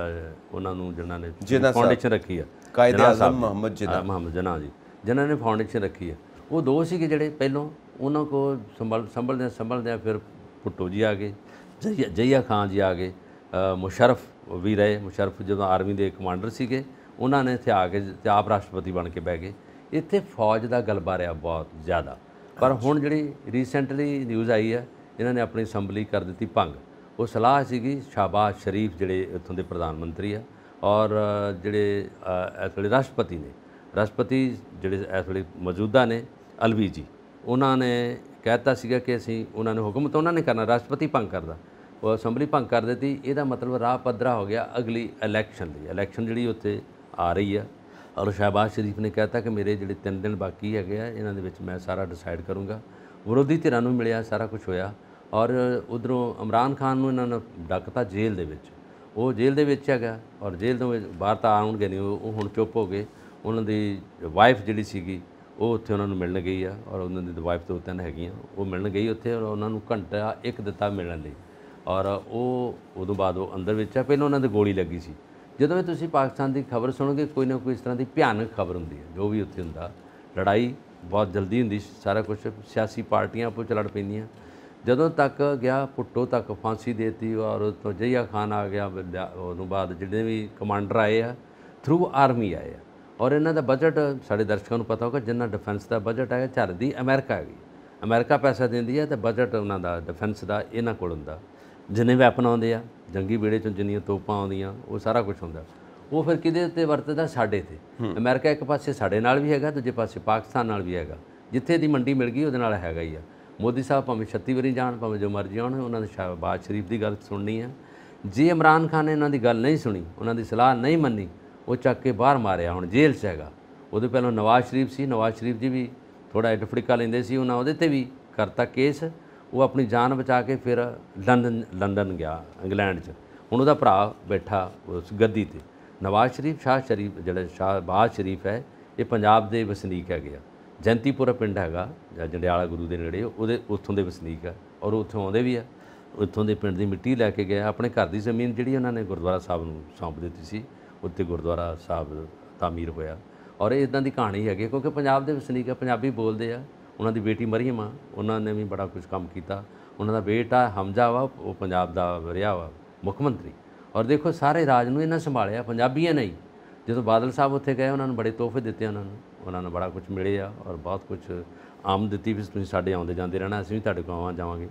ਉਹਨਾਂ ਨੂੰ ਜਿਹਨਾਂ ਨੇ ਫਾਊਂਡੇਸ਼ਨ ਰੱਖੀ ਆ, ਕਾਇਦ ਆਜ਼ਮ ਮੁਹੰਮਦ ਜਿਨਾਹ ਜੀ, ਜਿਨ੍ਹਾਂ ਨੇ ਫਾਊਂਡੇਸ਼ਨ ਰੱਖੀ ਆ। ਉਹ ਦੋ ਸੀਗੇ ਜਿਹੜੇ ਪਹਿਲੋਂ ਉਹਨਾਂ ਕੋਲ ਸੰਭਲਦਿਆਂ ਫਿਰ ਭੁੱਟੋ ਜੀ ਆ ਗਏ, ਜਹੀਆ ਖਾਨ ਜੀ ਆ ਗਏ, ਮੁਸ਼ਰਫ ਵੀ ਰਹੇ। ਮੁਸ਼ਰਫ ਜਦੋਂ ਆਰਮੀ ਦੇ ਕਮਾਂਡਰ ਸੀਗੇ, ਉਹਨਾਂ ਨੇ ਇੱਥੇ ਆ ਕੇ ਤੇ ਆਪ ਰਾਸ਼ਟਰਪਤੀ ਬਣ ਕੇ ਬਹਿ ਗਏ। ਇੱਥੇ ਫੌਜ ਦਾ ਗਲਬਾ ਰਿਹਾ ਬਹੁਤ ਜ਼ਿਆਦਾ। ਪਰ ਹੁਣ ਜਿਹੜੀ ਰੀਸੈਂਟਲੀ ਨਿਊਜ਼ ਆਈ ਹੈ, ਇਹਨਾਂ ਨੇ ਆਪਣੀ ਅਸੈਂਬਲੀ ਕਰ ਦਿੱਤੀ ਭੰਗ। ਉਹ ਸਲਾਹ ਸੀਗੀ ਸ਼ਾਹਬਾਜ਼ ਸ਼ਰੀਫ ਜਿਹੜੇ ਇੱਥੋਂ ਦੇ ਪ੍ਰਧਾਨ ਮੰਤਰੀ ਆ, ਔਰ ਜਿਹੜੇ ਇਸ ਵੇਲੇ ਰਾਸ਼ਟਰਪਤੀ ਜਿਹੜੇ ਇਸ ਵੇਲੇ ਮੌਜੂਦਾ ਨੇ ਅਲਵੀ ਜੀ, ਉਹਨਾਂ ਨੇ ਕਹਿਤਾ ਸੀਗਾ ਕਿ ਅਸੀਂ ਉਹਨਾਂ ਨੇ ਹੁਕਮ ਤਾਂ ਉਹਨਾਂ ਨੇ ਕਰਨਾ, ਰਾਸ਼ਟਰਪਤੀ ਭੰਗ ਕਰਦਾ, ਉਹ ਅਸੈਂਬਲੀ ਭੰਗ ਕਰ ਦਿੱਤੀ। ਇਹਦਾ ਮਤਲਬ ਰਾਹ ਪੱਧਰਾ ਹੋ ਗਿਆ ਅਗਲੀ ਇਲੈਕਸ਼ਨ ਲਈ। ਇਲੈਕਸ਼ਨ ਜਿਹੜੀ ਉੱਥੇ ਆ ਰਹੀ ਆ ਔਰ ਸ਼ਹਿਬਾਜ਼ ਸ਼ਰੀਫ ਨੇ ਕਹਿਤਾ ਕਿ ਮੇਰੇ ਜਿਹੜੇ 3 ਦਿਨ ਬਾਕੀ ਹੈਗੇ ਆ ਇਹਨਾਂ ਦੇ ਵਿੱਚ ਮੈਂ ਸਾਰਾ ਡਿਸਾਈਡ ਕਰੂੰਗਾ। ਵਿਰੋਧੀ ਧਿਰਾਂ ਨੂੰ ਮਿਲਿਆ, ਸਾਰਾ ਕੁਝ ਹੋਇਆ ਔਰ ਉਧਰੋਂ ਇਮਰਾਨ ਖਾਨ ਨੂੰ ਇਹਨਾਂ ਨੇ ਡੱਕਤਾ ਜੇਲ੍ਹ ਦੇ ਵਿੱਚ। ਉਹ ਜੇਲ੍ਹ ਦੇ ਵਿੱਚ ਹੈਗਾ ਔਰ ਜੇਲ੍ਹ ਤੋਂ ਬਾਹਰ ਤਾਂ ਆਉਣਗੇ ਨਹੀਂ, ਉਹ ਹੁਣ ਚੁੱਪ ਹੋ ਗਏ। ਉਹਨਾਂ ਦੀ ਵਾਈਫ ਜਿਹੜੀ ਸੀਗੀ ਉਹ ਉੱਥੇ ਉਹਨਾਂ ਨੂੰ ਮਿਲਣ ਗਈ ਆ ਔਰ ਉਹਨਾਂ ਦੀ ਵਾਈਫ 2-3 ਹੈਗੀਆਂ, ਉਹ ਮਿਲਣ ਗਈ ਉੱਥੇ ਔਰ ਉਹਨਾਂ ਨੂੰ ਘੰਟਾ 1 ਦਿੱਤਾ ਮਿਲਣ ਲਈ ਔਰ ਉਹ ਉਦੋਂ ਬਾਅਦ ਉਹ ਅੰਦਰ ਵਿੱਚ ਆ। ਪਹਿਲਾਂ ਉਹਨਾਂ ਦੀ ਗੋਲੀ ਲੱਗੀ ਸੀ। ਜਦੋਂ ਵੀ ਤੁਸੀਂ ਪਾਕਿਸਤਾਨ ਦੀ ਖਬਰ ਸੁਣੋਗੇ ਕੋਈ ਨਾ ਕੋਈ ਇਸ ਤਰ੍ਹਾਂ ਦੀ ਭਿਆਨਕ ਖਬਰ ਹੁੰਦੀ ਹੈ, ਜੋ ਵੀ ਉੱਥੇ ਹੁੰਦਾ। ਲੜਾਈ ਬਹੁਤ ਜਲਦੀ ਹੁੰਦੀ, ਸਾਰਾ ਕੁਝ ਸਿਆਸੀ ਪਾਰਟੀਆਂ ਆਪੋ 'ਚ ਲੜ ਪੈਂਦੀਆਂ। ਜਦੋਂ ਤੱਕ ਗਿਆ ਭੁੱਟੋ ਤੱਕ ਫਾਂਸੀ ਦੇਤੀ ਔਰ ਉਸ ਤੋਂ ਜਹੀਆ ਖਾਨ ਆ ਗਿਆ। ਉਦੋਂ ਬਾਅਦ ਜਿਹੜੇ ਵੀ ਕਮਾਂਡਰ ਆਏ ਆ ਥਰੂ ਆਰਮੀ ਆਏ ਆ ਔਰ ਇਹਨਾਂ ਦਾ ਬਜਟ ਸਾਡੇ ਦਰਸ਼ਕਾਂ ਨੂੰ ਪਤਾ ਹੋਗਾ, ਜਿੰਨਾ ਡਿਫੈਂਸ ਦਾ ਬਜਟ ਹੈ ਝਰਦੀ ਅਮਰੀਕਾ ਹੈਗੀ। ਅਮਰੀਕਾ ਪੈਸਾ ਦਿੰਦੀ ਹੈ ਅਤੇ ਬਜਟ ਉਹਨਾਂ ਦਾ ਡਿਫੈਂਸ ਦਾ ਇਹਨਾਂ ਕੋਲ ਹੁੰਦਾ। ਜਿੰਨੇ ਵੈਪਨ ਆਉਂਦੇ ਆ ਜੰਗੀ ਬੇੜੇ 'ਚੋਂ, ਜਿੰਨੀਆਂ ਤੋਪਾਂ ਆਉਂਦੀਆਂ, ਉਹ ਸਾਰਾ ਕੁਝ ਹੁੰਦਾ। ਉਹ ਫਿਰ ਕਿਹਦੇ ਉੱਤੇ ਵਰਤਦਾ? ਸਾਡੇ 'ਤੇ। ਅਮਰੀਕਾ ਇੱਕ ਪਾਸੇ ਸਾਡੇ ਨਾਲ ਵੀ ਹੈਗਾ, ਦੂਜੇ ਪਾਸੇ ਪਾਕਿਸਤਾਨ ਨਾਲ ਵੀ ਹੈਗਾ। ਜਿੱਥੇ ਦੀ ਮੰਡੀ ਮਿਲ ਗਈ ਉਹਦੇ ਨਾਲ ਹੈਗਾ ਹੀ ਆ। ਮੋਦੀ ਸਾਹਿਬ ਭਾਵੇਂ 36 ਵਾਰੀ ਜਾਣ, ਭਾਵੇਂ ਜੋ ਮਰਜ਼ੀ ਆਉਣ, ਉਹਨਾਂ ਨੇ ਸ਼ਹਿਬਾਜ਼ ਸ਼ਰੀਫ ਦੀ ਗੱਲ ਸੁਣਨੀ ਆ। ਜੇ ਇਮਰਾਨ ਖਾਨ ਨੇ ਉਹਨਾਂ ਦੀ ਗੱਲ ਨਹੀਂ ਸੁਣੀ, ਉਹਨਾਂ ਦੀ ਸਲਾਹ ਨਹੀਂ ਮੰਨੀ, ਉਹ ਚੱਕ ਕੇ ਬਾਹਰ ਮਾਰਿਆ, ਹੁਣ ਜੇਲ੍ਹ 'ਚ ਹੈਗਾ। ਉਹਦੇ ਪਹਿਲਾਂ ਨਵਾਜ਼ ਸ਼ਰੀਫ ਸੀ, ਨਵਾਜ਼ ਸ਼ਰੀਫ ਜੀ ਵੀ ਥੋੜ੍ਹਾ ਜਿਹਾ ਫੜੀਕਾ ਲੈਂਦੇ ਸੀ, ਉਹਨਾਂ ਉਹਦੇ 'ਤੇ ਵੀ ਕਰਤਾ ਕੇਸ। ਉਹ ਆਪਣੀ ਜਾਨ ਬਚਾ ਕੇ ਫਿਰ ਲੰਡਨ ਗਿਆ, ਇੰਗਲੈਂਡ 'ਚ। ਹੁਣ ਉਹਦਾ ਭਰਾ ਬੈਠਾ ਉਸ ਗੱਦੀ 'ਤੇ। ਨਵਾਜ਼ ਸ਼ਰੀਫ, ਜਿਹੜਾ ਸ਼ਹਿਬਾਜ਼ ਸ਼ਰੀਫ ਹੈ, ਇਹ ਪੰਜਾਬ ਦੇ ਵਸਨੀਕ ਹੈਗੇ ਆ। ਜੈਂਤੀਪੁਰਾ ਪਿੰਡ ਹੈਗਾ ਜੰਡਿਆਲਾ ਗੁਰੂ ਦੇ ਨੇੜੇ, ਉਹਦੇ ਉੱਥੋਂ ਦੇ ਵਸਨੀਕ ਆ ਔਰ ਉੱਥੋਂ ਆਉਂਦੇ ਵੀ ਆ। ਉੱਥੋਂ ਦੇ ਪਿੰਡ ਦੀ ਮਿੱਟੀ ਲੈ ਕੇ ਗਏ। ਆਪਣੇ ਘਰ ਦੀ ਜ਼ਮੀਨ ਜਿਹੜੀ ਉਹਨਾਂ ਨੇ ਗੁਰਦੁਆਰਾ ਸਾਹਿਬ ਨੂੰ ਸੌਂਪ ਦਿੱਤੀ ਸੀ, ਉੱਥੇ ਗੁਰਦੁਆਰਾ ਸਾਹਿਬ ਤਾਮੀਰ ਹੋਇਆ ਔਰ ਇਹ ਇੱਦਾਂ ਦੀ ਕਹਾਣੀ ਹੈਗੀ ਕਿਉਂਕਿ ਪੰਜਾਬ ਦੇ ਵਸਨੀਕ ਆ, ਪੰਜਾਬੀ ਬੋਲਦੇ ਆ। ਉਹਨਾਂ ਦੀ ਬੇਟੀ ਮਰੀਮ ਆ, ਉਹਨਾਂ ਨੇ ਵੀ ਬੜਾ ਕੁਝ ਕੰਮ ਕੀਤਾ। ਉਹਨਾਂ ਦਾ ਬੇਟਾ ਹਮਜ਼ਾ ਵਾ, ਉਹ ਪੰਜਾਬ ਦਾ ਰਿਹਾ ਵਾ ਮੁੱਖ ਮੰਤਰੀ। ਔਰ ਦੇਖੋ ਸਾਰੇ ਰਾਜ ਨੂੰ ਇਹਨਾਂ ਸੰਭਾਲਿਆ, ਪੰਜਾਬੀਆਂ ਨੇ ਹੀ। ਜਦੋਂ ਬਾਦਲ ਸਾਹਿਬ ਉੱਥੇ ਗਏ ਉਹਨਾਂ ਨੂੰ ਬੜੇ ਤੋਹਫੇ ਦਿੱਤੇ, ਉਹਨਾਂ ਨੂੰ ਬੜਾ ਕੁਝ ਮਿਲੇ ਆ ਔਰ ਬਹੁਤ ਕੁਝ ਆਮ ਦਿੱਤੀ ਵੀ ਤੁਸੀਂ ਸਾਡੇ ਆਉਂਦੇ ਜਾਂਦੇ ਰਹਿਣਾ, ਅਸੀਂ ਵੀ ਤੁਹਾਡੇ ਕੋਲ ਜਾਵਾਂਗੇ।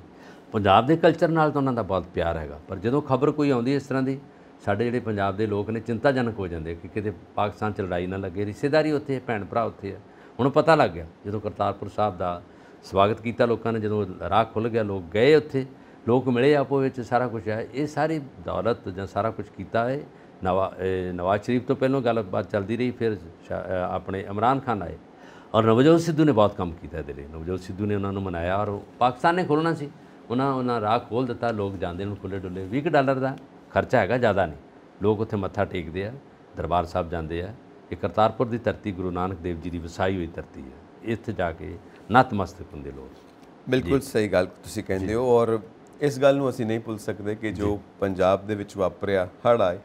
ਪੰਜਾਬ ਦੇ ਕਲਚਰ ਨਾਲ ਤਾਂ ਉਹਨਾਂ ਦਾ ਬਹੁਤ ਪਿਆਰ ਹੈਗਾ। ਪਰ ਜਦੋਂ ਖਬਰ ਕੋਈ ਆਉਂਦੀ ਇਸ ਤਰ੍ਹਾਂ ਦੀ, ਸਾਡੇ ਜਿਹੜੇ ਪੰਜਾਬ ਦੇ ਲੋਕ ਨੇ ਚਿੰਤਾਜਨਕ ਹੋ ਜਾਂਦੇ ਕਿ ਕਿਤੇ ਪਾਕਿਸਤਾਨ 'ਚ ਲੜਾਈ ਨਾ ਲੱਗੇ। ਰਿਸ਼ਤੇਦਾਰੀ ਉੱਥੇ, ਭੈਣ ਭਰਾ ਉੱਥੇ ਆ। ਹੁਣ ਪਤਾ ਲੱਗ ਗਿਆ ਜਦੋਂ ਕਰਤਾਰਪੁਰ ਸਾਹਿਬ ਦਾ ਸਵਾਗਤ ਕੀਤਾ ਲੋਕਾਂ ਨੇ, ਜਦੋਂ ਰਾਹ ਖੁੱਲ੍ਹ ਗਿਆ, ਲੋਕ ਗਏ ਉੱਥੇ, ਲੋਕ ਮਿਲੇ ਆਪੋ ਵਿੱਚ, ਸਾਰਾ ਕੁਝ ਹੈ। ਇਹ ਸਾਰੀ ਦੌਲਤ ਜਾਂ ਸਾਰਾ ਕੁਝ ਕੀਤਾ ਹੈ ਨਵਾਜ਼ ਸ਼ਰੀਫ ਤੋਂ ਪਹਿਲਾਂ ਗੱਲਬਾਤ ਚੱਲਦੀ ਰਹੀ। ਫਿਰ ਆਪਣੇ ਇਮਰਾਨ ਖਾਨ ਆਏ ਔਰ ਨਵਜੋਤ ਸਿੱਧੂ ਨੇ ਬਹੁਤ ਕੰਮ ਕੀਤਾ ਇਹਦੇ ਲਈ। ਨਵਜੋਤ ਸਿੱਧੂ ਨੇ ਉਹਨਾਂ ਨੂੰ ਮਨਾਇਆ ਔਰ ਪਾਕਿਸਤਾਨ ਨੇ ਖੋਲ੍ਹਣਾ ਸੀ, ਉਹਨਾਂ ਰਾਹ ਖੋਲ੍ਹ ਦਿੱਤਾ। ਲੋਕ ਜਾਂਦੇ ਨੂੰ ਖੁੱਲ੍ਹੇ ਡੁੱਲੇ। $20 ਦਾ ਖਰਚਾ ਹੈਗਾ, ਜ਼ਿਆਦਾ ਨਹੀਂ। ਲੋਕ ਉੱਥੇ ਮੱਥਾ ਟੇਕਦੇ ਆ, ਦਰਬਾਰ ਸਾਹਿਬ ਜਾਂਦੇ ਆ। ਇਹ ਕਰਤਾਰਪੁਰ ਦੀ ਧਰਤੀ ਗੁਰੂ ਨਾਨਕ ਦੇਵ ਜੀ ਦੀ ਵਸਾਈ ਹੋਈ ਧਰਤੀ ਹੈ। ਇੱਥੇ ਜਾ ਕੇ ਨਤਮਸਤਕ ਹੁੰਦੇ ਲੋਕ। ਬਿਲਕੁਲ ਸਹੀ ਗੱਲ ਤੁਸੀਂ ਕਹਿੰਦੇ ਹੋ ਔਰ ਇਸ ਗੱਲ ਨੂੰ ਅਸੀਂ ਨਹੀਂ ਭੁੱਲ ਸਕਦੇ ਕਿ ਜੋ ਪੰਜਾਬ ਦੇ ਵਿੱਚ ਵਾਪਰਿਆ, ਹੜ੍ਹ ਆਏ,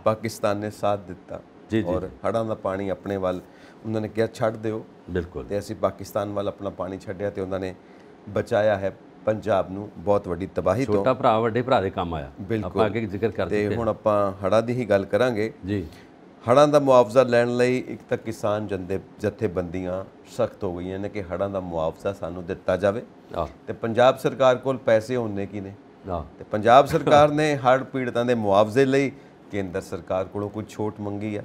ਪਾਕਿਸਤਾਨ ਨੇ ਸਾਥ ਦਿੱਤਾ ਔਰ ਹੜ੍ਹਾਂ ਦਾ ਪਾਣੀ ਆਪਣੇ ਵੱਲ ਉਹਨਾਂ ਨੇ ਕਿਹਾ ਛੱਡ ਦਿਓ। ਬਿਲਕੁਲ। ਤੇ ਅਸੀਂ ਪਾਕਿਸਤਾਨ ਵੱਲ ਆਪਣਾ ਪਾਣੀ ਛੱਡਿਆ ਤੇ ਉਹਨਾਂ ਨੇ ਬਚਾਇਆ ਹੈ ਪੰਜਾਬ ਨੂੰ ਬਹੁਤ ਵੱਡੀ ਤਬਾਹੀ ਤੋਂ। ਛੋਟਾ ਭਰਾ ਵੱਡੇ ਭਰਾ ਦੇ ਕੰਮ ਆਇਆ। ਆਪਾਂ ਅੱਗੇ ਜ਼ਿਕਰ ਕਰਦੇ ਤੇ ਹੁਣ ਆਪਾਂ ਹੜ੍ਹਾਂ ਦੀ ਹੀ ਗੱਲ ਕਰਾਂਗੇ ਜੀ। ਹੜ੍ਹਾਂ ਦਾ ਮੁਆਵਜ਼ਾ ਲੈਣ ਲਈ ਇੱਕ ਤਾਂ ਕਿਸਾਨ ਜਥੇਬੰਦੀਆਂ ਸਖਤ ਹੋ ਗਈਆਂ ਨੇ ਕਿ ਹੜ੍ਹਾਂ ਦਾ ਮੁਆਵਜ਼ਾ ਸਾਨੂੰ ਦਿੱਤਾ ਜਾਵੇ। ਤੇ ਪੰਜਾਬ ਸਰਕਾਰ ਕੋਲ ਪੈਸੇ ਹੁੰਦੇ ਕੀ ਨੇ, ਤੇ ਪੰਜਾਬ ਸਰਕਾਰ ਨੇ ਹੜ੍ਹ ਪੀੜਤਾਂ ਦੇ ਮੁਆਵਜ਼ੇ ਲਈ ਕੇਂਦਰ ਸਰਕਾਰ ਕੋਲੋਂ ਕੋਈ ਛੋਟ ਮੰਗੀ ਆ।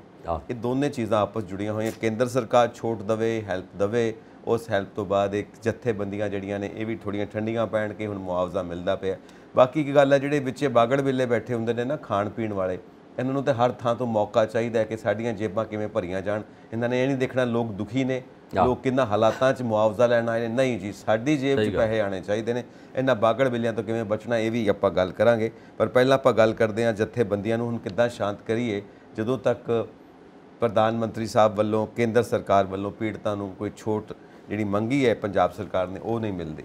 ਇਹ ਦੋਨੇ ਚੀਜ਼ਾਂ ਆਪਸ ਜੁੜੀਆਂ ਹੋਈਆਂ। ਕੇਂਦਰ ਸਰਕਾਰ ਛੋਟ ਦੇਵੇ, ਹੈਲਪ ਦੇਵੇ, ਉਸ ਹੈਲਪ ਤੋਂ ਬਾਅਦ ਇੱਕ ਜਥੇਬੰਦੀਆਂ ਜਿਹੜੀਆਂ ਨੇ ਇਹ ਵੀ ਥੋੜ੍ਹੀਆਂ ਠੰਡੀਆਂ ਪੈਣ ਕੇ ਹੁਣ ਮੁਆਵਜ਼ਾ ਮਿਲਦਾ ਪਿਆ। ਬਾਕੀ ਕੀ ਗੱਲ ਹੈ, ਜਿਹੜੇ ਵਿੱਚੇ ਬਾਗੜ ਵੇਲੇ ਬੈਠੇ ਹੁੰਦੇ ਨੇ ਨਾ ਖਾਣ ਪੀਣ ਵਾਲੇ, ਇਹਨਾਂ ਨੂੰ ਤਾਂ ਹਰ ਥਾਂ ਤੋਂ ਮੌਕਾ ਚਾਹੀਦਾ ਹੈ ਕਿ ਸਾਡੀਆਂ ਜੇਬਾਂ ਕਿਵੇਂ ਭਰੀਆਂ ਜਾਣ। ਇਹਨਾਂ ਨੇ ਇਹ ਨਹੀਂ ਦੇਖਣਾ ਲੋਕ ਦੁਖੀ ਨੇ, ਲੋਕ ਕਿੰਨਾ ਹਾਲਾਤਾਂ 'ਚ ਮੁਆਵਜ਼ਾ ਲੈਣ ਆਏ ਨੇ। ਨਹੀਂ ਜੀ, ਸਾਡੀ ਜੇਬ 'ਚ ਪੈਸੇ ਆਉਣੇ ਚਾਹੀਦੇ ਨੇ। ਇਹਨਾਂ ਬਾਗੜ ਵੇਲਿਆਂ ਤੋਂ ਕਿਵੇਂ ਬਚਣਾ, ਇਹ ਵੀ ਆਪਾਂ ਗੱਲ ਕਰਾਂਗੇ। ਪਰ ਪਹਿਲਾਂ ਆਪਾਂ ਗੱਲ ਕਰਦੇ ਹਾਂ ਜਥੇਬੰਦੀਆਂ ਨੂੰ ਹੁਣ ਕਿੱਦਾਂ ਸ਼ਾਂਤ ਕਰੀਏ ਜਦੋਂ ਤੱਕ ਪ੍ਰਧਾਨ ਮੰਤਰੀ ਸਾਹਿਬ ਵੱਲੋਂ, ਕੇਂਦਰ ਸਰਕਾਰ ਵੱਲੋਂ ਪੀੜਤਾਂ ਨੂੰ ਕੋਈ ਛੋਟ ਜਿਹੜੀ ਮੰਗੀ ਹੈ ਪੰਜਾਬ ਸਰਕਾਰ ਨੇ, ਉਹ ਨਹੀਂ ਮਿਲਦੀ।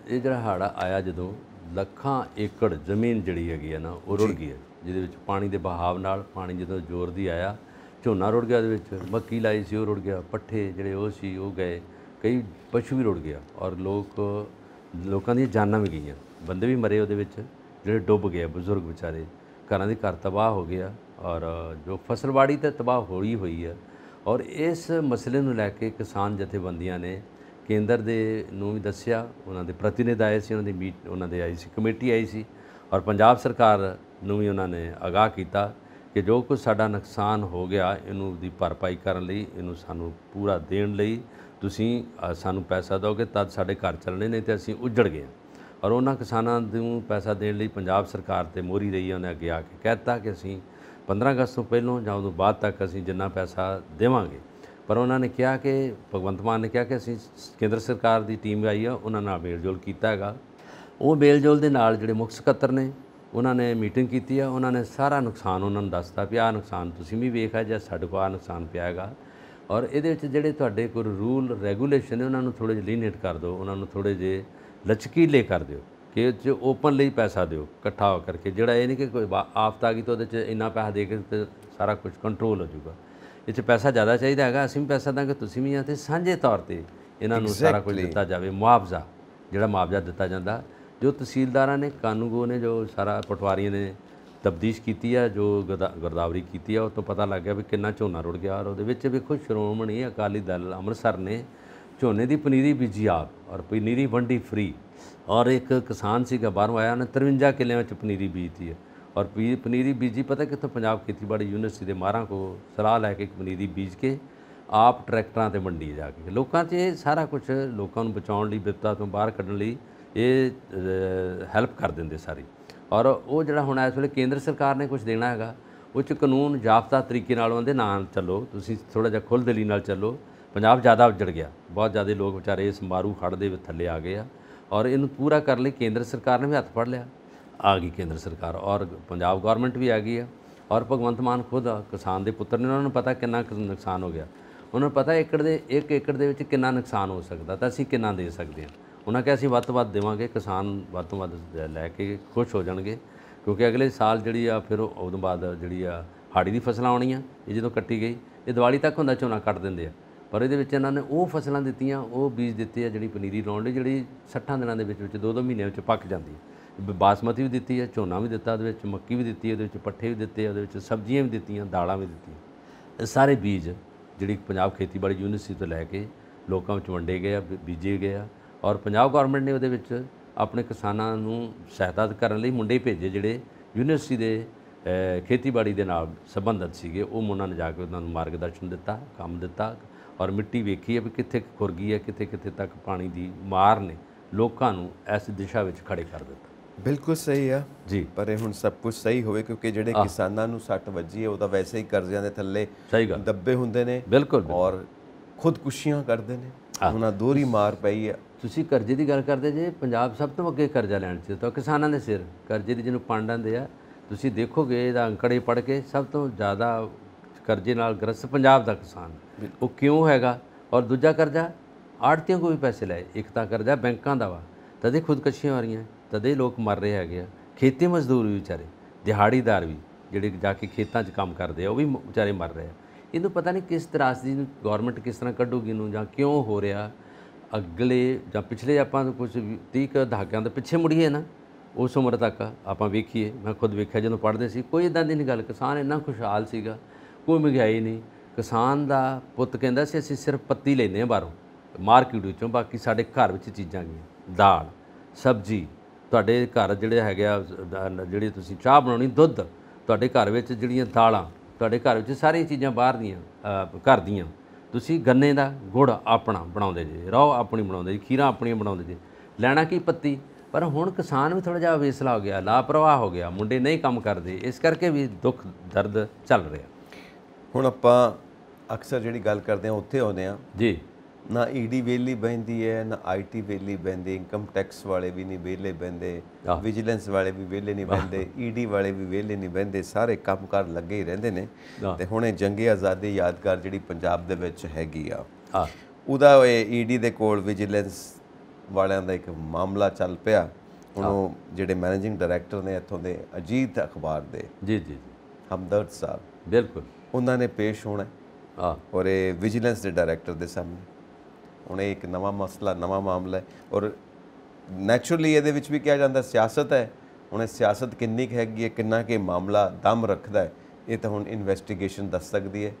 ਇਹ ਜਿਹੜਾ ਹੜ੍ਹ ਆਇਆ, ਜਦੋਂ ਲੱਖਾਂ ਏਕੜ ਜ਼ਮੀਨ ਜਿਹੜੀ ਹੈਗੀ ਹੈ ਨਾ, ਉਹ ਰੁੜ ਗਈ ਹੈ, ਜਿਹਦੇ ਵਿੱਚ ਪਾਣੀ ਦੇ ਬਹਾਵ ਨਾਲ ਪਾਣੀ ਜਦੋਂ ਜ਼ੋਰ ਦੀ ਆਇਆ, ਝੋਨਾ ਰੁੜ ਗਿਆ, ਉਹਦੇ ਵਿੱਚ ਮੱਕੀ ਲਾਈ ਸੀ ਉਹ ਰੁੜ ਗਿਆ, ਪੱਠੇ ਜਿਹੜੇ ਉਹ ਸੀ ਉਹ ਗਏ, ਕਈ ਪਸ਼ੂ ਵੀ ਰੁੜ ਗਿਆ ਔਰ ਲੋਕਾਂ ਦੀਆਂ ਜਾਨਾਂ ਵੀ ਗਈਆਂ, ਬੰਦੇ ਵੀ ਮਰੇ ਉਹਦੇ ਵਿੱਚ, ਜਿਹੜੇ ਡੁੱਬ ਗਏ, ਬਜ਼ੁਰਗ ਵਿਚਾਰੇ, ਘਰਾਂ ਦੇ ਘਰ ਤਬਾਹ ਹੋ ਗਿਆ ਔਰ ਜੋ ਫਸਲਵਾੜੀ ਤਾਂ ਤਬਾਹ ਹੋਈ ਹੈ। ਔਰ ਇਸ ਮਸਲੇ ਨੂੰ ਲੈ ਕੇ ਕਿਸਾਨ ਜਥੇਬੰਦੀਆਂ ਨੇ ਕੇਂਦਰ ਦੇ ਨੂੰ ਵੀ ਦੱਸਿਆ, ਉਹਨਾਂ ਦੇ ਪ੍ਰਤੀਨਿਧ ਆਏ ਸੀ, ਉਹਨਾਂ ਦੇ ਆਈ ਸੀ ਕਮੇਟੀ ਆਈ ਸੀ ਔਰ ਪੰਜਾਬ ਸਰਕਾਰ ਨੂੰ ਵੀ ਉਹਨਾਂ ਨੇ ਆਗਾਹ ਕੀਤਾ ਕਿ ਜੋ ਕੁਝ ਸਾਡਾ ਨੁਕਸਾਨ ਹੋ ਗਿਆ ਇਹਨੂੰ ਦੀ ਭਰਪਾਈ ਕਰਨ ਲਈ, ਇਹਨੂੰ ਸਾਨੂੰ ਪੂਰਾ ਦੇਣ ਲਈ ਤੁਸੀਂ ਸਾਨੂੰ ਪੈਸਾ ਦਿਓਗੇ ਤਦ ਸਾਡੇ ਘਰ ਚੱਲਣੇ, ਨਹੀਂ ਤੇ ਅਸੀਂ ਉੱਜੜ ਗਏ। ਔਰ ਉਹਨਾਂ ਕਿਸਾਨਾਂ ਨੂੰ ਪੈਸਾ ਦੇਣ ਲਈ ਪੰਜਾਬ ਸਰਕਾਰ ਤੇ ਮੋਹਰੀ ਰਹੀ। ਉਹਨੇ ਅੱਗੇ ਆ ਕੇ ਕਹਿ ਦਿੱਤਾ ਕਿ ਅਸੀਂ 15 ਅਗਸਤ ਤੋਂ ਪਹਿਲਾਂ ਜਾਂ ਉਦੋਂ ਬਾਅਦ ਤੱਕ ਅਸੀਂ ਜਿੰਨਾ ਪੈਸਾ ਦੇਵਾਂਗੇ। ਪਰ ਉਹਨਾਂ ਨੇ ਕਿਹਾ ਕਿ ਭਗਵੰਤ ਮਾਨ ਨੇ ਕਿਹਾ ਕਿ ਅਸੀਂ ਕੇਂਦਰ ਸਰਕਾਰ ਦੀ ਟੀਮ ਆਈ ਆ, ਉਹਨਾਂ ਨਾਲ ਮੇਲ-ਜੋਲ ਕੀਤਾ ਹੈਗਾ। ਉਹ ਮੇਲ-ਜੋਲ ਦੇ ਨਾਲ ਜਿਹੜੇ ਮੁੱਖ ਸਕੱਤਰ ਨੇ ਉਹਨਾਂ ਨੇ ਮੀਟਿੰਗ ਕੀਤੀ ਆ, ਉਹਨਾਂ ਨੇ ਸਾਰਾ ਨੁਕਸਾਨ ਉਹਨਾਂ ਨੂੰ ਦੱਸਤਾ ਵੀ ਆਹ ਨੁਕਸਾਨ ਤੁਸੀਂ ਵੀ ਵੇਖਿਆ ਜਾਂ ਸਾਡੇ ਕੋਲ ਆਹ ਨੁਕਸਾਨ ਪਿਆ ਹੈਗਾ। ਔਰ ਇਹਦੇ ਵਿੱਚ ਜਿਹੜੇ ਤੁਹਾਡੇ ਕੋਲ ਰੂਲ ਰੈਗੂਲੇਸ਼ਨ ਨੇ ਉਹਨਾਂ ਨੂੰ ਥੋੜ੍ਹੇ ਜਿਹੇ ਲੀਨੀਅਟ ਕਰ ਦਿਓ, ਉਹਨਾਂ ਨੂੰ ਥੋੜ੍ਹੇ ਜਿਹੇ ਲਚਕੀਲੇ ਕਰ ਦਿਓ ਕਿ ਇਹ 'ਚ ਓਪਨ ਲਈ ਪੈਸਾ ਦਿਓ ਇਕੱਠਾ ਹੋ ਕਰਕੇ। ਜਿਹੜਾ ਇਹ ਨਹੀਂ ਕਿ ਕੋਈ ਆਫਤ ਆ ਗਈ ਤਾਂ ਉਹਦੇ 'ਚ ਇੰਨਾ ਪੈਸਾ ਦੇ ਕੇ ਤੇ ਸਾਰਾ ਕੁਝ ਕੰਟਰੋਲ ਹੋ ਜਾਊਗਾ। ਇਹ 'ਚ ਪੈਸਾ ਜ਼ਿਆਦਾ ਚਾਹੀਦਾ ਹੈਗਾ, ਅਸੀਂ ਵੀ ਪੈਸਾ ਦਾਂਗੇ, ਤੁਸੀਂ ਵੀ ਆ, ਤੇ ਸਾਂਝੇ ਤੌਰ ਤੇ ਇਹਨਾਂ ਨੂੰ ਸਾਰਾ ਕੁਝ ਦਿੱਤਾ ਜਾਵੇ। ਮੁਆਵਜ਼ਾ, ਜਿਹੜਾ ਮੁਆਵਜ਼ਾ ਦਿੱਤਾ ਜਾਂਦਾ, ਜੋ ਤਹਿਸੀਲਦਾਰਾਂ ਨੇ, ਕਾਨੂੰਗੋ ਨੇ, ਜੋ ਸਾਰਾ ਪਟਵਾਰੀਆਂ ਨੇ ਤਬਦੀਸ਼ ਕੀਤੀ ਆ, ਜੋ ਗਿਰਦਾਵਰੀ ਕੀਤੀ ਆ, ਉਹ ਤੋਂ ਪਤਾ ਲੱਗ ਗਿਆ ਵੀ ਕਿੰਨਾ ਝੋਨਾ ਰੁੜ ਗਿਆ। ਔਰ ਉਹਦੇ ਵਿੱਚ ਵੇਖੋ ਸ਼੍ਰੋਮਣੀ ਅਕਾਲੀ ਦਲ ਅੰਮ੍ਰਿਤਸਰ ਨੇ ਝੋਨੇ ਦੀ ਪਨੀਰੀ ਬੀਜੀ ਆਪ ਔਰ ਪਨੀਰੀ ਵੰਡੀ ਫਰੀ। ਔਰ ਇੱਕ ਕਿਸਾਨ ਸੀਗਾ ਬਾਹਰੋਂ ਆਇਆ, ਉਹਨੇ 53 ਕਿੱਲਿਆਂ ਵਿੱਚ ਪਨੀਰੀ ਬੀਜਤੀ ਹੈ। ਔਰ ਪਨੀਰੀ ਬੀਜੀ ਪਤਾ ਕਿੱਥੋਂ? ਪੰਜਾਬ ਖੇਤੀਬਾੜੀ ਯੂਨੀਵਰਸਿਟੀ ਦੇ ਮਾਹਰਾਂ ਕੋਲ ਸਲਾਹ ਲੈ ਕੇ ਪਨੀਰੀ ਬੀਜ ਕੇ ਆਪ ਟਰੈਕਟਰਾਂ 'ਤੇ ਮੰਡੀ ਜਾ ਕੇ ਲੋਕਾਂ 'ਚ ਇਹ ਸਾਰਾ ਕੁਝ ਲੋਕਾਂ ਨੂੰ ਬਚਾਉਣ ਲਈ, ਵਿਪਤਾ ਤੋਂ ਬਾਹਰ ਕੱਢਣ ਲਈ ਇਹ ਹੈਲਪ ਕਰ ਦਿੰਦੇ ਸਾਰੀ। ਔਰ ਉਹ ਜਿਹੜਾ ਹੁਣ ਇਸ ਵੇਲੇ ਕੇਂਦਰ ਸਰਕਾਰ ਨੇ ਕੁਝ ਦੇਣਾ ਹੈਗਾ, ਉਹ 'ਚ ਕਾਨੂੰਨ ਜ਼ਾਬਤਾ ਤਰੀਕੇ ਨਾਲ ਉਹਦੇ ਨਾਲ ਚੱਲੋ, ਤੁਸੀਂ ਥੋੜ੍ਹਾ ਜਿਹਾ ਖੁੱਲ੍ਹ ਦਿਲੀ ਨਾਲ ਚੱਲੋ। ਪੰਜਾਬ ਜ਼ਿਆਦਾ ਉੱਜੜ ਗਿਆ, ਬਹੁਤ ਜ਼ਿਆਦਾ ਲੋਕ ਵਿਚਾਰੇ ਇਸ ਮਾਰੂ ਹੜ੍ਹ ਦੇ ਥੱਲੇ ਆ ਗਏ ਆ। ਔਰ ਇਹਨੂੰ ਪੂਰਾ ਕਰਨ ਲਈ ਕੇਂਦਰ ਸਰਕਾਰ ਨੇ ਵੀ ਹੱਥ ਫੜ ਲਿਆ, ਆ ਗਈ ਕੇਂਦਰ ਸਰਕਾਰ ਔਰ ਪੰਜਾਬ ਗੌਰਮੈਂਟ ਵੀ ਆ ਗਈ ਆ। ਔਰ ਭਗਵੰਤ ਮਾਨ ਖੁਦ ਕਿਸਾਨ ਦੇ ਪੁੱਤਰ ਨੇ, ਉਹਨਾਂ ਨੂੰ ਪਤਾ ਕਿੰਨਾ ਨੁਕਸਾਨ ਹੋ ਗਿਆ, ਉਹਨਾਂ ਨੂੰ ਪਤਾ ਇੱਕ ਏਕੜ ਦੇ ਵਿੱਚ ਕਿੰਨਾ ਨੁਕਸਾਨ ਹੋ ਸਕਦਾ ਤਾਂ ਅਸੀਂ ਕਿੰਨਾ ਦੇ ਸਕਦੇ ਹਾਂ। ਉਹਨਾਂ ਕਿਹਾ ਅਸੀਂ ਵੱਧ ਤੋਂ ਵੱਧ ਦੇਵਾਂਗੇ, ਕਿਸਾਨ ਵੱਧ ਤੋਂ ਵੱਧ ਲੈ ਕੇ ਖੁਸ਼ ਹੋ ਜਾਣਗੇ, ਕਿਉਂਕਿ ਅਗਲੇ ਸਾਲ ਜਿਹੜੀ ਆ ਫਿਰ ਉਦੋਂ ਬਾਅਦ ਜਿਹੜੀ ਆ ਹਾੜੀ ਦੀ ਫਸਲਾਂ ਆਉਣੀਆਂ। ਇਹ ਜਦੋਂ ਕੱਟੀ ਗਈ, ਇਹ ਦੀਵਾਲੀ ਤੱਕ ਹੁੰਦਾ ਝੋਨਾ ਕੱਟ ਦਿੰਦੇ ਆ, ਪਰ ਇਹਦੇ ਵਿੱਚ ਇਹਨਾਂ ਨੇ ਉਹ ਫਸਲਾਂ ਦਿੱਤੀਆਂ, ਉਹ ਬੀਜ ਦਿੱਤੇ ਆ ਜਿਹੜੀ ਪਨੀਰੀ ਲਾਉਣ ਲਈ, ਜਿਹੜੀ 60 ਦਿਨਾਂ ਦੇ ਵਿੱਚ 2-2 ਮਹੀਨਿਆਂ ਵਿੱਚ ਪੱਕ ਜਾਂਦੀ ਹੈ। ਬਾਸਮਤੀ ਵੀ ਦਿੱਤੀ ਹੈ, ਝੋਨਾ ਵੀ ਦਿੱਤਾ, ਉਹਦੇ ਵਿੱਚ ਮੱਕੀ ਵੀ ਦਿੱਤੀ, ਉਹਦੇ ਵਿੱਚ ਪੱਠੇ ਵੀ ਦਿੱਤੇ, ਉਹਦੇ ਵਿੱਚ ਸਬਜ਼ੀਆਂ ਵੀ ਦਿੱਤੀਆਂ, ਦਾਲਾਂ ਵੀ ਦਿੱਤੀਆਂ। ਇਹ ਸਾਰੇ ਬੀਜ ਜਿਹੜੀ ਪੰਜਾਬ ਖੇਤੀਬਾੜੀ ਯੂਨੀਵਰਸਿਟੀ ਤੋਂ ਲੈ ਕੇ ਲੋਕਾਂ ਵਿੱਚ ਵੰਡੇ ਗਏ ਆ, ਬੀਜੇ ਗਏ ਆ। ਔਰ ਪੰਜਾਬ ਗੌਰਮੈਂਟ ਨੇ ਉਹਦੇ ਵਿੱਚ ਆਪਣੇ ਕਿਸਾਨਾਂ ਨੂੰ ਸਹਾਇਤਾ ਕਰਨ ਲਈ ਮੁੰਡੇ ਭੇਜੇ, ਜਿਹੜੇ ਯੂਨੀਵਰਸਿਟੀ ਦੇ ਖੇਤੀਬਾੜੀ ਦੇ ਨਾਲ ਸੰਬੰਧਿਤ ਸੀਗੇ। ਉਹ ਉਹਨਾਂ ਨੇ ਜਾ ਕੇ ਉਹਨਾਂ ਨੂੰ ਮਾਰਗਦਰਸ਼ਨ ਦਿੱਤਾ, ਕੰਮ ਦਿੱਤਾ ਔਰ ਮਿੱਟੀ ਵੇਖੀ ਹੈ ਵੀ ਕਿੱਥੇ ਖੁਰ ਗਈ ਹੈ, ਕਿੱਥੇ ਕਿੱਥੇ ਤੱਕ ਪਾਣੀ ਦੀ ਮਾਰ ਨੇ ਲੋਕਾਂ ਨੂੰ ਇਸ ਦਿਸ਼ਾ ਵਿੱਚ ਖੜੇ ਕਰ ਦਿੱਤਾ। ਬਿਲਕੁਲ ਸਹੀ ਆ ਜੀ, ਪਰ ਇਹ ਹੁਣ ਸਭ ਕੁਝ ਸਹੀ ਹੋਵੇ, ਕਿਉਂਕਿ ਜਿਹੜੇ ਕਿਸਾਨਾਂ ਨੂੰ ਸੱਟ ਵੱਜੀ ਹੈ ਉਹ ਤਾਂ ਵੈਸੇ ਹੀ ਕਰਜ਼ਿਆਂ ਦੇ ਥੱਲੇ ਦੱਬੇ ਹੁੰਦੇ ਨੇ। ਬਿਲਕੁਲ ਔਰ ਖੁਦਕੁਸ਼ੀਆਂ ਕਰਦੇ ਨੇ, ਉਹਨਾਂ ਦੋਹਰੀ ਮਾਰ ਪਈ ਆ। ਤੁਸੀਂ ਕਰਜ਼ੇ ਦੀ ਗੱਲ ਕਰਦੇ ਜੇ, ਪੰਜਾਬ ਸਭ ਤੋਂ ਅੱਗੇ ਕਰਜ਼ਾ ਲੈਣ 'ਚ ਤਾਂ ਕਿਸਾਨਾਂ ਦੇ ਸਿਰ ਕਰਜ਼ੇ ਦੀ ਜਿਹਨੂੰ ਪੰਡ ਆਂਦੇ ਆ। ਤੁਸੀਂ ਦੇਖੋਗੇ ਇਹਦਾ ਅੰਕੜੇ ਪੜ੍ਹ ਕੇ, ਸਭ ਤੋਂ ਜ਼ਿਆਦਾ ਕਰਜ਼ੇ ਨਾਲ ਗ੍ਰਸਤ ਪੰਜਾਬ ਦਾ ਕਿਸਾਨ। ਉਹ ਕਿਉਂ ਹੈਗਾ? ਔਰ ਦੂਜਾ ਕਰਜ਼ਾ ਆੜ੍ਹਤੀਆਂ ਕੋਲ ਵੀ ਪੈਸੇ ਲਏ, ਇੱਕ ਤਾਂ ਕਰਜ਼ਾ ਬੈਂਕਾਂ ਦਾ ਵਾ, ਤਦੇ ਖੁਦਕਸ਼ੀਆਂ ਹੋ ਰਹੀਆਂ, ਤਦੇ ਲੋਕ ਮਰ ਰਹੇ ਹੈਗੇ ਆ। ਖੇਤੀ ਮਜ਼ਦੂਰ ਵੀ ਵਿਚਾਰੇ, ਦਿਹਾੜੀਦਾਰ ਵੀ ਜਿਹੜੇ ਜਾ ਕੇ ਖੇਤਾਂ 'ਚ ਕੰਮ ਕਰਦੇ ਆ, ਉਹ ਵੀ ਵਿਚਾਰੇ ਮਰ ਰਹੇ ਆ। ਇਹਨੂੰ ਪਤਾ ਨਹੀਂ ਕਿਸ ਤਰਾਸਦੀ ਨੂੰ ਗੌਰਮੈਂਟ ਕਿਸ ਤਰ੍ਹਾਂ ਕੱਢੂਗੀ ਇਹਨੂੰ, ਜਾਂ ਕਿਉਂ ਹੋ ਰਿਹਾ। ਅਗਲੇ ਜਾਂ ਪਿਛਲੇ ਆਪਾਂ ਕੁਝ 30 ਦਹਾਕਿਆਂ ਦੇ ਪਿੱਛੇ ਮੁੜੀਏ ਨਾ, ਉਸ ਉਮਰ ਤੱਕ ਆਪਾਂ ਵੇਖੀਏ, ਮੈਂ ਖੁਦ ਵੇਖਿਆ ਜਦੋਂ ਪੜ੍ਹਦੇ ਸੀ, ਕੋਈ ਇੱਦਾਂ ਦੀ ਨਹੀਂ ਗੱਲ। ਕਿਸਾਨ ਇੰਨਾ ਖੁਸ਼ਹਾਲ ਸੀਗਾ, ਕੋਈ ਮਹਿੰਗਾਈ ਨਹੀਂ। ਕਿਸਾਨ ਦਾ ਪੁੱਤ ਕਹਿੰਦਾ ਸੀ ਅਸੀਂ ਸਿਰਫ ਪੱਤੀ ਲੈਂਦੇ ਹਾਂ ਬਾਹਰੋਂ ਮਾਰਕੀਟ ਵਿੱਚੋਂ, ਬਾਕੀ ਸਾਡੇ ਘਰ ਵਿੱਚ ਚੀਜ਼ਾਂ ਗਈਆਂ, ਦਾਲ ਸਬਜ਼ੀ, ਤੁਹਾਡੇ ਘਰ ਜਿਹੜੇ ਹੈਗੇ ਆ, ਜਿਹੜੀ ਤੁਸੀਂ ਚਾਹ ਬਣਾਉਣੀ, ਦੁੱਧ ਤੁਹਾਡੇ ਘਰ ਵਿੱਚ, ਜਿਹੜੀਆਂ ਦਾਲਾਂ ਤੁਹਾਡੇ ਘਰ ਵਿੱਚ, ਸਾਰੀਆਂ ਚੀਜ਼ਾਂ ਬਾਹਰ ਦੀਆਂ ਘਰ ਦੀਆਂ। ਤੁਸੀਂ ਗੰਨੇ ਦਾ ਗੁੜ ਆਪਣਾ ਬਣਾਉਂਦੇ ਜੇ, ਰੋਹ ਆਪਣੀ ਬਣਾਉਂਦੇ ਜੀ, ਖੀਰਾਂ ਆਪਣੀਆਂ ਬਣਾਉਂਦੇ ਜੇ, ਲੈਣਾ ਕੀ ਪੱਤੀ। ਪਰ ਹੁਣ ਕਿਸਾਨ ਵੀ ਥੋੜ੍ਹਾ ਜਿਹਾ ਵੇਸਲਾ ਹੋ ਗਿਆ, ਲਾਪਰਵਾਹ ਹੋ ਗਿਆ, ਮੁੰਡੇ ਨਹੀਂ ਕੰਮ ਕਰਦੇ, ਇਸ ਕਰਕੇ ਵੀ ਦੁੱਖ ਦਰਦ ਚੱਲ ਰਿਹਾ। ਹੁਣ ਆਪਾਂ ਅਕਸਰ ਜਿਹੜੀ ਗੱਲ ਕਰਦੇ ਹਾਂ ਉੱਥੇ ਆਉਂਦੇ ਹਾਂ ਜੀ, ਨਾ ਈਡੀ ਵਿਹਲੀ ਬਹਿੰਦੀ ਹੈ, ਨਾ ਆਈਟੀ ਵਿਹਲੀ ਬਹਿੰਦੀ, ਇਨਕਮ ਟੈਕਸ ਵਾਲੇ ਵੀ ਨਹੀਂ ਵਿਹਲੇ ਬਹਿੰਦੇ, ਵਿਜੀਲੈਂਸ ਵਾਲੇ ਵੀ ਵਿਹਲੇ ਨਹੀਂ ਬਹਿੰਦੇ, ਈਡੀ ਵਾਲੇ ਵੀ ਵਿਹਲੇ ਨਹੀਂ ਬਹਿੰਦੇ, ਸਾਰੇ ਕੰਮਕਾਰ ਲੱਗੇ ਹੀ ਰਹਿੰਦੇ ਨੇ। ਤੇ ਹੁਣੇ ਜੰਗੀ ਆਜ਼ਾਦੀ ਯਾਦਗਾਰ ਜਿਹੜੀ ਪੰਜਾਬ ਦੇ ਵਿੱਚ ਹੈਗੀ ਆ, ਉਹਦਾ ਈਡੀ ਦੇ ਕੋਲ ਵਿਜੀਲੈਂਸ ਵਾਲਿਆਂ ਦਾ ਇੱਕ ਮਾਮਲਾ ਚੱਲ ਪਿਆ। ਹੁਣ ਉਹ ਜਿਹੜੇ ਮੈਨੇਜਿੰਗ ਡਾਇਰੈਕਟਰ ਨੇ ਇੱਥੋਂ ਦੇ ਅਜੀਤ ਅਖਬਾਰ ਦੇ, ਜੀ ਜੀ, ਹਮਦਰਦ ਸਾਹਿਬ, ਬਿਲਕੁਲ, ਉਹਨਾਂ ਨੇ ਪੇਸ਼ ਹੋਣਾ ਔਰ ਇਹ ਵਿਜੀਲੈਂਸ ਦੇ ਡਾਇਰੈਕਟਰ ਦੇ ਸਾਹਮਣੇ। ਹੁਣ ਇਹ ਇੱਕ ਨਵਾਂ ਮਸਲਾ, ਨਵਾਂ ਮਾਮਲਾ ਹੈ ਔਰ ਨੈਚੁਰਲੀ ਇਹਦੇ ਵਿੱਚ ਵੀ ਕਿਹਾ ਜਾਂਦਾ ਸਿਆਸਤ ਹੈ। ਹੁਣ ਇਹ ਸਿਆਸਤ ਕਿੰਨੀ ਕੁ ਹੈਗੀ ਹੈ, ਕਿੰਨਾ ਕਿ ਮਾਮਲਾ ਦਮ ਰੱਖਦਾ ਹੈ, ਇਹ ਤਾਂ ਹੁਣ ਇਨਵੈਸਟੀਗੇਸ਼ਨ ਦੱਸ ਸਕਦੀ ਹੈ।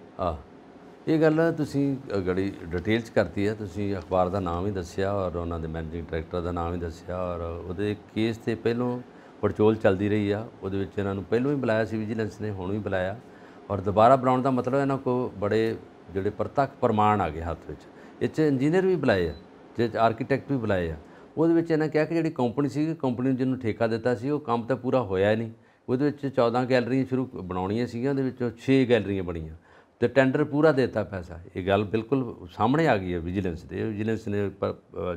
ਇਹ ਗੱਲ ਤੁਸੀਂ ਗੜੀ ਡਿਟੇਲ 'ਚ ਕਰਤੀ ਹੈ। ਤੁਸੀਂ ਅਖਬਾਰ ਦਾ ਨਾਮ ਵੀ ਦੱਸਿਆ ਔਰ ਉਹਨਾਂ ਦੇ ਮੈਨੇਜਿੰਗ ਡਾਇਰੈਕਟਰ ਦਾ ਨਾਮ ਵੀ ਦੱਸਿਆ, ਔਰ ਉਹਦੇ ਕੇਸ 'ਤੇ ਪਹਿਲੋਂ ਪੜਚੋਲ ਚੱਲਦੀ ਰਹੀ ਆ। ਉਹਦੇ ਵਿੱਚ ਇਹਨਾਂ ਨੂੰ ਪਹਿਲਾਂ ਵੀ ਬੁਲਾਇਆ ਸੀ ਵਿਜੀਲੈਂਸ ਨੇ, ਹੁਣ ਵੀ ਬੁਲਾਇਆ, ਔਰ ਦੁਬਾਰਾ ਬੁਲਾਉਣ ਦਾ ਮਤਲਬ ਇਹਨਾਂ ਕੋਲ ਬੜੇ ਜਿਹੜੇ ਪ੍ਰਤੱਖ ਪ੍ਰਮਾਣ ਆ ਗਏ ਹੱਥ ਵਿੱਚ। ਇਹ 'ਚ ਇੰਜੀਨੀਅਰ ਵੀ ਬੁਲਾਏ ਆ, ਜੇ ਆਰਕੀਟੈਕਟ ਵੀ ਬੁਲਾਏ ਆ। ਉਹਦੇ ਵਿੱਚ ਇਹਨਾਂ ਕਿਹਾ ਕਿ ਜਿਹੜੀ ਕੰਪਨੀ ਸੀ, ਕੰਪਨੀ ਨੂੰ ਜਿਹਨੂੰ ਠੇਕਾ ਦਿੱਤਾ ਸੀ, ਉਹ ਕੰਮ ਤਾਂ ਪੂਰਾ ਹੋਇਆ ਨਹੀਂ। ਉਹਦੇ ਵਿੱਚ 14 ਗੈਲਰੀਆਂ ਸ਼ੁਰੂ ਬਣਾਉਣੀਆਂ ਸੀਗੀਆਂ, ਉਹਦੇ ਵਿੱਚੋਂ 6 ਗੈਲਰੀਆਂ ਬਣੀਆਂ ਤੇ ਟੈਂਡਰ ਪੂਰਾ ਦੇ ਦਿੱਤਾ ਪੈਸਾ। ਇਹ ਗੱਲ ਬਿਲਕੁਲ ਸਾਹਮਣੇ ਆ ਗਈ ਹੈ ਵਿਜੀਲੈਂਸ ਦੇ। ਵਿਜੀਲੈਂਸ ਨੇ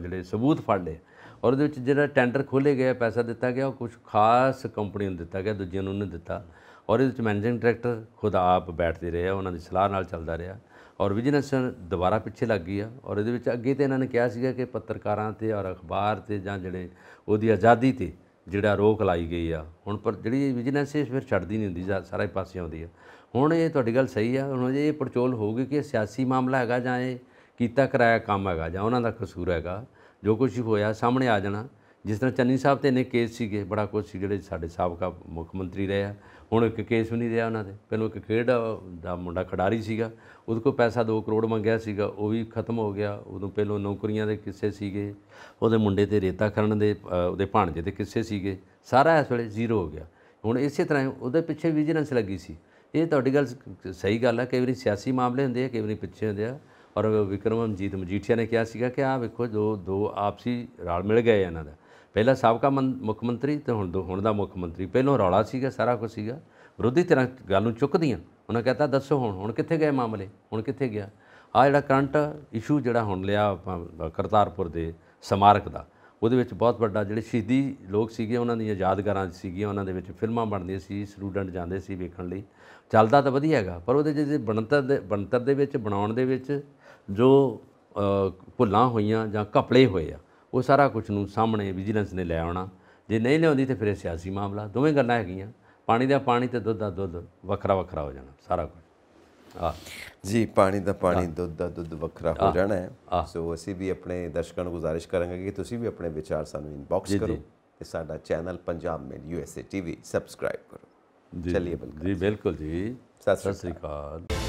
ਜਿਹੜੇ ਸਬੂਤ ਫੜ ਲਏ, ਔਰ ਉਹਦੇ ਵਿੱਚ ਜਿਹੜਾ ਟੈਂਡਰ ਖੋਲ੍ਹੇ ਗਏ, ਪੈਸਾ ਦਿੱਤਾ ਗਿਆ, ਉਹ ਕੁਝ ਖਾਸ ਕੰਪਨੀ ਨੂੰ ਦਿੱਤਾ ਗਿਆ, ਦੂਜਿਆਂ ਨੂੰ ਨਹੀਂ ਦਿੱਤਾ। ਔਰ ਇਹਦੇ ਵਿੱਚ ਮੈਨੇਜਿੰਗ ਡਾਇਰੈਕਟਰ ਖੁਦ ਆਪ ਬੈਠਦੇ ਰਹੇ ਆ, ਉਹਨਾਂ ਦੀ ਸਲਾਹ ਨਾਲ ਚੱਲਦਾ ਰਿਹਾ, ਔਰ ਵਿਜੀਲੈਂਸ ਦੁਬਾਰਾ ਪਿੱਛੇ ਲੱਗ ਗਈ ਆ। ਔਰ ਇਹਦੇ ਵਿੱਚ ਅੱਗੇ ਤਾਂ ਇਹਨਾਂ ਨੇ ਕਿਹਾ ਸੀਗਾ ਕਿ ਪੱਤਰਕਾਰਾਂ 'ਤੇ ਔਰ ਅਖਬਾਰ 'ਤੇ ਜਾਂ ਜਿਹੜੇ ਉਹਦੀ ਆਜ਼ਾਦੀ 'ਤੇ ਜਿਹੜਾ ਰੋਕ ਲਾਈ ਗਈ ਆ। ਹੁਣ ਪਰ ਜਿਹੜੀ ਵਿਜੀਲੈਂਸ ਇਹ ਫਿਰ ਛੱਡਦੀ ਨਹੀਂ ਹੁੰਦੀ, ਸਾਰੇ ਪਾਸੇ ਆਉਂਦੀ ਆ। ਹੁਣ ਇਹ ਤੁਹਾਡੀ ਗੱਲ ਸਹੀ ਆ। ਹੁਣ ਇਹ ਪੜਚੋਲ ਹੋਊਗੀ ਕਿ ਇਹ ਸਿਆਸੀ ਮਾਮਲਾ ਹੈਗਾ ਜਾਂ ਇਹ ਕੀਤਾ ਕਰਾਇਆ ਕੰਮ ਹੈਗਾ ਜਾਂ ਉਹਨਾਂ ਦਾ ਕਸੂਰ ਹੈਗਾ। ਜੋ ਕੁਛ ਹੋਇਆ ਸਾਹਮਣੇ ਆ ਜਾਣਾ। ਜਿਸ ਤਰ੍ਹਾਂ ਚੰਨੀ ਸਾਹਿਬ 'ਤੇ ਇੰਨੇ ਕੇਸ ਸੀਗੇ, ਬੜਾ ਕੁਛ ਸੀ, ਜਿਹੜੇ ਸਾਡੇ ਸਾਬਕਾ ਮੁੱਖ ਮੰਤਰੀ ਰਹੇ ਆ, ਹੁਣ ਇੱਕ ਕੇਸ ਵੀ ਨਹੀਂ ਰਿਹਾ ਉਹਨਾਂ 'ਤੇ। ਪਹਿਲਾਂ ਇੱਕ ਖੇਡ ਦਾ ਮੁੰਡਾ ਖਿਡਾਰੀ ਸੀਗਾ, ਉਹਦੇ ਕੋਲ ਪੈਸਾ 2 ਕਰੋੜ ਮੰਗਿਆ ਸੀਗਾ, ਉਹ ਵੀ ਖਤਮ ਹੋ ਗਿਆ। ਉਦੋਂ ਪਹਿਲਾਂ ਨੌਕਰੀਆਂ ਦੇ ਕਿੱਸੇ ਸੀਗੇ, ਉਹਦੇ ਮੁੰਡੇ 'ਤੇ ਰੇਤਾ ਖਣਨ ਦੇ ਉਹਦੇ ਭਾਣਜੇ ਦੇ ਕਿੱਸੇ ਸੀਗੇ, ਸਾਰਾ ਇਸ ਵੇਲੇ ਜ਼ੀਰੋ ਹੋ ਗਿਆ। ਹੁਣ ਇਸੇ ਤਰ੍ਹਾਂ ਉਹਦੇ ਪਿੱਛੇ ਵਿਜੀਲੈਂਸ ਲੱਗੀ ਸੀ। ਇਹ ਤੁਹਾਡੀ ਗੱਲ ਸਹੀ ਗੱਲ ਹੈ। ਕਈ ਵਾਰੀ ਸਿਆਸੀ ਮਾਮਲੇ ਹੁੰਦੇ ਆ, ਕਈ ਵਾਰੀ ਪਿੱਛੇ ਹੁੰਦੇ ਆ। ਔਰ ਵਿਕਰਮਜੀਤ ਮਜੀਠੀਆ ਨੇ ਕਿਹਾ ਸੀਗਾ ਕਿ ਆਹ ਵੇਖੋ ਦੋ ਆਪਸੀ ਰਲ ਮਿਲ ਗਏ ਇਹਨਾਂ ਦਾ। ਪਹਿਲਾਂ ਸਾਬਕਾ ਮੁੱਖ ਮੰਤਰੀ ਅਤੇ ਹੁਣ ਦਾ ਮੁੱਖ ਮੰਤਰੀ। ਪਹਿਲਾਂ ਰੌਲਾ ਸੀਗਾ, ਸਾਰਾ ਕੁਝ ਸੀਗਾ, ਵਿਰੋਧੀ ਧਿਰਾਂ ਗੱਲ ਨੂੰ ਚੁੱਕਦੀਆਂ। ਉਹਨਾਂ ਕਹਿਤਾ ਦੱਸੋ ਹੁਣ ਕਿੱਥੇ ਗਏ ਮਾਮਲੇ, ਹੁਣ ਕਿੱਥੇ ਗਿਆ। ਆਹ ਜਿਹੜਾ ਕਰੰਟ ਇਸ਼ੂ ਜਿਹੜਾ ਹੁਣ ਲਿਆ ਆਪਾਂ ਕਰਤਾਰਪੁਰ ਦੇ ਸਮਾਰਕ ਦਾ, ਉਹਦੇ ਵਿੱਚ ਬਹੁਤ ਵੱਡਾ ਜਿਹੜੇ ਸ਼ਹੀਦੀ ਲੋਕ ਸੀਗੇ, ਉਹਨਾਂ ਦੀਆਂ ਯਾਦਗਾਰਾਂ ਸੀਗੀਆਂ, ਉਹਨਾਂ ਦੇ ਵਿੱਚ ਫਿਲਮਾਂ ਬਣਦੀਆਂ ਸੀ, ਸਟੂਡੈਂਟ ਜਾਂਦੇ ਸੀ ਵੇਖਣ ਲਈ। ਚੱਲਦਾ ਤਾਂ ਵਧੀਆ ਹੈਗਾ, ਪਰ ਉਹਦੇ ਜਿਹੜੇ ਬਣਤਰ ਦੇ ਵਿੱਚ ਬਣਾਉਣ ਦੇ ਵਿੱਚ ਜੋ ਭੁੱਲਾਂ ਹੋਈਆਂ ਜਾਂ ਘਪਲੇ ਹੋਏ ਆ, ਉਹ ਸਾਰਾ ਕੁਝ ਨੂੰ ਸਾਹਮਣੇ ਵਿਜੀਲੈਂਸ ਨੇ ਲੈ ਆਉਣਾ। ਜੇ ਨਹੀਂ ਲਿਆਉਂਦੀ ਤਾਂ ਫਿਰ ਇਹ ਸਿਆਸੀ ਮਾਮਲਾ। ਦੋਵੇਂ ਗੱਲਾਂ ਹੈਗੀਆਂ, ਪਾਣੀ ਦਾ ਪਾਣੀ ਅਤੇ ਦੁੱਧ ਦਾ ਦੁੱਧ ਵੱਖਰਾ ਵੱਖਰਾ ਹੋ ਜਾਣਾ ਸਾਰਾ ਕੁਝ। ਜੀ, ਪਾਣੀ ਦਾ ਪਾਣੀ, ਦੁੱਧ ਦਾ ਦੁੱਧ ਵੱਖਰਾ ਹੋ ਜਾਣਾ ਹੈ। ਸੋ ਅਸੀਂ ਵੀ ਆਪਣੇ ਦਰਸ਼ਕਾਂ ਨੂੰ ਗੁਜ਼ਾਰਿਸ਼ ਕਰਾਂਗੇ ਕਿ ਤੁਸੀਂ ਵੀ ਆਪਣੇ ਵਿਚਾਰ ਸਾਨੂੰ ਇਨਬਾਕਸ ਕਰੋ ਤੇ ਸਾਡਾ ਚੈਨਲ ਪੰਜਾਬ ਮੇਲ USA TV ਸਬਸਕ੍ਰਾਈਬ ਕਰੋ। ਚਲਿਏ ਜੀ ਬਿਲਕੁਲ ਜੀ, ਸਤਿ ਸ੍ਰੀ ਅਕਾਲ।